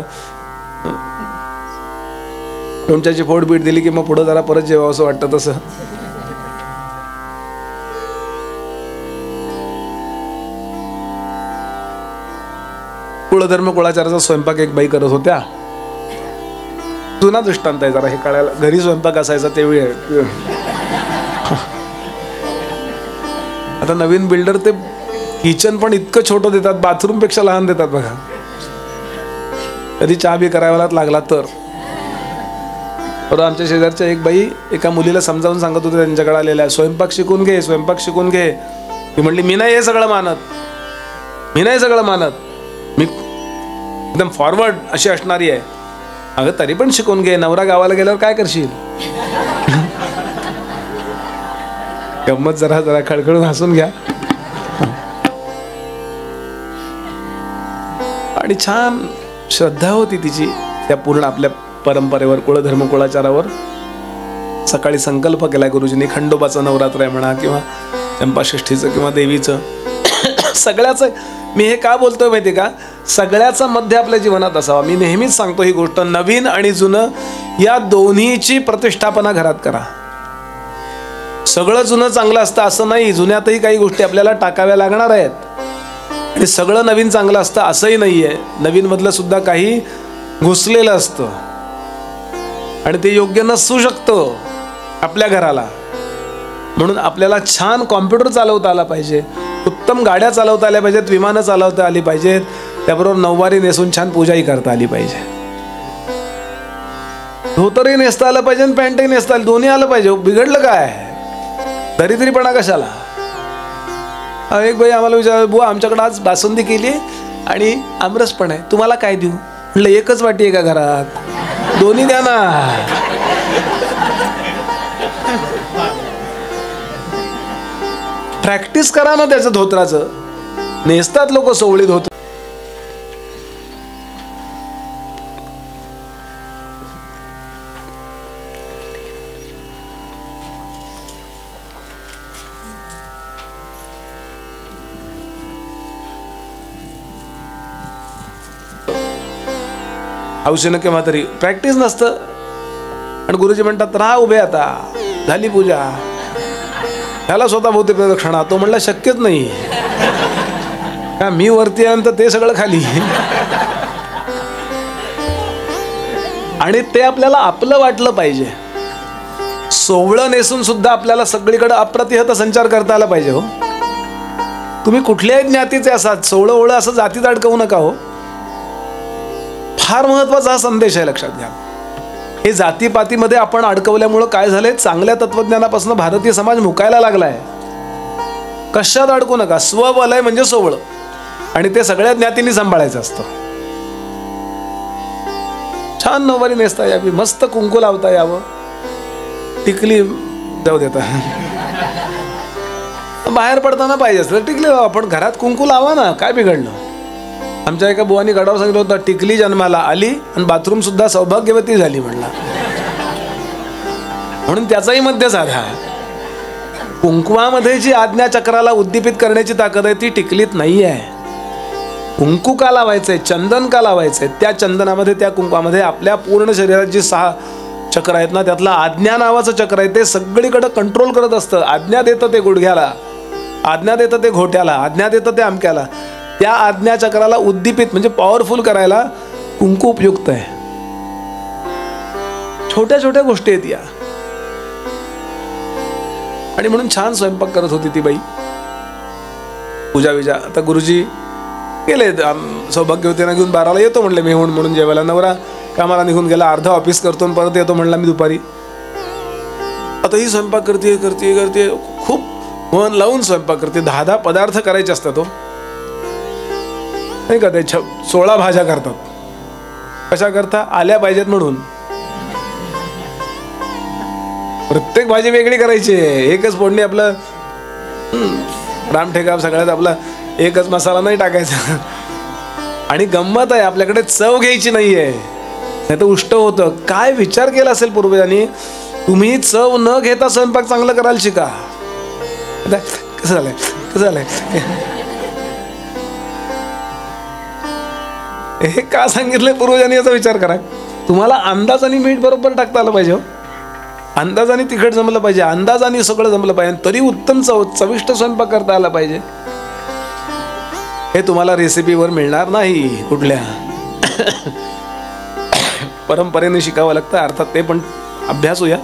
लोणच्याची फोड बीट दिली की मग पुढं जरा परत जेव्हा असं वाटतं तसं. कुळधर्म कुळाचाराचा स्वयंपाक एक बाई करत होत्या. जुना दृष्टांत आहे जरा हे कळायला. घरी स्वयंपाक असायचा त्यावेळी. आता नवीन बिल्डर ते किचन पण इतकं छोटं देतात, बाथरूम पेक्षा लहान देतात बघा. कधी चहा बी करायला लागला तर. आमच्या शेजारच्या एक बाई एका मुलीला समजावून सांगत होते, त्यांच्याकडे आलेल्या, स्वयंपाक शिकून घे, स्वयंपाक शिकून घे. ती म्हणली, मी नाही हे सगळं मानत, मी नाही सगळं मानत, मी एकदम फॉरवर्ड अशी असणारी आहे. अगं तरी पण शिकून घे, नवरा गावाला गेल्यावर काय करशील? गंमत जरा जरा खळखळून हसून घ्या. आणि छान श्रद्धा होती तिची त्या पूर्ण आपल्या परंपरेवर, कुळधर्म कुळाचारावर. सकाळी संकल्प केलाय गुरुजींनी, खंडोबाचं नवरात्र आहे म्हणा किंवा चंपाषष्ठीचं किंवा देवीचं, सगळ्याचं. मी हे का बोलतोय माहिती का? सगळ्याचा मध्य आपल्या जीवनात असावा. मी नेहमीच सांगतो ही गोष्ट, नवीन आणि जुनं या दोन्हीची प्रतिष्ठापना घरात करा. सगळं जुनं चांगलं असतं असं नाही, जुन्यातही काही गोष्टी आपल्याला टाकाव्या लागणार आहेत. आणि सगळं नवीन चांगलं असतं असंही नाहीये. नवीन मधलं सुद्धा काही घुसलेलं असतं आणि ते योग्य नसू शकतं आपल्या घराला. म्हणून आपल्याला छान कॉम्प्युटर चालवता आला पाहिजे, उत्तम गाड्या चालवता आल्या पाहिजेत, विमानं चालवता आली पाहिजेत, त्याबरोबर नऊवारी नेसून छान पूजाही करता आली पाहिजे. धोतरही नेसता आलं पाहिजे आणि पॅन्टही नेसता आली, दोन्ही आलं पाहिजे. बिघडलं काय? दरिद्रीपणा कशाला? एक बाई आम्हाला विचार, बुवा आमच्याकडे आज बासुंदी केली आणि आमरस पण आहे, तुम्हाला काय देऊ? म्हटलं एकच वाटी आहे का घरात? दोन्ही द्या ना. प्रॅक्टिस करा ना त्याचं धोत्राचं. नेसतात लोक सोवळी धोतर. हौसेनं केव्हा तरी, प्रॅक्टिस नसतं. आणि गुरुजी म्हणतात राहा उभे, आता झाली पूजा, त्याला स्वतः भोवती प्रदक्षिणा. तो म्हणला शक्यच नाही का, मी वरती आहे तर ते सगळं खाली. आणि ते आपल्याला आपलं वाटलं पाहिजे. सोवळं नेसून सुद्धा आपल्याला सगळीकडे अप्रतिहत संचार करता आला पाहिजे. हो, तुम्ही कुठल्याही ज्ञातीचे असाल, सोवळं ओळं असं जातीत अडकवू नका. हो, फार महत्वाचा हा संदेश आहे, लक्षात घ्या. हे जातीपातीमध्ये आपण अडकवल्यामुळं काय झालंय, चांगल्या तत्वज्ञानापासून भारतीय समाज मुकायला लागलाय. कशात अडकू नका. स्ववलय म्हणजे सोवळं, आणि ते सगळ्या ज्ञातींनी सांभाळायचं असतं. छान नऊवारी नेसता यावी, मस्त कुंकू लावता यावं, टिकली जाऊ देता. बाहेर पडताना पाहिजे असतं टिकली लावा, पण घरात कुंकू लावा ना, काय बिघडलं? आमच्या एका बुवानी गडावर सांगितलं होतं, टिकली जन्माला आली आणि बाथरूम सुद्धा सौभाग्यवती झाली म्हणला. म्हणून त्याचाही मध्य साधा. कुंकवामध्ये जी आज्ञा चक्राला उद्दीपित करण्याची ताकद आहे ती टिकलीत नाही आहे. कुंकू का लावायचंय, चंदन का लावायचंय? त्या चंदनामध्ये, त्या कुंकवामध्ये आपल्या पूर्ण शरीरात जी 6 चक्र आहेत ना, त्यातलं आज्ञा नावाचं चक्र आहे, ते सगळीकडे कंट्रोल करत असतं. आज्ञा देतं ते गुडघ्याला, आज्ञा देतं ते घोट्याला, आज्ञा देतं ते आमक्याला. त्या आज्ञा चक्राला उद्दीपित म्हणजे पॉवरफुल करायला कुंकू उपयुक्त आहे. छोट्या छोट्या गोष्टी आहेत या. आणि म्हणून छान स्वयंपाक करत होती ती बाई. पूजा विजा. आता गुरुजी गेले, सौभाग्यवतीला घेऊन 12ला येतो म्हणले मी म्हणून जेवायला. नवरा कामाला निघून गेला, अर्धा ऑफिस करतो आणि परत येतो म्हणला मी दुपारी. आता ही स्वयंपाक करते करते करते, खूप मन लावून स्वयंपाक करते. 10 पदार्थ करायचे असतात तो नाही का. ते 16 भाज्या करतात. कशा करता? आल्या पाहिजेत म्हणून. प्रत्येक भाजी वेगळी करायची. एकच फोडणी आपलं रामठेका सगळ्यात आपला एकच मसाला नाही टाकायचा. आणि गंमत आहे, आपल्याकडे चव घ्यायची नाहीये, नाही तर उष्ट होतं. काय विचार केला असेल पूर्वजांनी? तुम्ही चव न घेता स्वयंपाक चांगलं कराल शिका. कसं झालंय कसं झालंय हे का सांगितलंय पूर्वजांनी याचा विचार करा. तुम्हाला अंदाजाने मीठ बरोबर टाकता आलं पाहिजे, अंदाजाने तिखट जमलं पाहिजे, अंदाजाने सगळं जमलं पाहिजे, तरी उत्तम चविष्ट स्वयंपाक करता आला पाहिजे. हे तुम्हाला रेसिपीवर मिळणार नाही कुठल्या. परंपरेने शिकावं लागतं. अर्थात ते पण अभ्यास होऊया.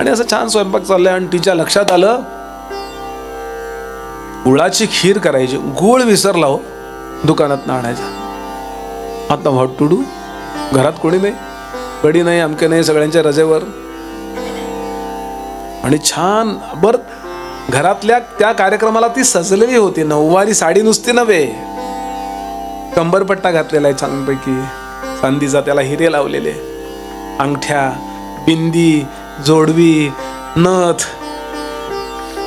आणि असं छान स्वयंपाक चाललाय आणि तिच्या लक्षात आलं गुळाची खीर करायची. गुळ विसरला हो, दुकानात आणायचा. आता व्हॉट टू डू? घरात कोणी नाही, गडी नाही, अमके नाही, सगळ्यांच्या रजेवर. आणि छान बर घरातल्या त्या कार्यक्रमाला ती सजलेली होती. नऊवारी साडी नुसती नव्हे, कंबरपट्टा घातलेला आहे छानपैकी चांदीचा, त्याला हिरे लावलेले, अंगठ्या, बिंदी, जोडवी, नथ.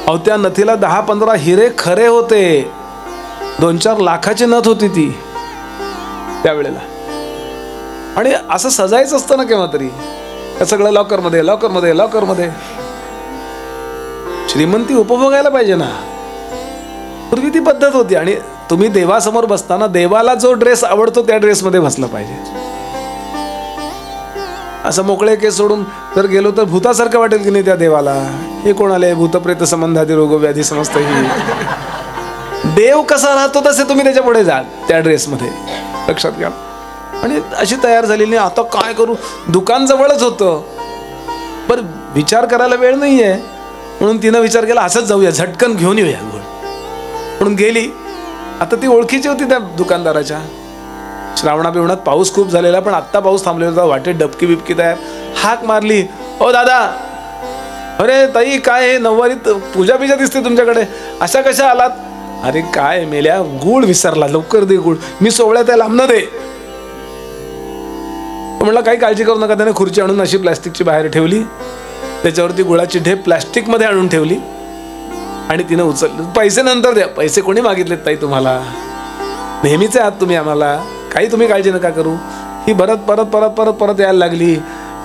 अहो त्या नथीला 10-15 हिरे खरे होते. 2-4 लाखाची नथ होती ती त्यावेळेला. आणि असं सजायचं असतं ना केव्हा तरी. सगळं लॉकरमध्ये लॉकरमध्ये लॉकरमध्ये. श्रीमंती उपभोगायला पाहिजे ना. पूर्वी ती पद्धत होती. आणि तुम्ही देवासमोर बसताना देवाला जो ड्रेस आवडतो त्या ड्रेसमध्ये बसला पाहिजे. असं मोकळे केस सोडून जर गेलो तर भूतासारखं वाटेल की नाही त्या देवाला. हे कोण आले? भूतप्रेत संबंधादी रोगव्याधी समजत. ही देव कसा राहतो तसे तुम्ही त्याच्या पुढे जा त्या ड्रेसमध्ये, लक्षात घ्या. आणि अशी तयार झालेली. आता काय करू? दुकान जवळच होतं, पण विचार करायला वेळ नाहीये. म्हणून तिनं विचार केला असंच जाऊया, झटकन घेऊन येऊया गुळ. म्हणून गेली. आता ती ओळखीची होती त्या दुकानदाराच्या. श्रावणा बिवणात पाऊस खूप झालेला, पण आत्ता पाऊस थांबलेला होता. वाटेत डबकी बिबकी तयार. हाक मारली, ओ दादा, अरे ताई काय हे नऊवारीत पूजा बिजा दिसते तुमच्याकडे, अशा कशा आलात? अरे काय मेल्या, गुळ विसरला, लवकर दे गुळ, मी सोवळ्या त्या लांबनं दे. म्हणलं काही काळजी करू नका. त्याने खुर्ची आणून अशी प्लॅस्टिकची बाहेर ठेवली, त्याच्यावरती गुळाची ढेप प्लॅस्टिकमध्ये आणून ठेवली आणि तिनं उचलली. पैसे नंतर द्या. पैसे कोणी मागितलेत ताई तुम्हाला? नेहमीचे आहात तुम्ही आम्हाला, काही तुम्ही काळजी नका करू. ही परत परत परत परत परत यायला लागली.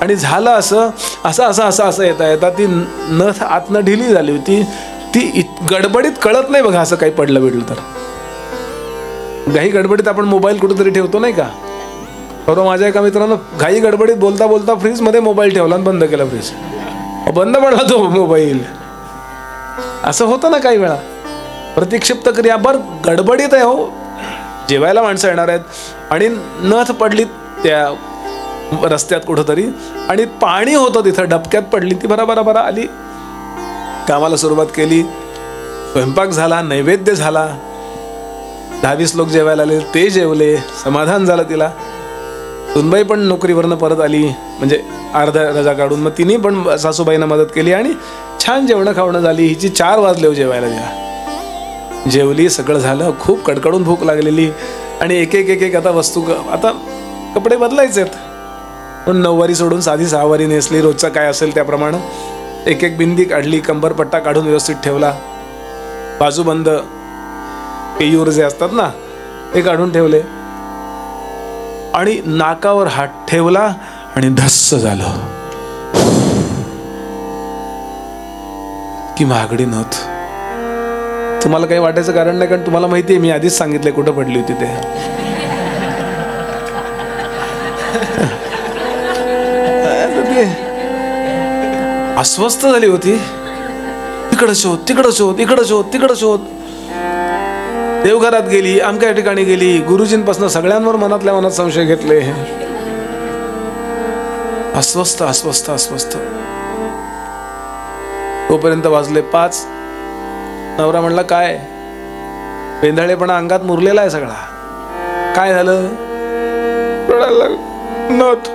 आणि झालं असं असं असं असं असं येता येता ती नथ आतनं ढिली झाली होती. ती गडबडीत कळत नाही बघा असं काही पडलं बिडलं तर. घाई गडबडीत आपण मोबाईल कुठेतरी ठेवतो नाही का. बरोबर माझ्या एका मित्रानं घाई गडबडीत बोलता बोलता फ्रीजमध्ये मोबाईल ठेवला आणि बंद केला फ्रीज. बंद पडला तो मोबाईल. असं होतं ना काही वेळा. प्रतिक्षिप्त क्रिया. बर गडबडीत आहे हो, जेवायला माणसं येणार आहेत आणि नथ पडली त्या रस्त्यात कुठंतरी आणि पाणी होतं तिथं, डबक्यात पडली ती. बरा आली, कामाला सुरुवात केली, स्वयंपाक झाला, नैवेद्य झाला, 10-20 लोक जेवायला आले, ते जेवले, समाधान झालं तिला. सुनबाई पण नोकरीवरनं परत आली, म्हणजे अर्धा रजा काढून. मग तिने पण सासूबाईंना मदत केली आणि छान जेवणं खावणं झाली. हिची 4 वाजले हो जेवायला. तिला जेवली, सगळं झालं. खूप कडकडून भूक लागलेली आणि एक एक आता वस्तू, आता कपडे बदलायचे आहेत. पण 9वारी सोडून साधी 6वारी नेसली, रोजचं काय असेल त्याप्रमाणे. एक बिंदी काढली, कंबरपट्टा काढून व्यवस्थित ठेवला, बाजूबंद पेयूर जे असतात ना ते काढून ठेवले आणि नाकावर हात ठेवला आणि धस्स झालं. की महागडी नथ. तुम्हाला काही वाटायचं कारण नाही, कारण तुम्हाला माहिती आहे मी आधीच सांगितलंय कुठं पडली होती ते. अस्वस्थ झाली होती. तिकडं शोध, तिकडं शोध, इकडं शोध, तिकडं शोध. देवघरात गेली, अमक्या ठिकाणी गेली, गुरुजींपासून सगळ्यांवर मनातल्या मनात संशय घेतले. अस्वस्थ अस्वस्थ अस्वस्थ. तोपर्यंत वाजले 5. नवरा म्हणला काय, बेंधाळेपणा अंगात मुरलेला आहे सगळा, काय झालं? नथ.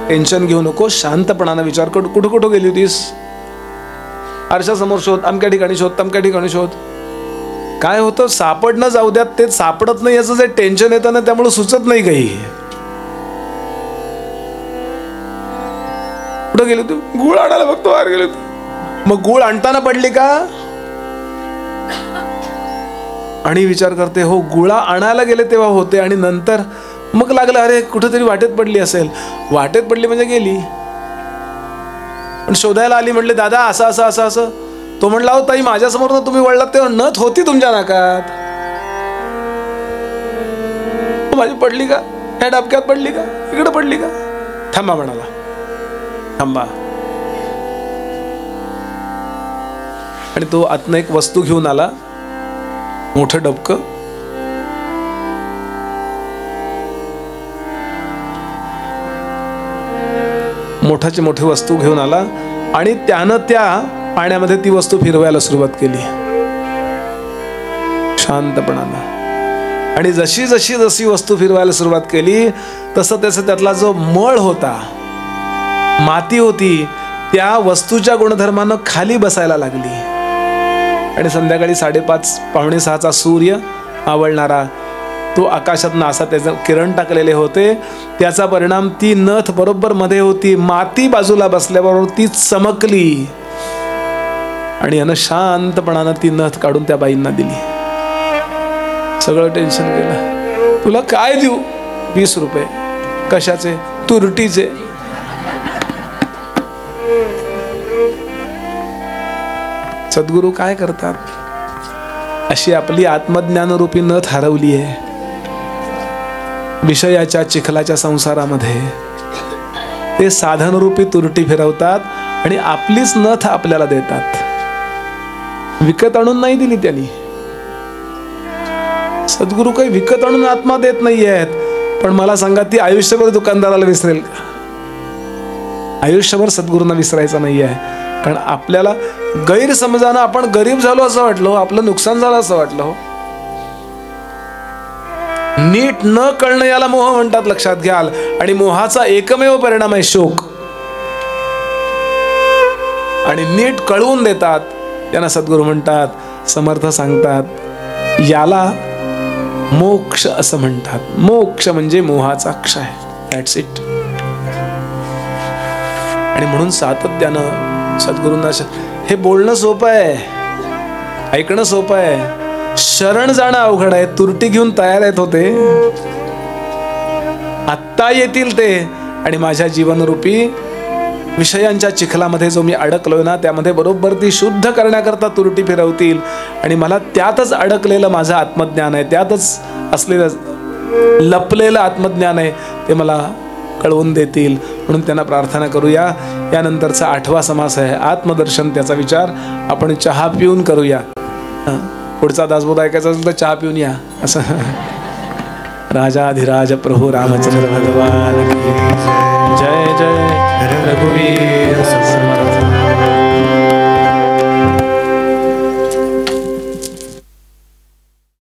टेन्शन घेऊ नको, शांतपणानं विचार कर. कुठं कुठं गेली होतीस? आरशासमोर शोध, अमक्या ठिकाणी शोध, तमक्या ठिकाणी शोध. काय होतं, सापडणं जाऊ द्यात, ते सापडत नाही याचं जे टेन्शन येतं ना, त्यामुळे सुचत नाही काही. कुठं गेली तू? गुळ आणायला बघतो बाहेर गेली तू. मग गुळ आणताना पडली का? आणि विचार करते, हो गुळा आणायला गेले तेव्हा होते, आणि नंतर मग लागलं अरे कुठेतरी वाटेत पडली असेल. वाटेत पडली म्हणजे गेली, पण शोधायला आली. म्हणले दादा असं असं असं असं. तो म्हणला हो ताई, माझ्यासमोर ना तुम्ही वळलात तेव्हा नथ होती तुमच्या नाकात. माझी पडली का? ह्या डबक्यात पडली का? इकडे पडली का? थांबा म्हणाला, थांबा. आणि तो आतनं एक वस्तू घेऊन आला, मोठं डबकं. मोठाची मोठी वस्तू घेऊन आला आणि त्यानं त्या पाण्यामध्ये ती वस्तू फिरवायला सुरुवात केली शांतपणानं. आणि जशी जशी जशी वस्तू फिरवायला सुरुवात केली तसं तसं त्यातला जो मळ होता, माती होती, त्या वस्तूच्या गुणधर्मानं खाली बसायला लागली. आणि संध्याकाळी 5:30 पावणे 6चा सूर्य आवळणारा तो आकाशातनं असा त्याचे किरण टाकलेले होते, त्याचा परिणाम ती नथ बरोबर मध्ये होती. माती बाजूला बसल्याबरोबर ती चमकली आणि यानं शांतपणानं ती नथ काढून त्या बाईंना दिली. सगळं टेन्शन गेलं. तुला काय देऊ? 20 रुपये. कशाचे? तुरटीचे. सद्गुरू काय करतात? अशी आपली आत्मज्ञानरूपी नथ हरवली आहे विषयाच्या चिखलाच्या संसारामध्ये. ते साधनरूपी तुरटी फिरवतात आणि आपलीच नथ आपल्याला देतात. विकत आणून नाही दिली त्यांनी. सद्गुरू काही विकत आणून आत्मा देत नाही आहेत. पण मला सांगा, ती आयुष्यभर दुकानदाराला विसरेल का? आयुष्यभर सद्गुरूंना विसरायचं नाही आहे. कारण आपल्याला गैरसमजानं आपण गरीब झालो असं वाटलं, आपलं नुकसान झालं असं वाटलं. नीट न कळणं याला मोह म्हणतात, लक्षात घ्याल. आणि मोहाचा एकमेव परिणाम आहे शोक. आणि नीट कळवून देतात त्यांना सद्गुरू म्हणतात, समर्थ सांगतात, याला मोक्ष असं म्हणतात. मोक्ष म्हणजे मोहाचा क्षय. That's it. आणि म्हणून सातत्यानं सद्गुरूंना हे बोलणं सोपं आहे, ऐकणं सोपं आहे, शरण जाणं अवघड आहे. तुरटी घेऊन तयार आहेत होते, आत्ता येतील ते. आणि माझ्या जीवनरूपी विषयांच्या चिखलामध्ये जो मी अडकलोय ना, त्यामध्ये बरोबर ती शुद्ध करण्याकरता तुरटी फिरवतील. आणि मला त्यातच अडकलेलं माझं आत्मज्ञान आहे, त्यातच असलेलं लपलेलं आत्मज्ञान आहे, ते मला कळवून देतील. म्हणून त्यांना प्रार्थना करूया. यानंतरचा 8वा समास आहे आत्मदर्शन. त्याचा विचार आपण चहा पिऊन करूया. पुढचा दासबोध ऐकायचा असेल तर चहा पिऊन या असं. राजाधिराज प्रभू रामचंद्र भगवान की जय. जय जय रघुवीर.